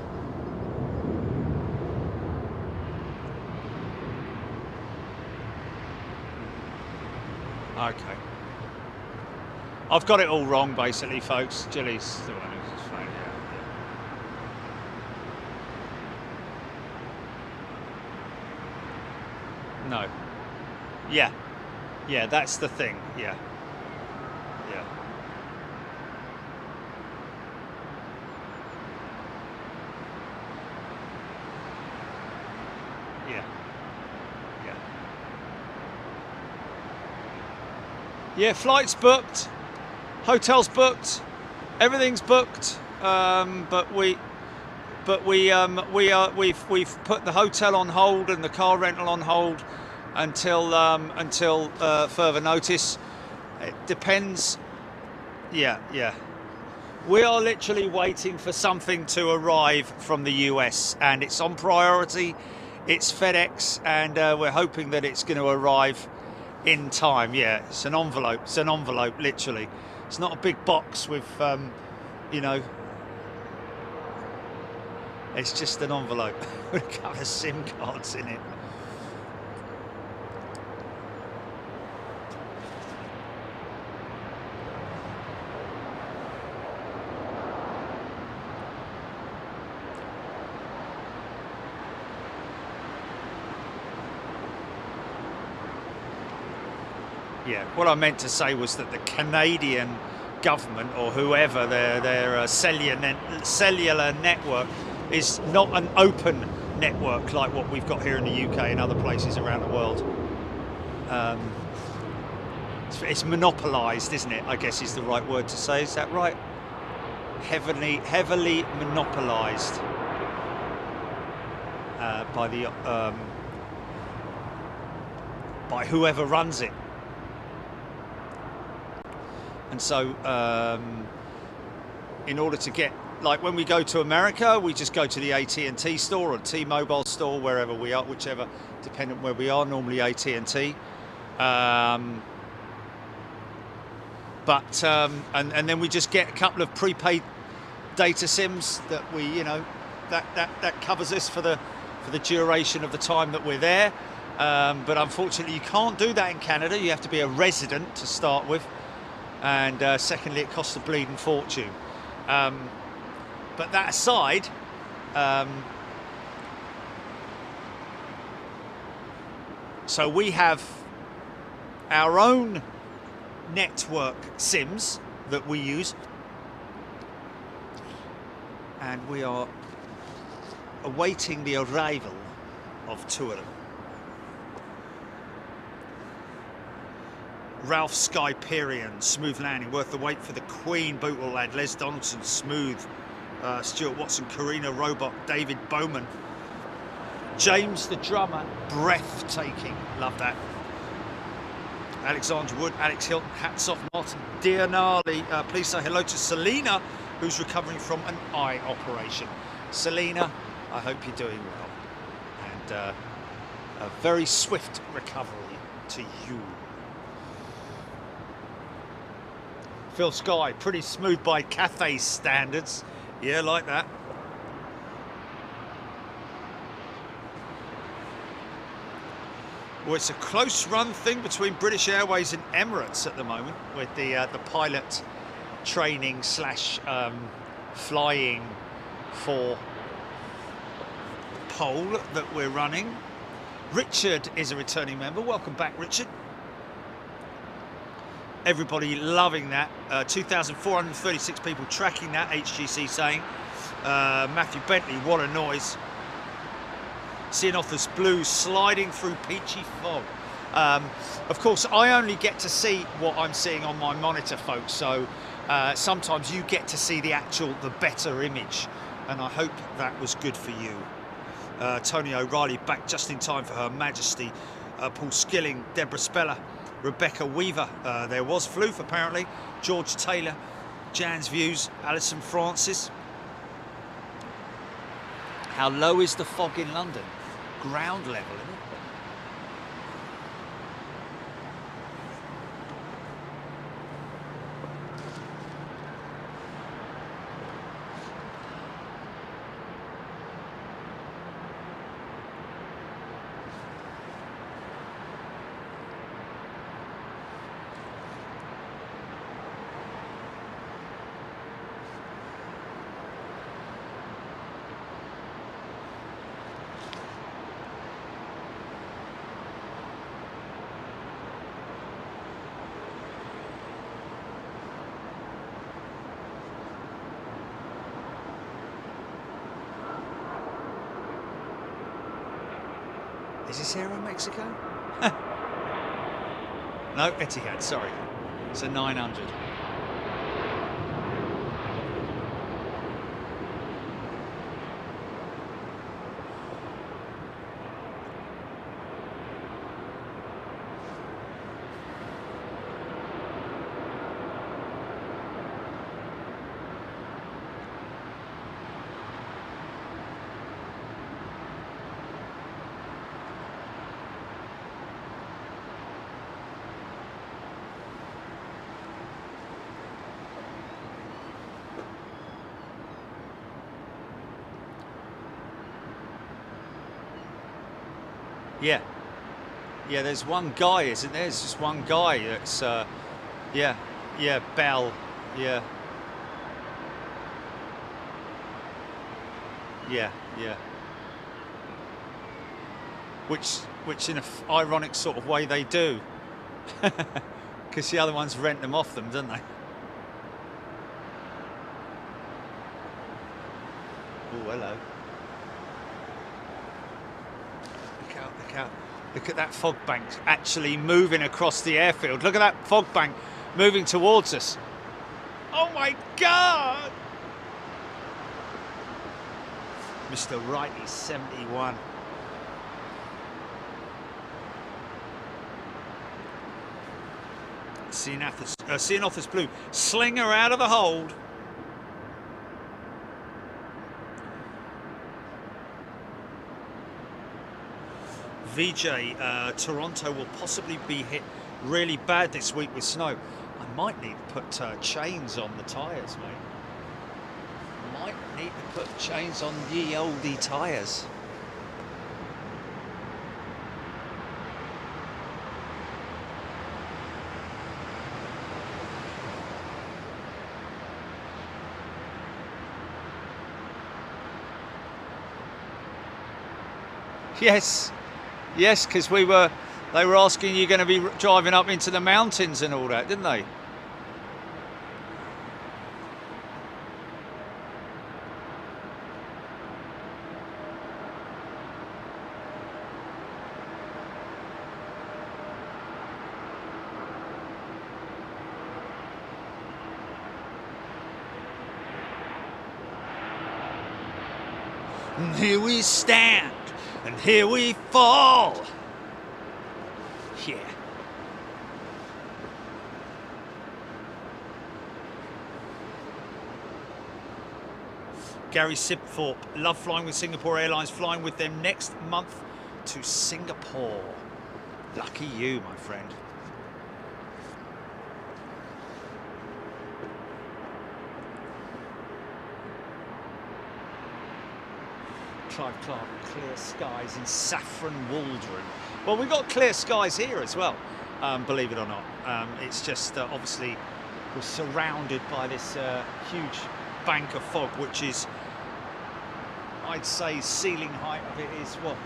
Okay. I've got it all wrong, basically, folks. Jilly's the one who's fine. Yeah. No. Yeah. Yeah, that's the thing. Yeah. Yeah. Yeah. Yeah. Yeah, flights booked, hotels booked, everything's booked. But we've put the hotel on hold and the car rental on hold until further notice. It depends. Yeah, yeah. We are literally waiting for something to arrive from the US, and it's on priority. It's FedEx, and we're hoping that it's going to arrive in time. Yeah, it's an envelope. It's an envelope, literally. It's not a big box with, you know. It's just an envelope with a couple of SIM cards in it. Yeah, what I meant to say was that the Canadian government, or whoever, their cellular network is not an open network like what we've got here in the UK and other places around the world. It's monopolised, isn't it? I guess is the right word to say. Is that right? Heavily monopolised by whoever runs it. And so in order to get, like when we go to America, we just go to the AT&T store or T-Mobile store, wherever we are, whichever, dependent where we are, normally AT&T. And then we just get a couple of prepaid data SIMs that we, you know, that covers us for the duration of the time that we're there. But unfortunately, you can't do that in Canada. You have to be a resident to start with. And secondly, it costs a bleeding fortune. But that aside, so we have our own network SIMs that we use, and we are awaiting the arrival of two of them. Ralph Skyperian, smooth landing, worth the wait for the Queen, Bootle lad, Les Donaldson, smooth, Stuart Watson, Karina Robot, David Bowman, James the drummer, breathtaking, love that. Alexandra Wood, Alex Hilton, hats off, Martin Dianali, please say hello to Selena, who's recovering from an eye operation. Selena, I hope you're doing well, and a very swift recovery to you. Phil Sky, pretty smooth by Cathay standards. Yeah, like that. Well, it's a close run thing between British Airways and Emirates at the moment, with the pilot training slash flying for poll that we're running. Richard is a returning member. Welcome back, Richard. Everybody loving that. 2,436 people tracking that, HGC saying. Matthew Bentley, what a noise. Seeing off this blue sliding through peachy fog. Of course, I only get to see what I'm seeing on my monitor, folks. So sometimes you get to see the better image. And I hope that was good for you. Tony O'Reilly back just in time for Her Majesty. Paul Skilling, Deborah Speller, Rebecca Weaver. There was Floof apparently. George Taylor, Jan's Views, Alison Francis. How low is the fog in London? Ground level, isn't it? Is this Aero Mexico? No, Etihad, sorry. It's a 900. Yeah, yeah. There's one guy, isn't there? There's just one guy that's, yeah, Bell, yeah, yeah. Which in an ironic sort of way they do, because the other ones rent them off them, don't they? Oh, hello. Look at that fog bank actually moving across the airfield. Look at that fog bank moving towards us. Oh my God! Mr. Wright is 71. Seeing Office Blue. Slinger out of the hold. VJ, Toronto will possibly be hit really bad this week with snow. I might need to put chains on the tyres, mate. Might need to put chains on ye oldie tyres. Yes, because they were asking you going to be driving up into the mountains and all that, didn't they? And here we stand. And here we fall. Yeah. Gary Sibthorpe, love flying with Singapore Airlines, flying with them next month to Singapore. Lucky you, my friend. Clive Clark, clear skies in Saffron Waldron. Well, we've got clear skies here as well, believe it or not. It's just obviously we're surrounded by this huge bank of fog, which is, I'd say, ceiling height of it is what?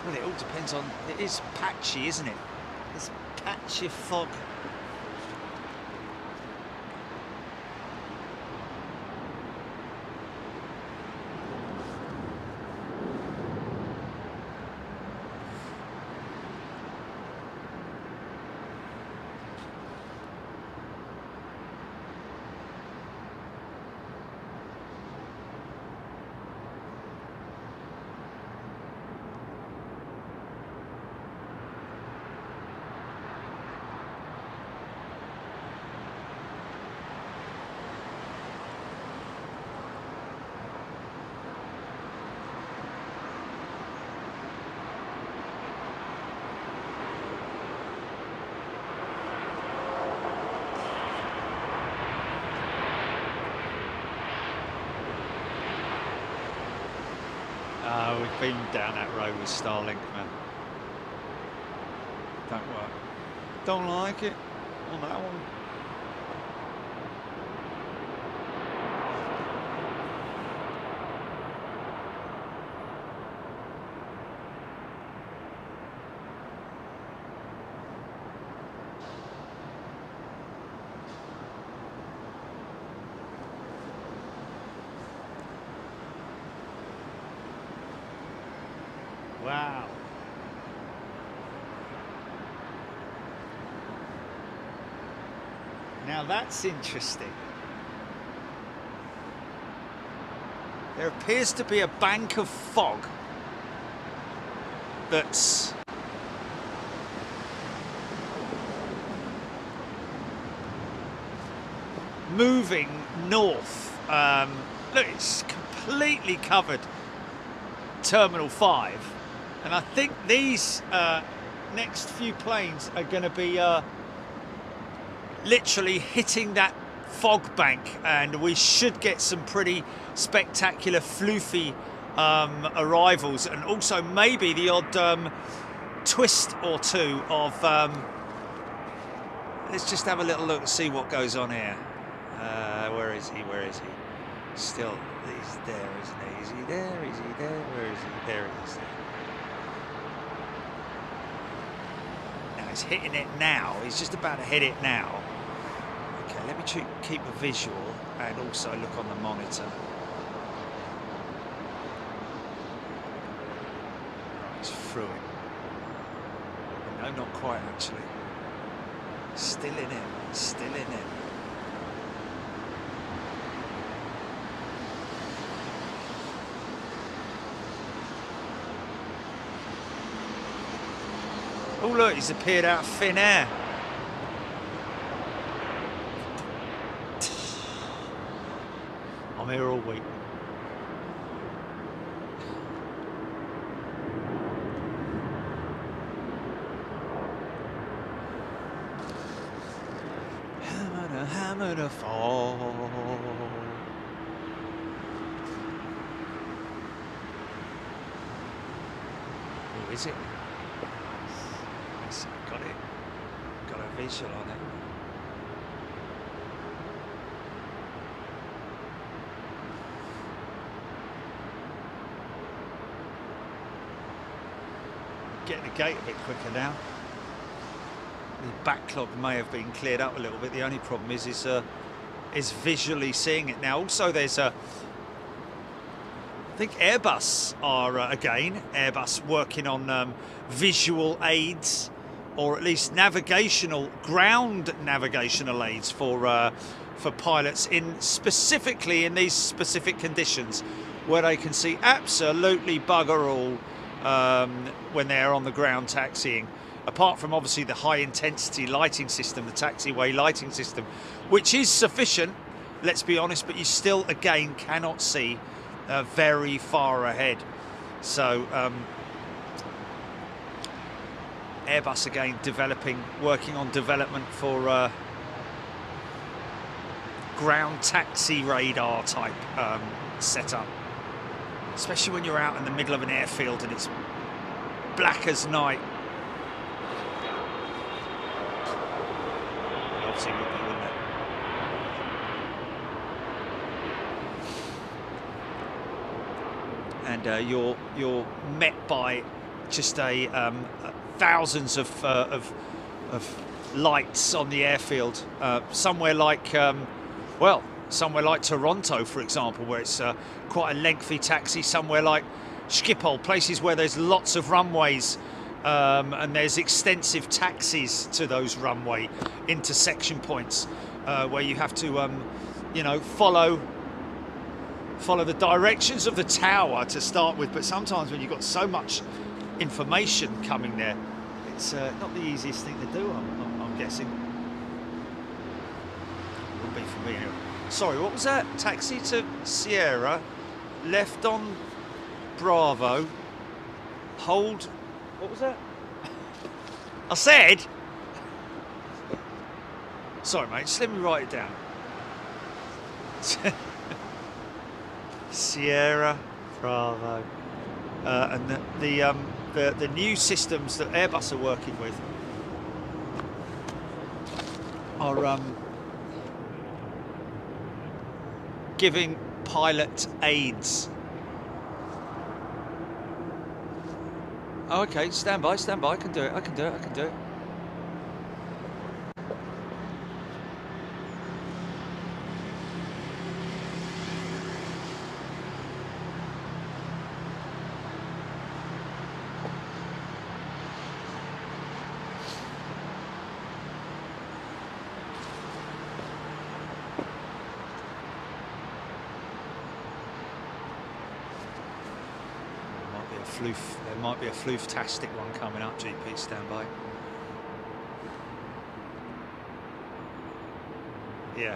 Well, it all depends on, it is patchy, isn't it? It's patchy fog. feeling down that road with Starlink, man. Don't work. Don't like it on that one. Wow. Now that's interesting. There appears to be a bank of fog that's moving north. Look, it's completely covered Terminal 5. And I think these next few planes are going to be literally hitting that fog bank, and we should get some pretty spectacular floofy arrivals, and also maybe the odd twist or two of... let's just have a little look and see what goes on here. Where is he? Where is he? Still, he's there, isn't he? Is he there? Is he there? Where is he? There he is. He's hitting it now. He's just about to hit it now. Okay, let me keep a visual and also look on the monitor. It's through it. No, not quite actually. Still in it. Still in it. Oh look, he's appeared out of thin air. I'm here all week. Hammer, hammer to fall. Who is it? Got a visual on it. Getting the gate a bit quicker now. The backlog may have been cleared up a little bit. The only problem is visually seeing it now. Also, there's I think Airbus are again Airbus working on visual aids, or at least ground navigational aids for pilots specifically in these specific conditions where they can see absolutely bugger all when they're on the ground taxiing. Apart from obviously the high intensity lighting system, the taxiway lighting system, which is sufficient, let's be honest, but you still again cannot see very far ahead. So Airbus again working on development for ground taxi radar type setup, especially when you're out in the middle of an airfield and it's black as night. Obviously would be, wouldn't it? And you're met by just thousands of lights on the airfield. Somewhere like Toronto, for example, where it's quite a lengthy taxi. Somewhere like Schiphol, places where there's lots of runways and there's extensive taxis to those runway intersection points where you have to, follow the directions of the tower to start with. But sometimes when you've got so much information coming there, it's not the easiest thing to do, I'm guessing. It would be for me anyway. Sorry, what was that? Taxi to Sierra, left on Bravo, hold, what was that? I said, sorry mate, just let me write it down. Sierra, Bravo, and the new systems that Airbus are working with are giving pilot aids. Oh, okay, stand by, I can do it, I can do it, I can do it. There might be a floof-tastic one coming up, GP, stand by. Yeah.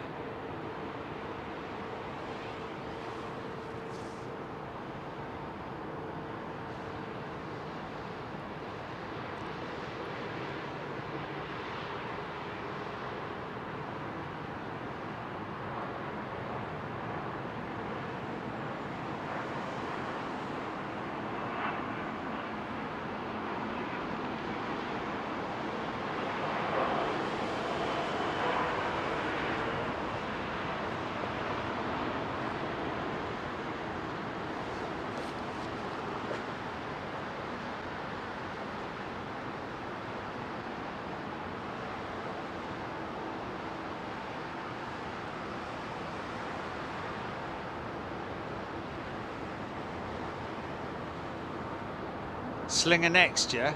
Slinger next, yeah?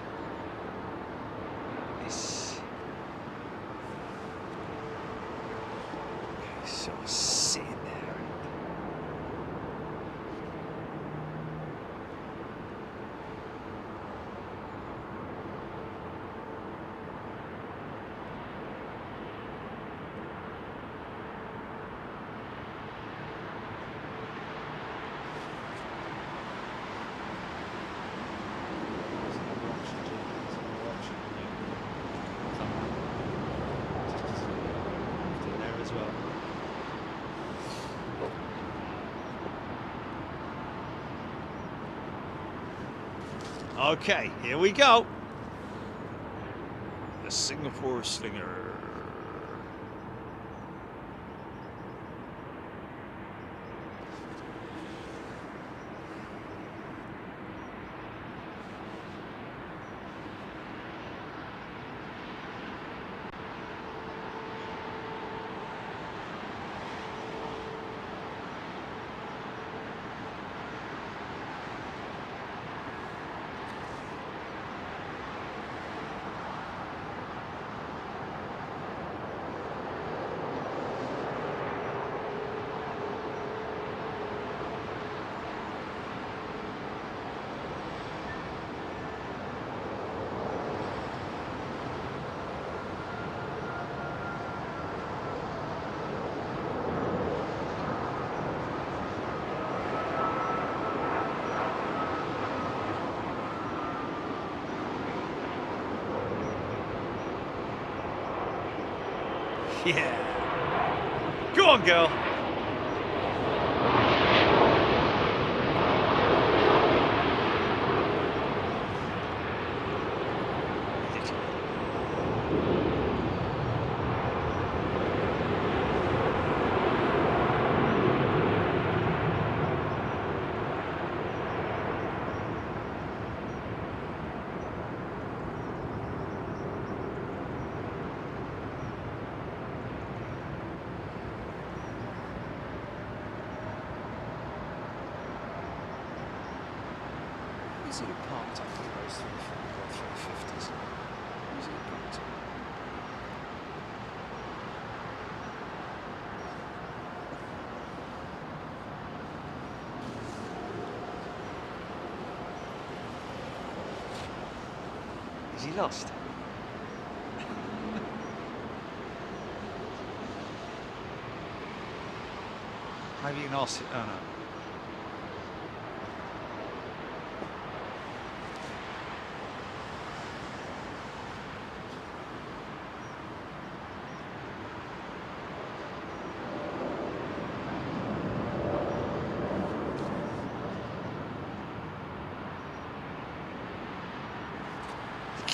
It's sort of sitting there. Okay, here we go. The Singapore Slinger. Yeah. Go on, girl. Is he parked up on those 350s? Is he parked up? Is he lost? Maybe you can ask it. Oh no.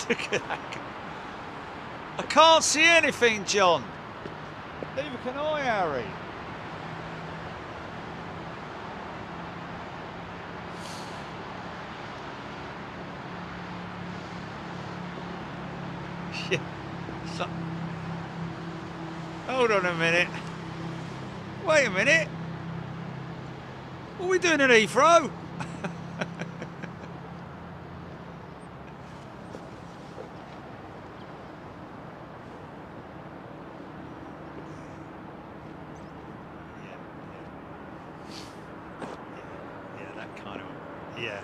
Look at that. I can't see anything, John. Neither can I, Harry. Yeah. So, hold on a minute. Wait a minute. What are we doing at Heathrow? Yeah, that kind of, yeah.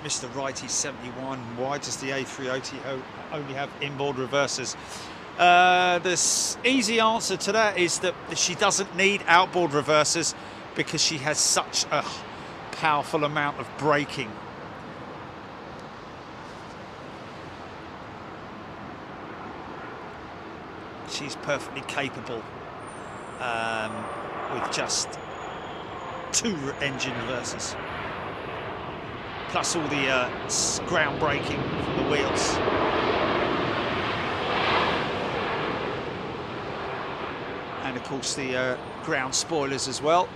Mr. Righty 71, why does the A380 only have inboard reversers? The easy answer to that is that she doesn't need outboard reversers because she has such a powerful amount of braking. She's perfectly capable with just 2 engine reversers. Plus all the ground braking from the wheels. And of course the ground spoilers as well.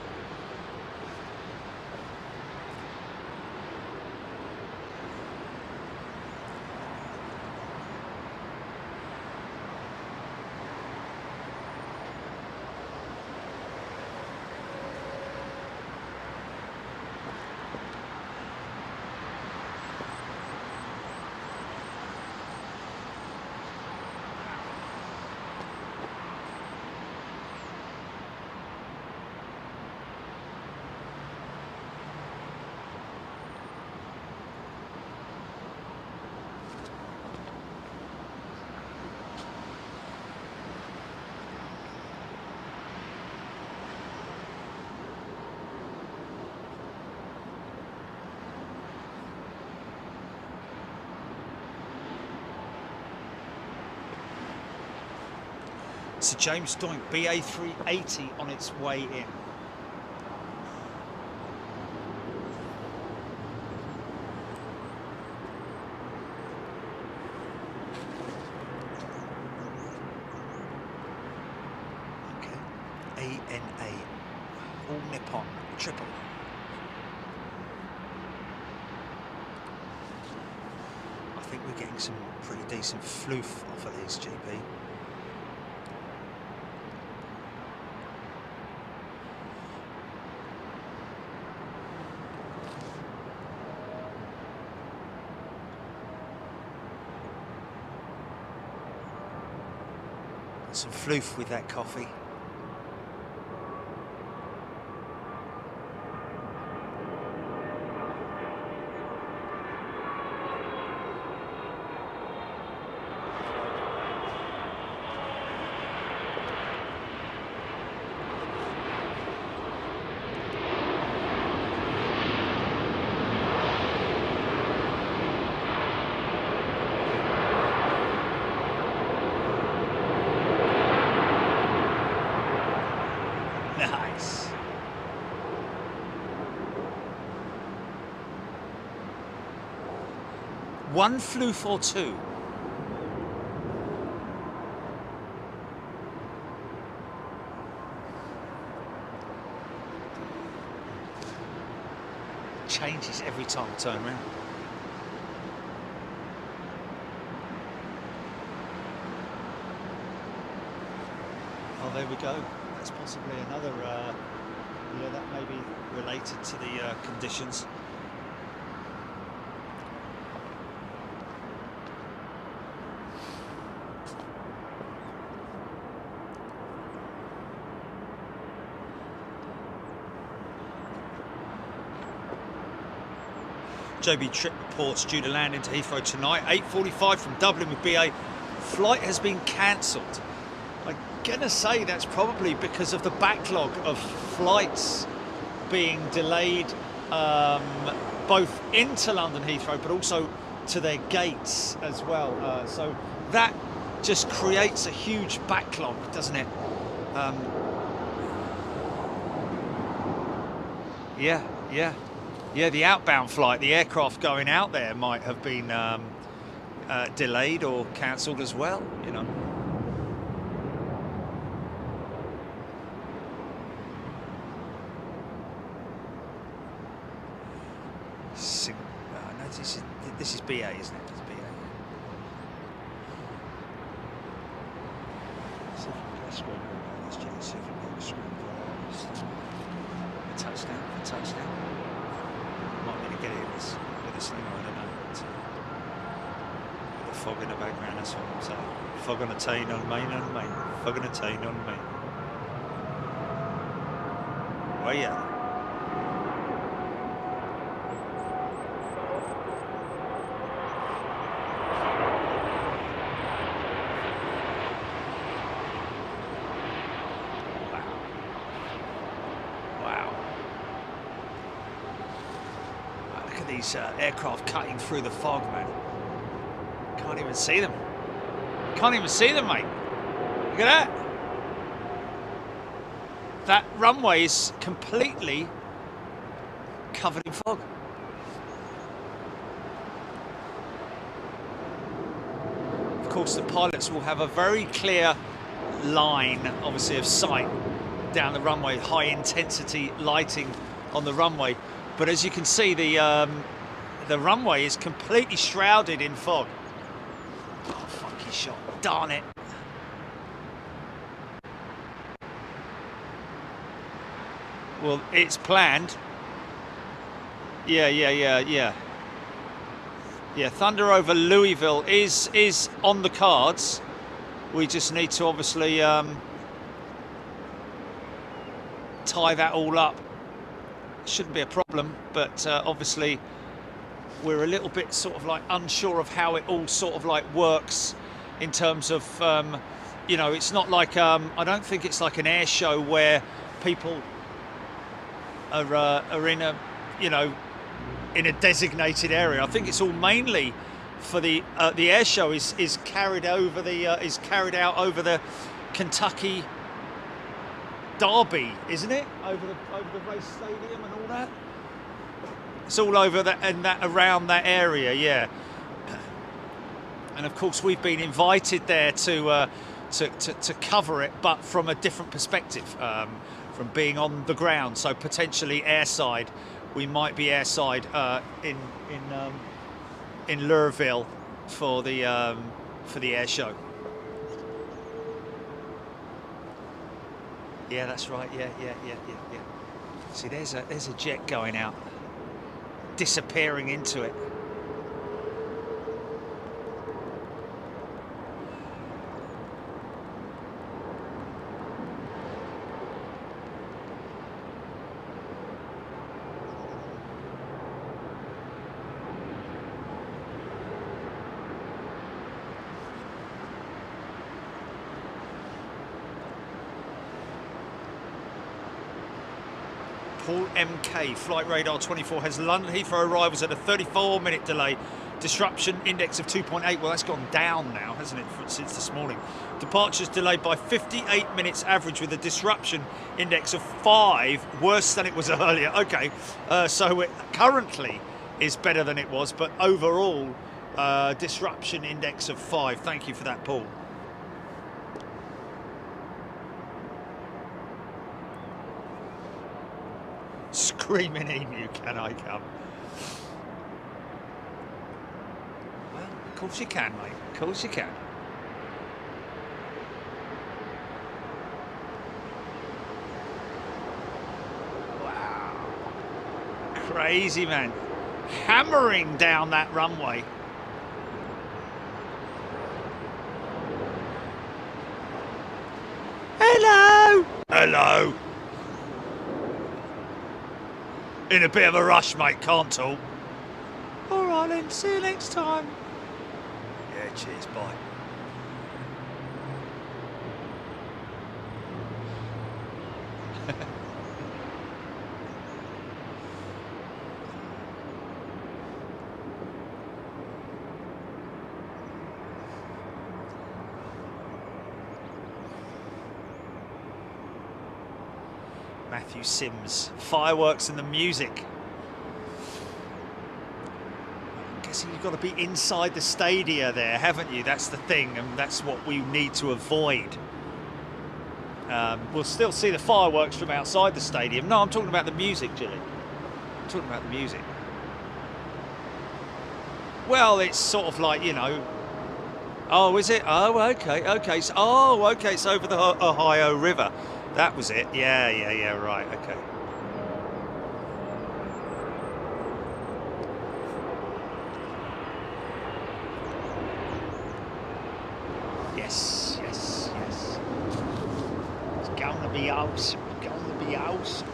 So James Doink, BA380 on its way in. Okay, ANA, all Nippon, triple. I think we're getting some pretty decent floof off of these, GP. Some floof with that coffee. Nice. One floof or 2? Changes every time I turn around. Oh, there we go. That's possibly another, yeah, that may be related to the conditions. JB Trip reports due to land into Heathrow tonight, 8:45 from Dublin with BA. Flight has been cancelled. I'm gonna say that's probably because of the backlog of flights being delayed, both into London Heathrow but also to their gates as well. So that just creates a huge backlog, doesn't it? Yeah, the outbound flight, the aircraft going out there might have been delayed or cancelled as well, you know. No, this is BA, isn't it? It's BA. Touchdown. Might need to get it with this thing, I don't know. With the fog in the background, that's what I'm saying. Fog on the tain on main. Fog on the tain on main. Oh yeah. These aircraft cutting through the fog, man. Can't even see them. Can't even see them, mate. Look at that. That runway is completely covered in fog. Of course, the pilots will have a very clear line, obviously, of sight down the runway, high intensity lighting on the runway. But as you can see, the runway is completely shrouded in fog. Oh, funky shot. Darn it. Well, it's planned. Yeah, Thunder over Louisville is on the cards. We just need to obviously tie that all up. Shouldn't be a problem, but obviously we're a little bit sort of like unsure of how it all sort of like works in terms of you know, it's not like I don't think it's like an air show where people are in a, you know, in a designated area. I think it's all mainly for the air show is carried out over the Kentucky Derby, isn't it? Over the race stadium and all that. It's all over that and that around that area, yeah. And of course, we've been invited there to cover it, but from a different perspective, from being on the ground. So potentially airside, we might be airside in Louisville for the air show. Yeah, that's right. Yeah. See, there's a jet going out, disappearing into it. Paul MK, Flight Radar 24 has London Heathrow arrivals at a 34-minute delay. Disruption index of 2.8. Well, that's gone down now, hasn't it, since this morning. Departures delayed by 58 minutes average with a disruption index of 5, worse than it was earlier. Okay, so it currently is better than it was, but overall, disruption index of 5. Thank you for that, Paul. Screaming emu, can I come? Well, of course you can, mate. Of course you can. Wow. Crazy, man. Hammering down that runway. Hello! Hello! In a bit of a rush, mate, can't talk. All right then, see you next time. Yeah, cheers, bye. Matthew Sims. Fireworks and the music. I'm guessing you've got to be inside the stadia there, haven't you? That's the thing, and that's what we need to avoid. We'll still see the fireworks from outside the stadium. No, I'm talking about the music, Gilly. I'm talking about the music. Well, it's sort of like, you know... Oh, is it? Oh, okay, okay. So, oh, okay, it's over the Ohio River. That was it. Yeah, right, okay. Yes. It's gonna be awesome. Gonna be awesome.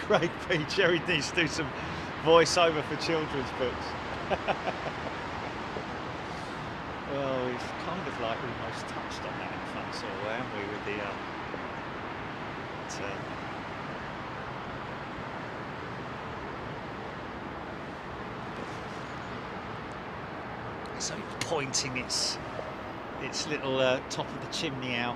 Great, P. Jerry needs to do some voiceover for children's books. Well, we've kind of like almost touched on that in front, so haven't we, with the it's only pointing its little top of the chimney out.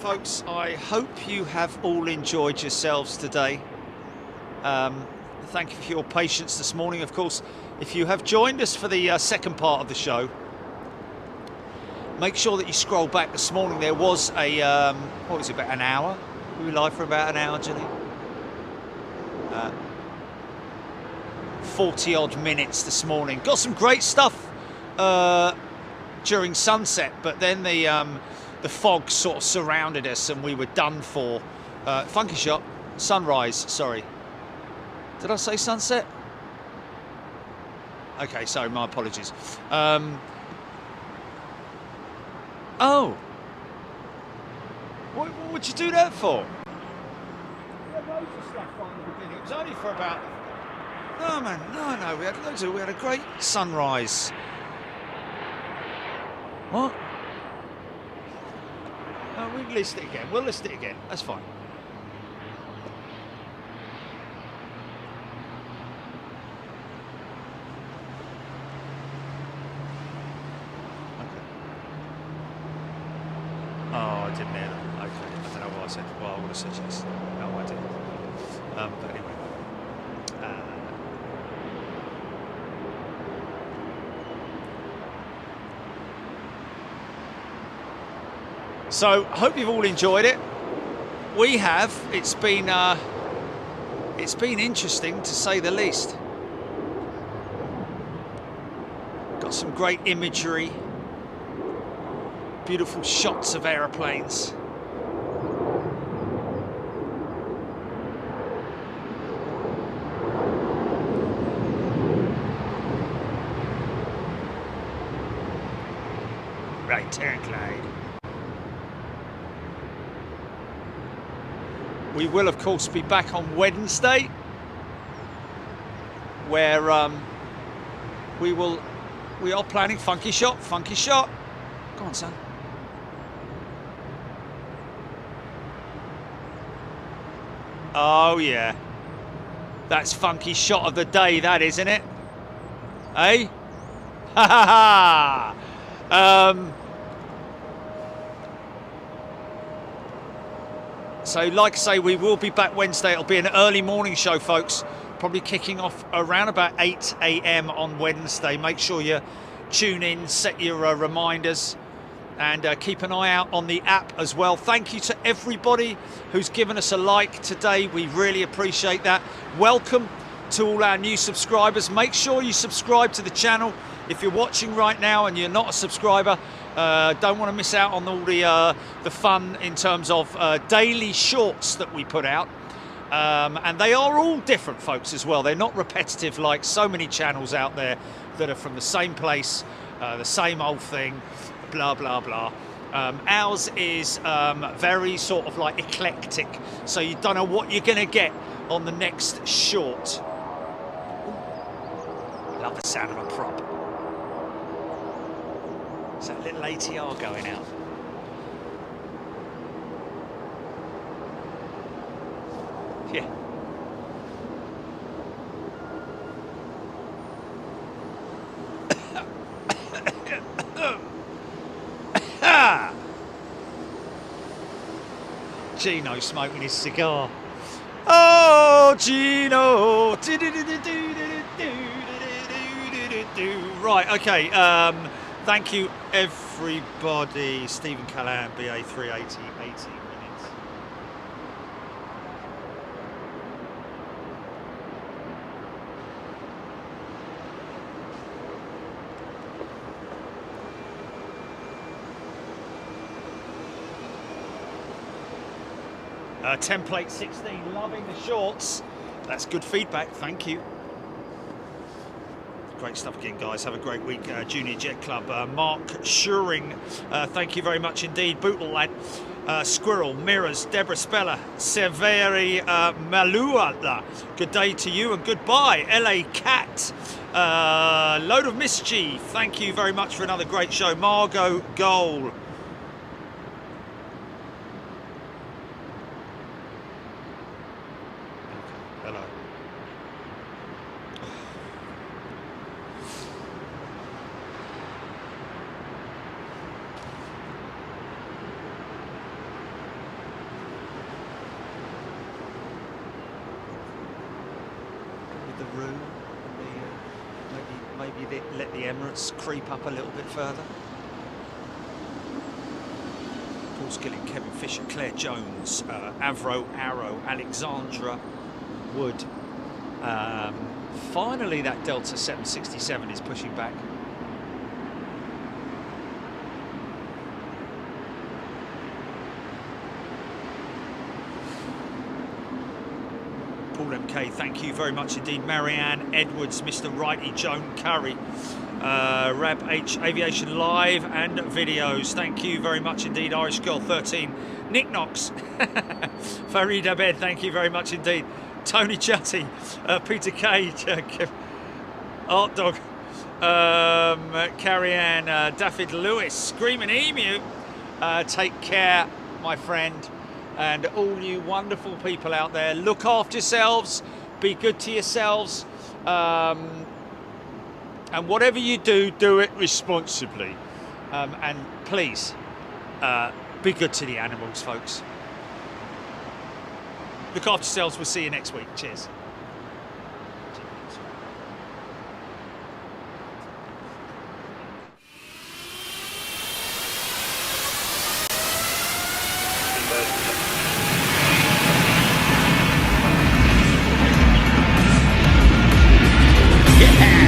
Folks, I hope you have all enjoyed yourselves today. Thank you for your patience this morning. Of course, if you have joined us for the second part of the show, make sure that you scroll back. This morning there was a, what was it, about an hour? We were live for about an hour, Jenny. 40 odd minutes this morning. Got some great stuff during sunset, but then the fog sort of surrounded us and we were done for. Funky shot, sunrise, sorry. Did I say sunset? Okay, sorry, my apologies. Oh. What would you do that for? We had loads of stuff on the beginning. It was only for about... No, man, no, we had loads of... We had a great sunrise. What? Oh, we can list it again. We'll list it again. That's fine. Okay. Oh, I didn't hear that. Okay. I don't know what I said. Well, I would have said yes. No idea. But anyway. So, hope you've all enjoyed it. We have. It's been interesting to say the least. Got some great imagery, beautiful shots of aeroplanes. Right, turn, Clyde. We will, of course, be back on Wednesday, where we are planning funky shot. Go on, son. Oh yeah, that's funky shot of the day, that isn't it? Eh? Ha ha ha! So, like I say, we will be back Wednesday. It'll be an early morning show, folks. Probably kicking off around about 8 AM on Wednesday. Make sure you tune in, set your reminders, and keep an eye out on the app as well. Thank you to everybody who's given us a like today. We really appreciate that. Welcome to all our new subscribers. Make sure you subscribe to the channel. If you're watching right now and you're not a subscriber, don't want to miss out on all the fun in terms of daily shorts that we put out. And they are all different, folks, as well. They're not repetitive like so many channels out there that are from the same place. the same old thing, blah, blah, blah. Ours is very sort of like eclectic, so you don't know what you're going to get on the next short. Love the sound of a prop. Is that little ATR going out? Yeah. Gino smoking his cigar. Oh, Gino. Right, okay. Thank you, everybody. Stephen Callahan, BA 380, 18 minutes. Template 16, loving the shorts. That's good feedback, thank you. Great stuff again, guys. Have a great week. Junior Jet Club. Mark Shuring, thank you very much indeed. Bootle Lad, Squirrel, Mirrors, Deborah Speller, Severi Maluala. Good day to you and goodbye. LA Cat, Load of Mischief. Thank you very much for another great show. Margot Goal. Hello. With the room, maybe let the Emirates creep up a little bit further. Paul Skilling, Kevin Fisher, Claire Jones, Avro Arrow, Alexandra Wood. Finally, that Delta 767 is pushing back. Paul MK, thank you very much indeed. Marianne Edwards, Mr. Righty, Joan Curry, Rab H, Aviation Live and Videos. Thank you very much indeed. Irish Girl 13, Nick Knox, Farida Bed, thank you very much indeed. Tony Chutty, Peter Cage, Art Dog, Carrie Ann, Daffyd Lewis, Screaming Emu. Take care, my friend, and all you wonderful people out there. Look after yourselves, be good to yourselves, and whatever you do, do it responsibly. And please, be good to the animals, folks. Look after yourselves. We'll see you next week. Cheers. Yeah.